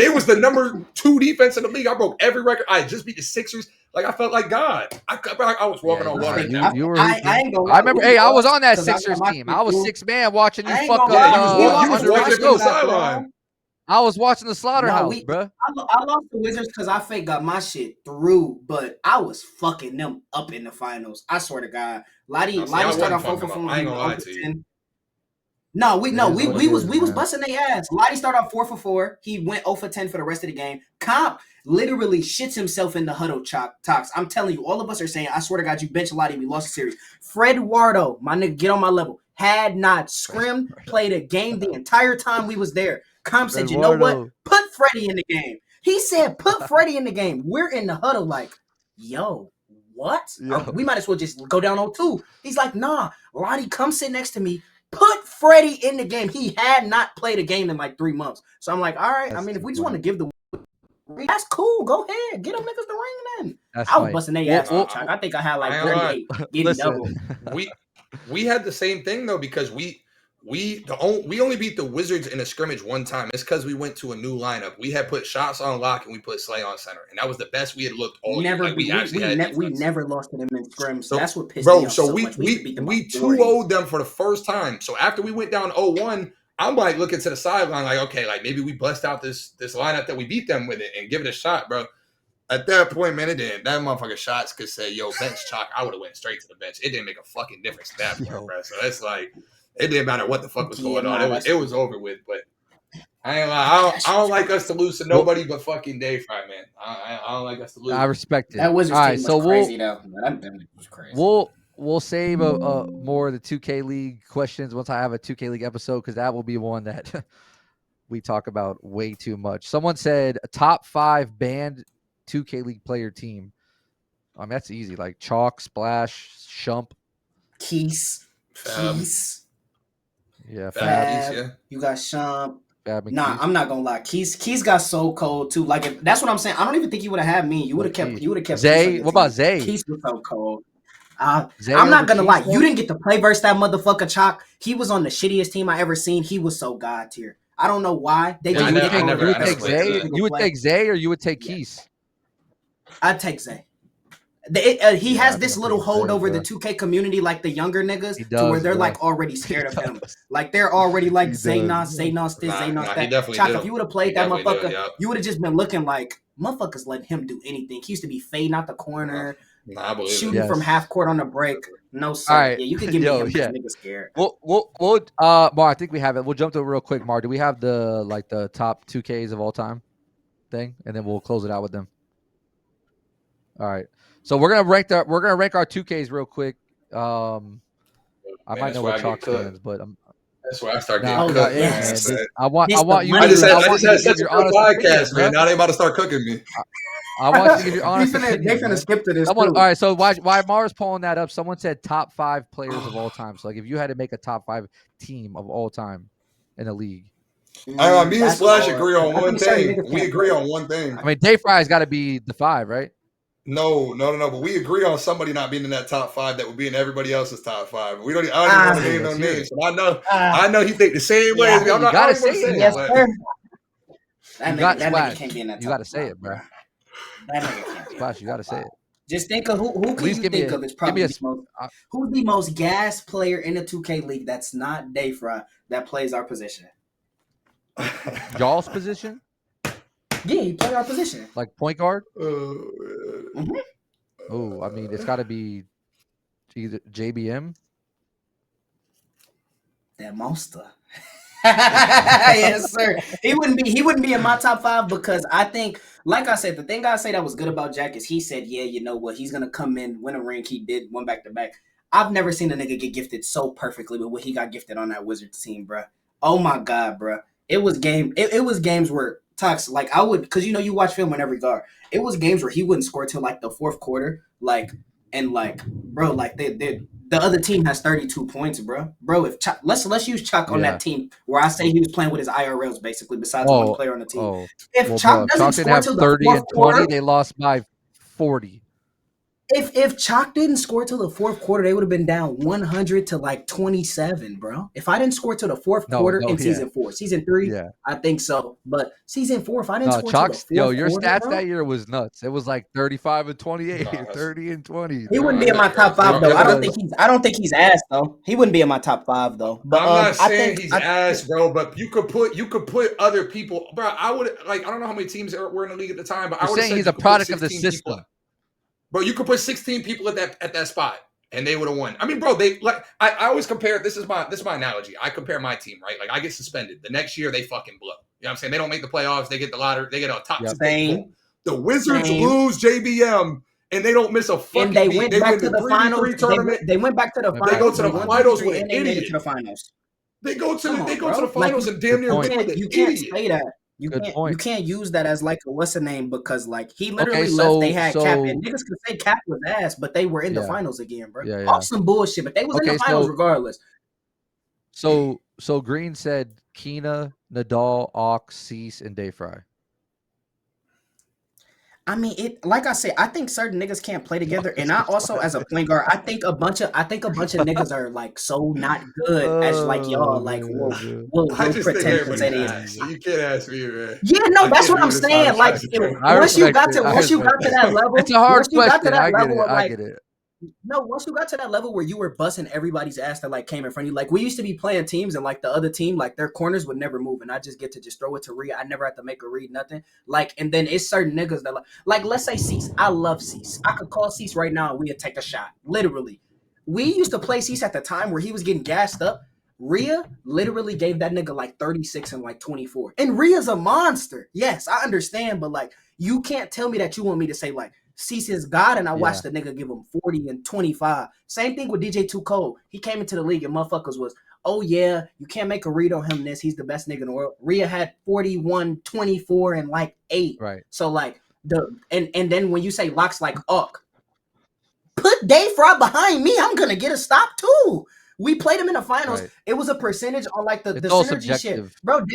was the number 2 defense in the league. I broke every record. I had just beat the Sixers. Like I felt like God. I was walking on water. I remember. Hey, I was on that Sixers team. I was 6 man watching you fuck up. You was watching from the sideline. I was watching the slaughterhouse, bro. I lost the Wizards because I fake got my shit through, but I was fucking them up in the finals. I swear to God, Lottie started off 4 for 4. I ain't gonna lie to you. No, we was busting their ass. Lottie started off 4 for 4. He went 0 for 10 for the rest of the game. Comp literally shits himself in the huddle. Talks. I'm telling you, all of us are saying, I swear to God, you bench Lottie. We lost the series. Fred Wardo, my nigga, get on my level. Had not scrimmed, played a game the entire time we was there. Comp said, you know what? Put Freddie in the game. He said, put Freddie in the game. We're in the huddle like, yo, what? We might as well just go down 0-2. He's like, nah, Lottie, come sit next to me. Put Freddie in the game. He had not played a game in like 3 months. So I'm like, all right. I mean, if we just want to give the that's cool. Go ahead. Get them niggas the ring then. I was busting their ass. I think I had like 38. Getting double. We had the same thing though because we only beat the Wizards in a scrimmage one time. It's because we went to a new lineup. We had put shots on lock and we put Slay on center, and that was the best we had looked all year. Like, we never lost to them in scrims. So that's what pissed me off. So we 2-0'd them for the first time. So after we went down 0-1, I'm like looking to the sideline, like okay, like maybe we bust out this lineup that we beat them with it and give it a shot, bro. At that point, man, it didn't. That motherfucker shots could say, "Yo, bench Choc." I would have went straight to the bench. It didn't make a fucking difference at that point, bro. So it's like. It didn't matter what the fuck was going on. It was over with. But I ain't lie. I don't like us to lose to nobody but fucking Dave Fry, man. I don't like us to lose. I respect it. That Wizards team was crazy, though. That was crazy. We'll save more of the 2K League questions once I have a 2K League episode because that will be one that we talk about way too much. Someone said a top 5 banned 2K League player team. I mean, that's easy. Like Choc, Splash, Shump. Keys. Yeah, Fab. Yeah. You got Shump. Nah, I'm not gonna lie. Keys got so cold too. Like that's what I'm saying. I don't even think you would have had me. You would have kept Zay. What about Zay? Keys was so cold. I'm not gonna lie. You didn't get to play versus that motherfucker Choc. He was on the shittiest team I ever seen. He was so god tier. I don't know why. You would take Zay or you would take Keys? I'd take Zay. He has this little hold over the 2K community, like the younger niggas, to where they're like already scared of him. Like they're already like Zaynos this, Zaynos that. Choc, if you would have played that motherfucker, you would have just been looking like motherfuckers letting him do anything. He used to be fading out the corner, shooting from half court on the break. No sir. Right. Yeah, you can give me him because niggas scared. We'll Mar, I think we have it. We'll jump to it real quick. Mar, do we have the top 2Ks of all time thing, and then we'll close it out with them. All right. So we're gonna rank our 2Ks real quick. I might know what Choc fans, but that's where I start getting cooked. I want you. I just had such a good podcast, man. Now they about to start cooking me. I want you to give your honest opinion. They finna skip to this. All right. So why Mars pulling that up? Someone said top 5 players of all time. So like if you had to make a top 5 team of all time in the league. Me and Splash agree on one thing. We agree on one thing. I mean, Dave Fry's got to be the 5, right? No. But we agree on somebody not being in that top 5 that would be in everybody else's top 5. I don't even want to name no names. So I know he think the same way as me. I'm not going to say it. Yes, sir. That nigga can't be in that. You got to say it, bro. That nigga can't be. Splash, you got to say it. Just think of who At can least you give me think a of is give me probably a the sp- most uh, who's the most gas player in the 2K league that's not Dayfry that plays our position. y'all's position, Yeah, he play our position. like point guard. Mm-hmm. Oh, I mean, it's got to be either JBM. That monster. Yes, sir. He wouldn't be in my top 5 because I think, like I said, the thing I say that was good about Jack is he said, yeah, you know what, he's gonna come in, win a ring. He did one back to back. I've never seen a nigga get gifted so perfectly with what he got gifted on that Wizards team, bro. Oh my god, bro. It was games where Tux, like I would, because you watch film in every guard. It was games where he wouldn't score till like the fourth quarter, bro, like the other team has 32 points, bro. Bro, if let's use Choc on Yeah. that team where I say he was playing with his IRLs basically, besides one player on the team. Oh. If Well, Choc bro, if doesn't Chalk didn't score have till the 30 fourth and 20, quarter, they lost by 40. if Choc didn't score till the fourth quarter, they would have been down 100 to like 27, bro. If I didn't score till the fourth quarter in season 4, season 3, Yeah. I think so. But season 4, if I didn't No, score till the Chalk's fourth your quarter, stats bro, that year was nuts. It was like 35 and 28, Nah, 30 and 20. he wouldn't be Nah, in my that's top crazy. 5 though. Yeah, but I don't think he's ass though. He wouldn't be in my top 5 though. But I'm not I saying think he's ass, bro. But you could put other people, bro. I would like. I don't know how many teams were in the league at the time, but I You're would have saying said he's you a could put product of the 16 people. system. Bro, you could put 16 people at that spot, and they would have won. I mean, bro, they like. I always compare. This is my analogy. I compare my team, right? Like I get suspended. The next year they fucking blow. You know what I'm saying? They don't make the playoffs. They get the lottery. They get a top Yep. two pick. Same. Boom. The Wizards Same. lose JBM, and they don't miss a fucking And they beat. went They back win to the the finals. 3v3 tournament. They went back to the Went They finals. go to the back to the finals with and an they made it idiot. to the finals. They go to Come the on, they go bro. to the finals Like, and damn near point. win with an you can't idiot. say that. You Good can't point. you can't use that as like a what's the name because like he Okay, literally left. They had Cap and niggas could say Cap was ass, but they were in the Yeah. finals again, bro. Yeah, Off some bullshit, but they was in Okay, the finals regardless. So Green said Keena, Nadal, Ox, Cease, and Dayfry. I mean, it like I said, I think certain niggas can't play together, and I also as a point guard, I think a bunch of niggas are like so not good as like y'all like will I just think pretend to say everybody's they ass. So you can't ask me, man. Yeah, no, I that's can't what I'm be this saying. honest Like, as you. I once you got respect to that level, It's a hard once you got question. to that I get level it. where I like, get it. no, once you got to that level where you were busting everybody's ass that like came in front of you, like we used to be playing teams and like the other team, like their corners would never move, and I just get to just throw it to Rhea. I never have to make a read, nothing. Like, and then it's certain niggas that like let's say Cease. I love Cease. I could call Cease right now and we'd take a shot. Literally, we used to play Cease at the time where he was getting gassed up. Rhea literally gave that nigga like 36 and like 24. And Rhea's a monster. Yes, I understand, but like you can't tell me that you want me to say like Cease is God and I watched the nigga give him 40 and 25. Same thing with DJ 2K. He came into the league and motherfuckers was, oh yeah, you can't make a read on him this. He's the best nigga in the world. Rhea had 41, 24, and like 8. Right. So like and then when you say locks like put Dayfry behind me, I'm gonna get a stop too. We played him in the finals. Right. It was a percentage on like the all synergy subjective. shit. Bro,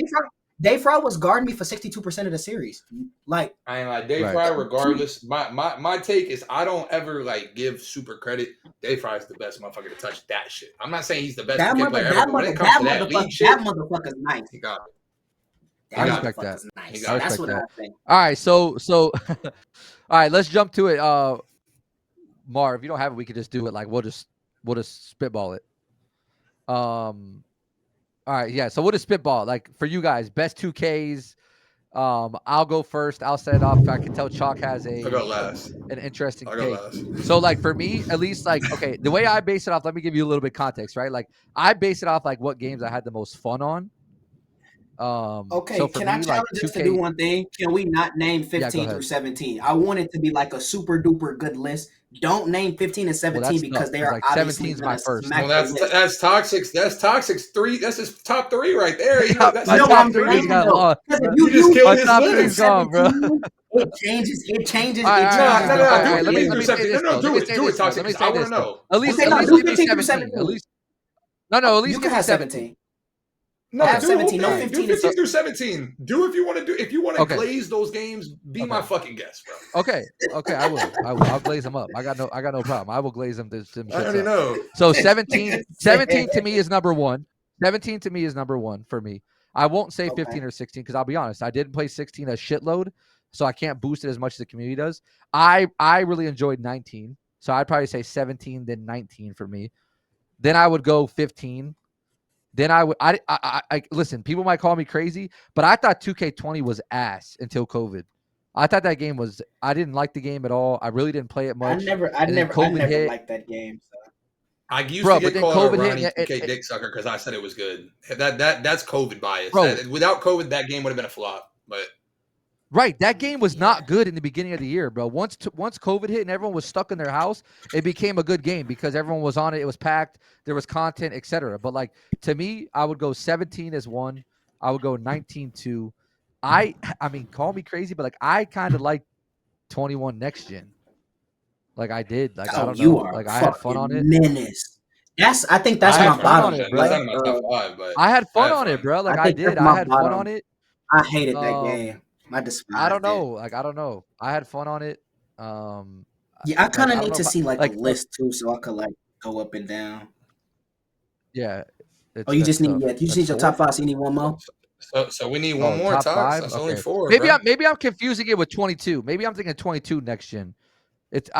Dayfry was guarding me for 62% of the series. Like I ain't like Dayfry, regardless. My take is I don't ever like give super credit. Dayfry's the best motherfucker to touch that shit. I'm not saying he's the best player ever, but when it comes to that league shit, that motherfucker's nice. he got it. I respect that. Nice. I That's respect what that. I think. All right, so all right, let's jump to it. Mar, if you don't have it, we could just do it. Like we'll just spitball it. All right, yeah. So we'll just spitball. Like for you guys, best 2Ks. I'll go first. I'll set it off. I can tell Choc has I go last. an interesting I go take. last. So like for me, at least like okay, the way I base it off. Let me give you a little bit of context, right? Like I base it off like what games I had the most fun on. Okay, so for can me, I challenge like, us 2K, to do one thing? Can we not name 15 go through ahead. 17? I want it to be like a super duper good list. Don't name 15 and 17 because they are like obviously 17's my first. Well, that's toxic. That's toxic's 3. That's his top 3 right there. That's my his top top 3 3. got lost. You just killed his top list. 3's gone, bro. It changes. It changes. No, Let me do say it. this. No, do it, toxic. Let me I say want this. to know. At least Okay, no, give do me 15 through 17. 17. At least at least You give can me have 17. No, have do 17, no 15. 15 Do 15 through 17. Do if you want to do. If you want to Okay. glaze those games, be my fucking guest, bro. Okay, I will. I'll glaze them up. I got no problem. I will glaze them. I already know. So 17 to me is number 1. 17 to me is number 1 for me. I won't say 15 or 16 because I'll be honest. I didn't play 16 a shitload. so I can't boost it as much as the community does. I really enjoyed 19, so I'd probably say 17, then 19 for me. Then I would go 15. Then I would I listen. People might call me crazy, but I thought 2K20 was ass until COVID. I thought that game was. I didn't like the game at all. I really didn't play it I much. never, And then COVID hit, liked that game. So. I used bro. to But get then called a COVID Ronnie hit. 2K dick sucker because I said it was good. That's COVID bias. Bro. Without COVID, that game would have been a flop. But Right, that game was not good in the beginning of the year, bro. Once COVID hit and everyone was stuck in their house, it became a good game because everyone was on it. It was packed. There was content, etc. But like to me, I would go 17 as one. I would go 19 2. I mean, call me crazy, but like I kind of like 21 next gen. Like I did. Like I Oh, don't you know. are Like a I had fun on fucking it. menace. I think that's I had my fun on bottom. it, that's bro. not in my top 5. But I had I fun had on it, fun. bro. Like I I think that's did. I my had fun bottom. on it. I hated that game. I I don't despised know. it. Like I don't know. I had fun on it. Yeah, I kind Like of I don't need know to if I see like a like list too, so I could like go up and down. yeah. Oh, you That's just need tough. you just That's need your top 4. 5. So you need one more. So we need one Oh, more, top Tox. 5? That's only Okay. 4, Maybe bro. I'm confusing it with 22. Maybe I'm thinking 22 next gen. It's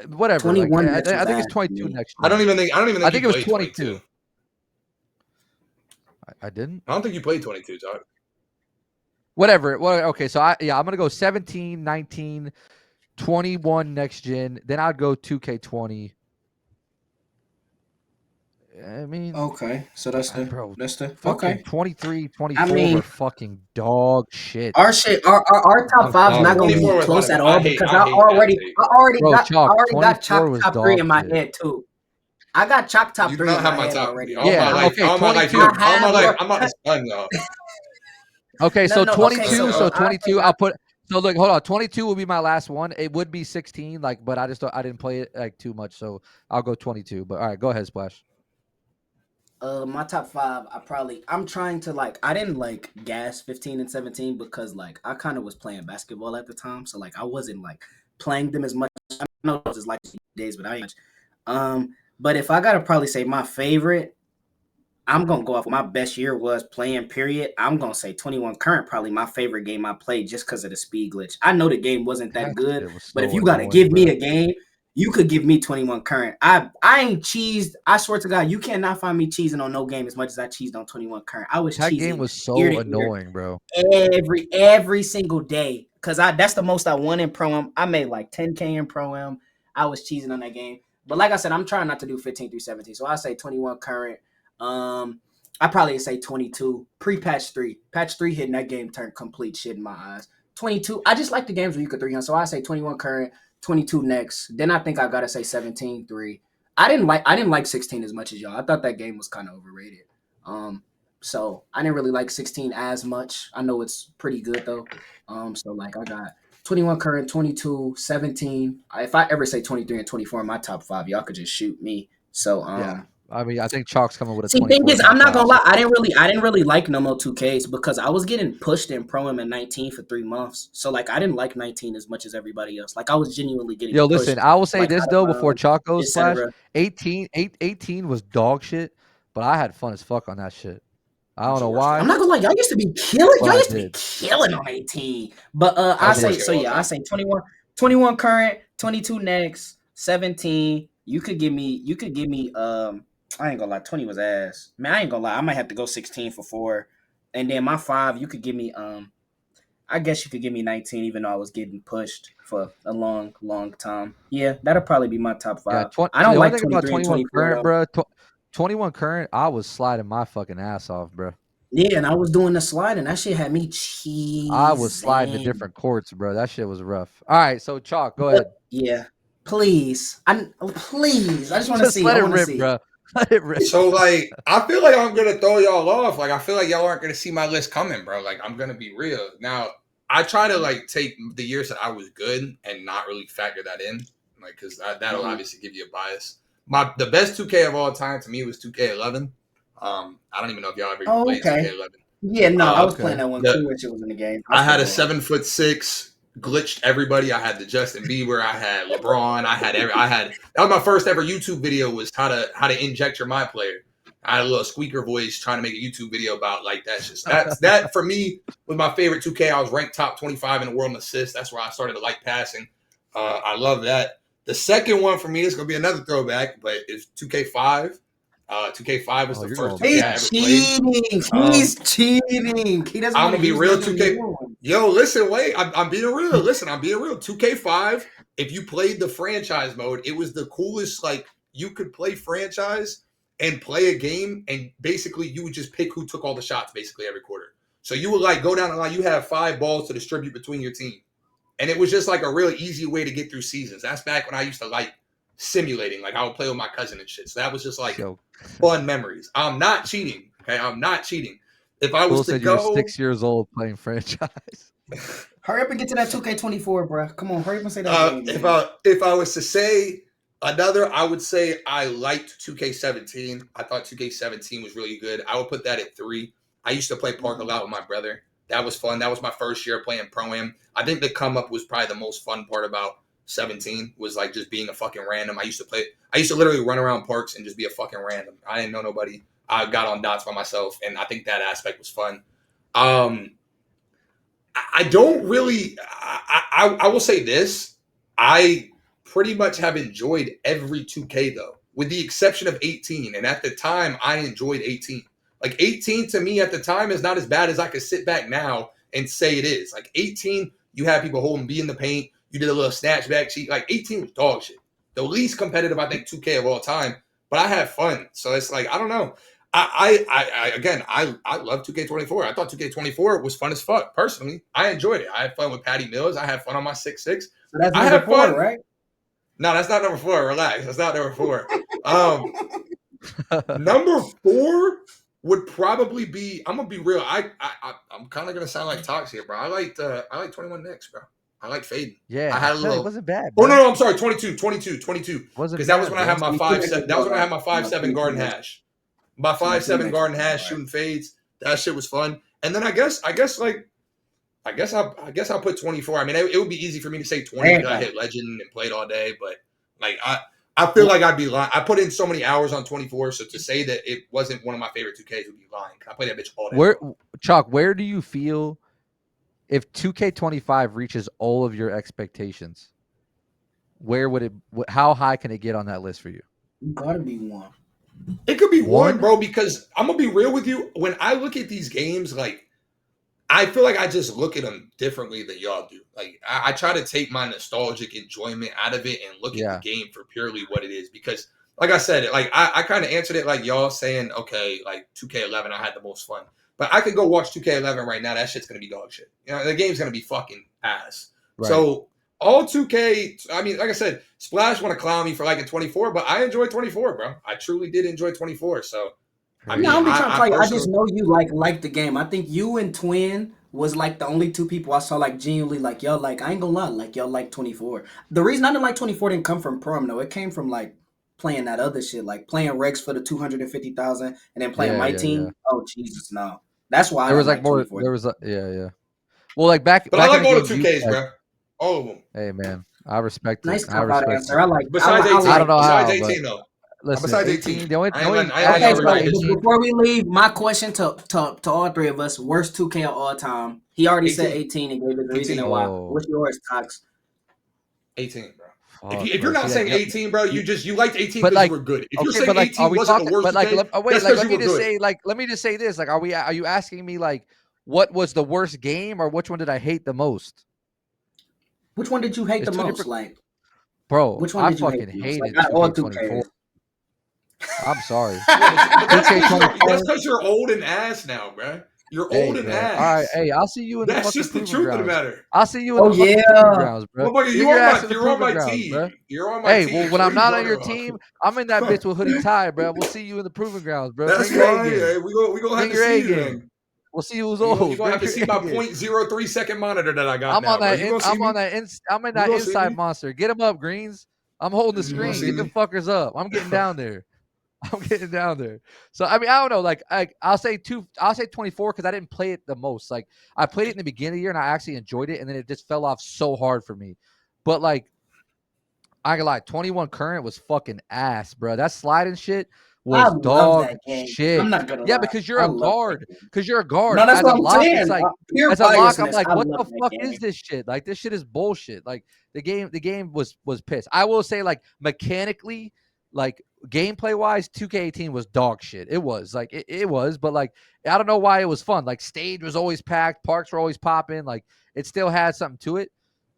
whatever. Like 21 I, next was I think it's ass to 22 me. next I don't gen. even think I you think it was played 22. 22. I didn't. I don't think you played 22, Tox. Whatever. Well, okay. So I'm gonna go 17, 19, 21 next gen. Then I'd go 2K20. I mean, Okay, so that's bro, the fucking okay. 23, I 24 mean, were fucking dog shit. our shit, our top I'm five's not sorry, gonna bro. be 24 was close at all because I hate that take. Bro, I Chalk, already got 24 Chalk was top three dog in my shit. head too. I got Chalk top You do three not in have my my head top already. all Yeah. my life. Okay. All my life, 22. all my life. more. I'm not the son, though. Okay, No, so no, okay, 22. So I 22. think I'll put. So look, hold on. 22 will be my last one. It would be 16, like, but I didn't play it like too much, so I'll go 22. But all right, go ahead, Splash. my top 5, I'm trying to like I didn't like gas 15 and 17 because like I kind of was playing basketball at the time, so like I wasn't like playing them as much. I know it was just like days, but I ain't. But if I gotta probably say my favorite, I'm gonna go off what my best year was playing. Period. I'm gonna say 21 Current probably my favorite game I played just because of the speed glitch. I know the game wasn't that That good, shit was but if so you gotta annoying, give me bro. a game, you could give me 21 Current. I ain't cheesed. I swear to God, you cannot find me cheesing on no game as much as I cheesed on 21 Current. I was That game cheesing was ear so to ear annoying, bro. every single day because that's the most I won in Pro Am. I made like 10K in Pro Am. I was cheesing on that game, but like I said, I'm trying not to do 15 through 17. So I say 21 Current. I probably say 22 pre-patch 3. Patch 3 hitting that game turned complete shit in my eyes. 22. I just like the games where you could 300. So I say 21 Current, 22 next. Then I think I gotta say 17 3. I didn't like 16 as much as y'all. I thought that game was kind of overrated. So I didn't really like 16 as much. I know it's pretty good though. So like I got 21 Current, 22, 17. If I ever say 23 and 24 in my top 5, y'all could just shoot me. So Yeah. I mean, I think Chalk's coming with a see, thing 24 is, I'm top not 5. gonna So. lie. I didn't really like no more 2Ks because I was getting pushed in Pro Am at 19 for 3 months. So like, I didn't like 19 as much as everybody else. Like, I was genuinely getting Yo, pushed listen, I will say like this out of though before Chalk goes, Splash. etc. 18 was dog shit, but I had fun as fuck on that shit. I don't know I'm why, not gonna lie. Y'all used to be killing. but Y'all I used to be did. killing on 18. But I That's the say worst game so. of all Yeah, I time. say 21 Current, 22 next, 17. You could give me. I ain't gonna lie. 20 was ass. Man, I ain't gonna lie. I might have to go 16 for 4, and then my 5. You could give me. I guess you could give me 19, even though I was getting pushed for a long, long time. Yeah, that'll probably be my top Yeah, 5. I the don't only like thing about 23 and 21 24 current, though. bro. 21 current, I was sliding my fucking ass off, bro. Yeah, and I was doing the sliding. That shit had me I was sliding to cheesing. different courts, bro. That shit was rough. All right, so Chalk, go But ahead. yeah, please, please. I just want to Just see. let I it want to rip, see. bro. Let it rip. So like, I feel like I'm gonna throw y'all off. Like, I feel like y'all aren't gonna see my list coming, bro. Like, I'm gonna be real. Now, I try to like take the years that I was good and not really factor that in, like, because that'll obviously give you a bias. The best 2K of all time to me was 2K11. I don't even know if y'all ever even Oh, played okay. 2K11. Yeah, no, I was playing Okay. that one cool when shit was in the game. I I still had a go off. 7'6" glitched everybody. I had the Justin Bieber. I had LeBron. I had that was my first ever YouTube video was how to inject your my player. I had a little squeaker voice trying to make a YouTube video about like that for me was my favorite 2K. I was ranked top 25 in the world in assists. That's where I started to like passing. I love that. The second one for me is gonna be another throwback, but it's 2K5. 2K5 was the first 2K I ever played. He's cheating. He doesn't I'm want gonna to be use real. none of 2K. the new ones. Yo, listen, wait. I'm being real. Listen, I'm being real. 2K5. If you played the franchise mode, it was the coolest. Like you could play franchise and play a game, and basically you would just pick who took all the shots basically every quarter. So you would like go down the line. You have 5 balls to distribute between your team, and it was just like a really easy way to get through seasons. That's back when I used to like simulating. Like I would play with my cousin and shit. So that was just like fun memories. I'm not cheating. Okay, I'm not cheating. If I was to go, you were 6 years old playing franchise. Hurry up and get to that 2K24, bro. Come on, hurry up and say that name. If I was to say another, I would say I liked 2K17. I thought 2K17 was really good. I would put that at 3. I used to play Park a lot with my brother. That was fun. That was my first year playing Pro-Am. I think the come up was probably the most fun part about 17 was like just being a fucking random. I used to literally run around parks and just be a fucking random. I didn't know nobody. I got on dots by myself, and I think that aspect was fun. I don't really. I will say this. I pretty much have enjoyed every 2K though, with the exception of 18. And at the time, I enjoyed 18. Like 18 to me at the time is not as bad as I could sit back now and say it is. Like 18, you had people holding B in the paint. You did a little snatchback cheat. Like 18 was dog shit. The least competitive, I think, 2K of all time. But I had fun. So it's like, I don't know. I love 2K24. I thought 2K24 was fun as fuck. Personally, I enjoyed it. I had fun with Patty Mills. I had fun on my 6'6". So that's I number had 4, fun. right? No, that's not number 4. Relax. That's not number 4. Number 4 would probably be. I'm gonna be real. I'm kind of gonna sound like Tox here, bro. I like 21 Knicks, bro. I like fading. Yeah, I had a little. It wasn't bad. Bro. Oh no, I'm sorry. 22. Because that was when I had my bro. 5'7". That was when I had my 5'7" Garden Hash. My 5'7" Garden Hash shooting fades. That shit was fun. And then I guess I'll put 24. I mean, it would be easy for me to say 20 because I hit Legend and played all day, but like I feel like I'd be lying. I put in so many hours on 24, so to say that it wasn't one of my favorite 2Ks would be lying. I played that bitch all day. Where do you feel if 2K25 reaches all of your expectations? Where would it? How high can it get on that list for you? You gotta be 1. It could be 1, bro, because I'm going to be real with you. When I look at these games, like, I feel like I just look at them differently than y'all do. Like, I try to take my nostalgic enjoyment out of it and look at the game for purely what it is. Because, like I said, like I kind of answered it like y'all saying, okay, like 2K11, I had the most fun. But I could go watch 2K11 right now. That shit's going to be dog shit. You know, the game's going to be fucking ass. Right. So, all 2K, I mean, like I said, Splash want to clown me for liking 24, but I enjoy 24, bro. I truly did enjoy 24. So, I mean, I just know you like the game. I think you and Twin was like the only 2 people I saw like genuinely like y'all like. I ain't gonna lie, like y'all like 24. The reason I didn't like 24 didn't come from Prom though. It came from like playing that other shit, like playing Rex for the 250,000 and then playing my team. Yeah. Oh Jesus, no. That's why there was like more. 24. There was Well, like back. But back I like all the 2Ks, bro. All of them. Hey man, I respect nice it. I respect answer. I like. Besides 18, I don't know besides how, 18 though. Listen, besides 18, the only before we leave, my question to all 3 of us: worst 2K of all time. He already 18. Said 18 and gave us the reason why. What's yours, Tox? 18, bro. If you're not saying 18, bro, you liked 18 because like, you were good. If okay, you're saying 18 wasn't the worst, but like, 2K, wait, like, let me just say this: like, are you asking me like what was the worst game or which one did I hate the most? Which one did you hate the most? Like, bro, which one did you fucking hated like, 2K24. I'm sorry. That's because you're old and ass now, bro. You're old and ass. All right, hey, I'll see you in the fucking That's just the truth of the matter. I'll see you in the fucking proving grounds, bro. Well, you're on my team. Bro. You're on my team. Hey, well, when I'm not on your team, I'm in that bitch with hoodie tie, bro. We'll see you in the proving grounds, bro. That's fine. Hey, we gonna have to see you then. We'll see who's old. You're gonna have to see my 0.03 second monitor that I got. I'm in that inside monster. Get him up, Greens. I'm holding the screen. Get them fuckers up. I'm getting down there. So I mean, I don't know. Like I'll say 24 because I didn't play it the most. Like I played it in the beginning of the year and I actually enjoyed it, and then it just fell off so hard for me. But like I can lie, 21 current was fucking ass, bro. That sliding shit I was love dog that game. shit. I'm not gonna Yeah, lie. because you're I a love that guard. game. Because you're a guard. No, that's As a what I'm lock, it's saying. like Pure as a lock, I'm biasness. like, I what love the that fuck is game. this shit? Like this shit is bullshit. Like the game was pissed. I will say, like mechanically, like gameplay wise, 2K18 was dog shit. It was like it was, but like I don't know why it was fun. Like stage was always packed, parks were always popping. Like it still had something to it.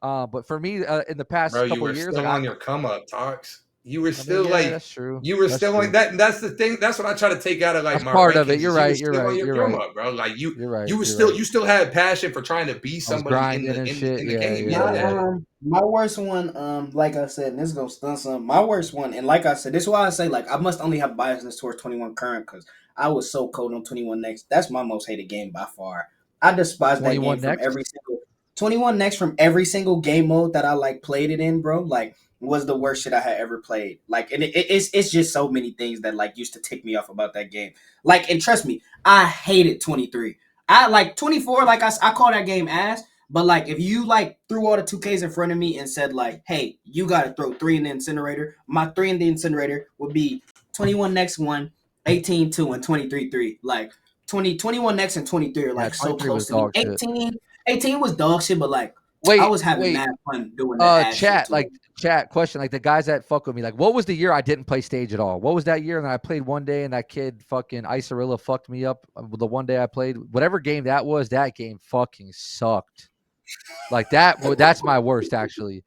But for me, in the Bro, past you couple were years, still like on your come up, Talks. You were I mean, still yeah, like, that's true. you were That's still like true. that. And that's the thing. That's what I try to take out of like That's my part of it. rankings. You're Is you were right. You're still on right. your You're come right. up, bro. Like You're right. you were You're still, right. you still had passion for trying to be I was somebody grinding and shit. in the Yeah, game. yeah, yeah. My worst one, like I said, and this is gonna stun some. My worst one, and like I said, this is why I say like I must only have biasness towards 21 current because I was so cold on 21 next. That's my most hated game by far. I despise that 21 game from next. every single 21 next from every single game mode that I like played it in, bro. Like was the worst shit I had ever played. Like, and it's just so many things that like used to tick me off about that game. Like, and trust me, I hated 23. I like 24. Like I call that game ass. But like, if you like threw all the 2Ks in front of me and said like, "Hey, you got to throw 3 in the incinerator," my 3 in the incinerator would be 21 next 1, 18 2, and 23 3. Like 21 next and 23 are Yeah, like so 23 close was to me. dog shit. 18 was dog shit, but like I Wait, was having wait. mad fun doing that ass shit Chat, to like them. chat question, like the guys that fuck with me, like what was the year I didn't play stage at all? What was that year? And I played one day, and that kid fucking Isorilla fucked me up. The one day I played, whatever game that was, that game fucking sucked. Like that, that's my worst actually.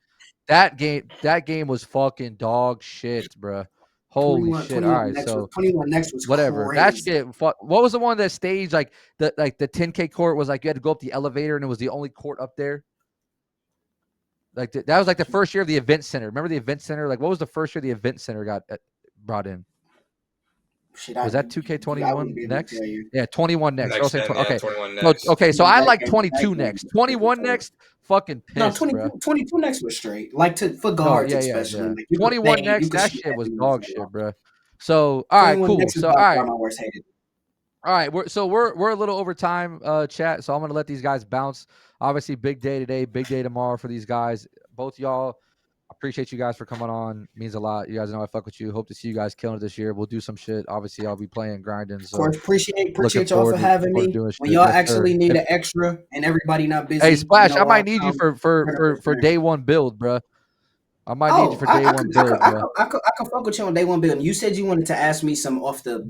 That game was fucking dog shit, bruh. Holy 21, shit! All 21 right, next was so 21 next was whatever. That crazy. shit. What was the one that stage like the 10K court was like you had to go up the elevator and it was the only court up there. Like that was like the first year of the event center. Remember the event center? Like what was the first year the event center got brought in? Shit, Was that I wouldn't 2K21 be able to tell next? you. Yeah, 21 next. I was Next saying gen, yeah, okay. 21 So next. okay, so No, I that like game 22 was next. freaking 21 cold. next. Fucking No, pissed, bro. 22 next was straight. Like for No, guards yeah, yeah, especially. yeah. Like you could 21 fade, you next. could That shoot shit that was thing dog inside shit, off. bro. So all right, 21 cool. next is So by all far right. my worst hated. All right, we're a little over time, chat. So I'm gonna let these guys bounce. Obviously, big day today, big day tomorrow for these guys. Both y'all, appreciate you guys for coming on. Means a lot. You guys know I fuck with you. Hope to see you guys killing it this year. We'll do some shit. Obviously, I'll be playing grinding. Of So course, appreciate looking y'all for having forward to me. doing When shit. y'all Yes, sir. actually need an extra and everybody not Hey, busy, Splash, I might need you I'll for turn up with friends. day one build, bro. I might need you Oh, for day one build, bro. I could fuck with you on day one building. You said you wanted to ask me some off the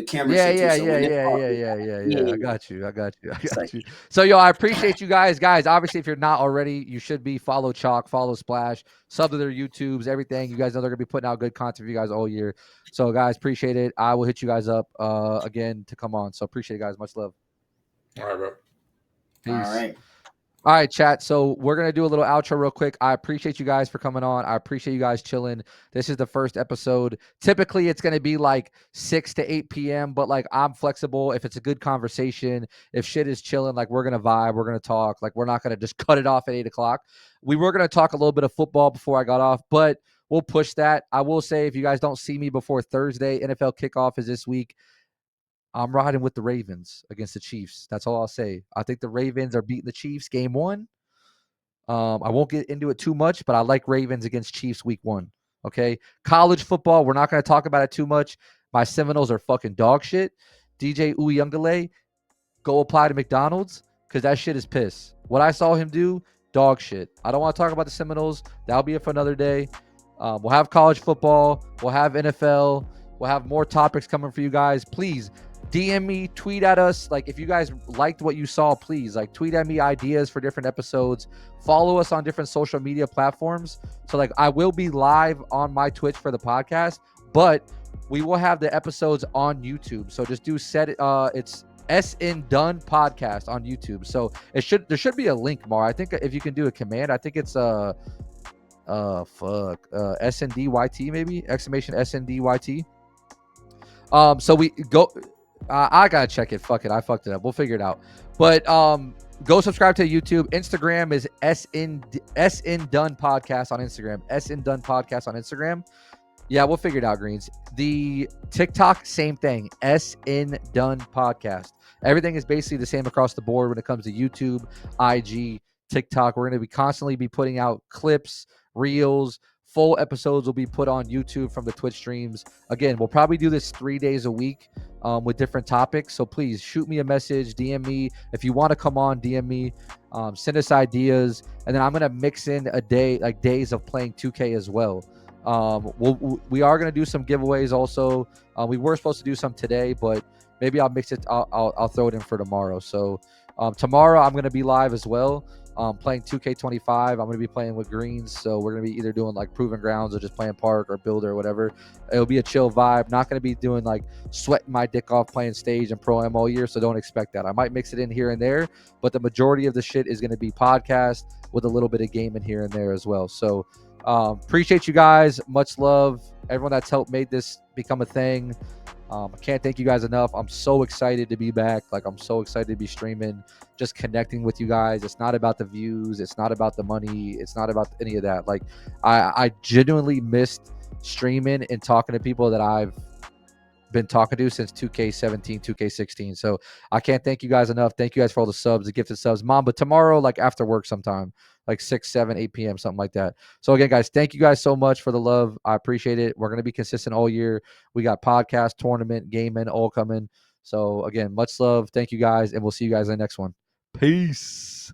camera Yeah, shit too. yeah, So yeah, when it's yeah, off, yeah, yeah, yeah, yeah, yeah, yeah. I yeah. got you. I got you. I It's got like, you. So, yo, I appreciate you guys. Guys, obviously, if you're not already, you should be. Follow Choc, follow Splash, sub to their YouTubes, everything. You guys know they're gonna be putting out good content for you guys all year. So, guys, appreciate it. I will hit you guys up again to come on. So, appreciate it, guys. Much love. All right, bro. Peace. all right. All right, chat. So we're going to do a little outro real quick. I appreciate you guys for coming on. I appreciate you guys chilling. This is the first episode. Typically, it's going to be like 6 to 8 p.m., but like I'm flexible. If it's a good conversation, if shit is chilling, like we're going to vibe, we're going to talk. Like we're not going to just cut it off at 8 o'clock. We were going to talk a little bit of football before I got off, but we'll push that. I will say if you guys don't see me before Thursday, NFL kickoff is this week. I'm riding with the Ravens against the Chiefs. That's all I'll say. I think the Ravens are beating the Chiefs game one. I won't get into it too much, but I like Ravens against Chiefs week one. Okay. College football, we're not going to talk about it too much. My Seminoles are fucking dog shit. DJ Uyunglele, go apply to McDonald's because that shit is piss. What I saw him do, dog shit. I don't want to talk about the Seminoles. That'll be it for another day. We'll have college football. We'll have NFL. We'll have more topics coming for you guys. Please DM me, tweet at us. Like if you guys liked what you saw, please like tweet at me ideas for different episodes. Follow us on different social media platforms. So like I will be live on my Twitch for the podcast, but we will have the episodes on YouTube. So just do set it. It's SN Done Podcast on YouTube. So there should be a link, Mar. I think if you can do a command, I think it's SNDYT maybe exclamation SNDYT. So we go. I gotta check it. Fuck it. I fucked it up. We'll figure it out. But go subscribe to YouTube. Instagram is SN Done Podcast on Instagram. SN Done Podcast on Instagram. Yeah, we'll figure it out, Greens. The TikTok, same thing. SN Done Podcast. Everything is basically the same across the board when it comes to YouTube, IG, TikTok. We're going to constantly be putting out clips, reels, full episodes will be put on YouTube from the Twitch streams. Again, we'll probably do this 3 days a week with different topics. So please shoot me a message, DM me. If you want to come on, DM me. Send us ideas. And then I'm going to mix in a day, like days of playing 2K as well. We are going to do some giveaways also. We were supposed to do some today, but maybe I'll mix it. I'll throw it in for tomorrow. So tomorrow I'm going to be live as well. Playing 2K25. I'm going to be playing with greens. So we're going to be either doing like Proving Grounds or just playing Park or Builder or whatever. It'll be a chill vibe. Not going to be doing like sweating my dick off playing Stage and Pro M all year. So don't expect that. I might mix it in here and there, but the majority of the shit is going to be podcast with a little bit of gaming here and there as well. So appreciate you guys. Much love. Everyone that's helped made this become a thing. I can't thank you guys enough. I'm so excited to be back. Like, I'm so excited to be streaming, just connecting with you guys. It's not about the views. It's not about the money. It's not about any of that. Like, I genuinely missed streaming and talking to people that I've been talking to since 2K17, 2K16. So I can't thank you guys enough. Thank you guys for all the subs, the gifted subs. Mom, but tomorrow, like after work sometime, like 6, 7, 8 p.m., something like that. So again, guys, thank you guys so much for the love. I appreciate it. We're going to be consistent all year. We got podcast, tournament, gaming, all coming. So again, much love. Thank you guys, and we'll see you guys in the next one. Peace.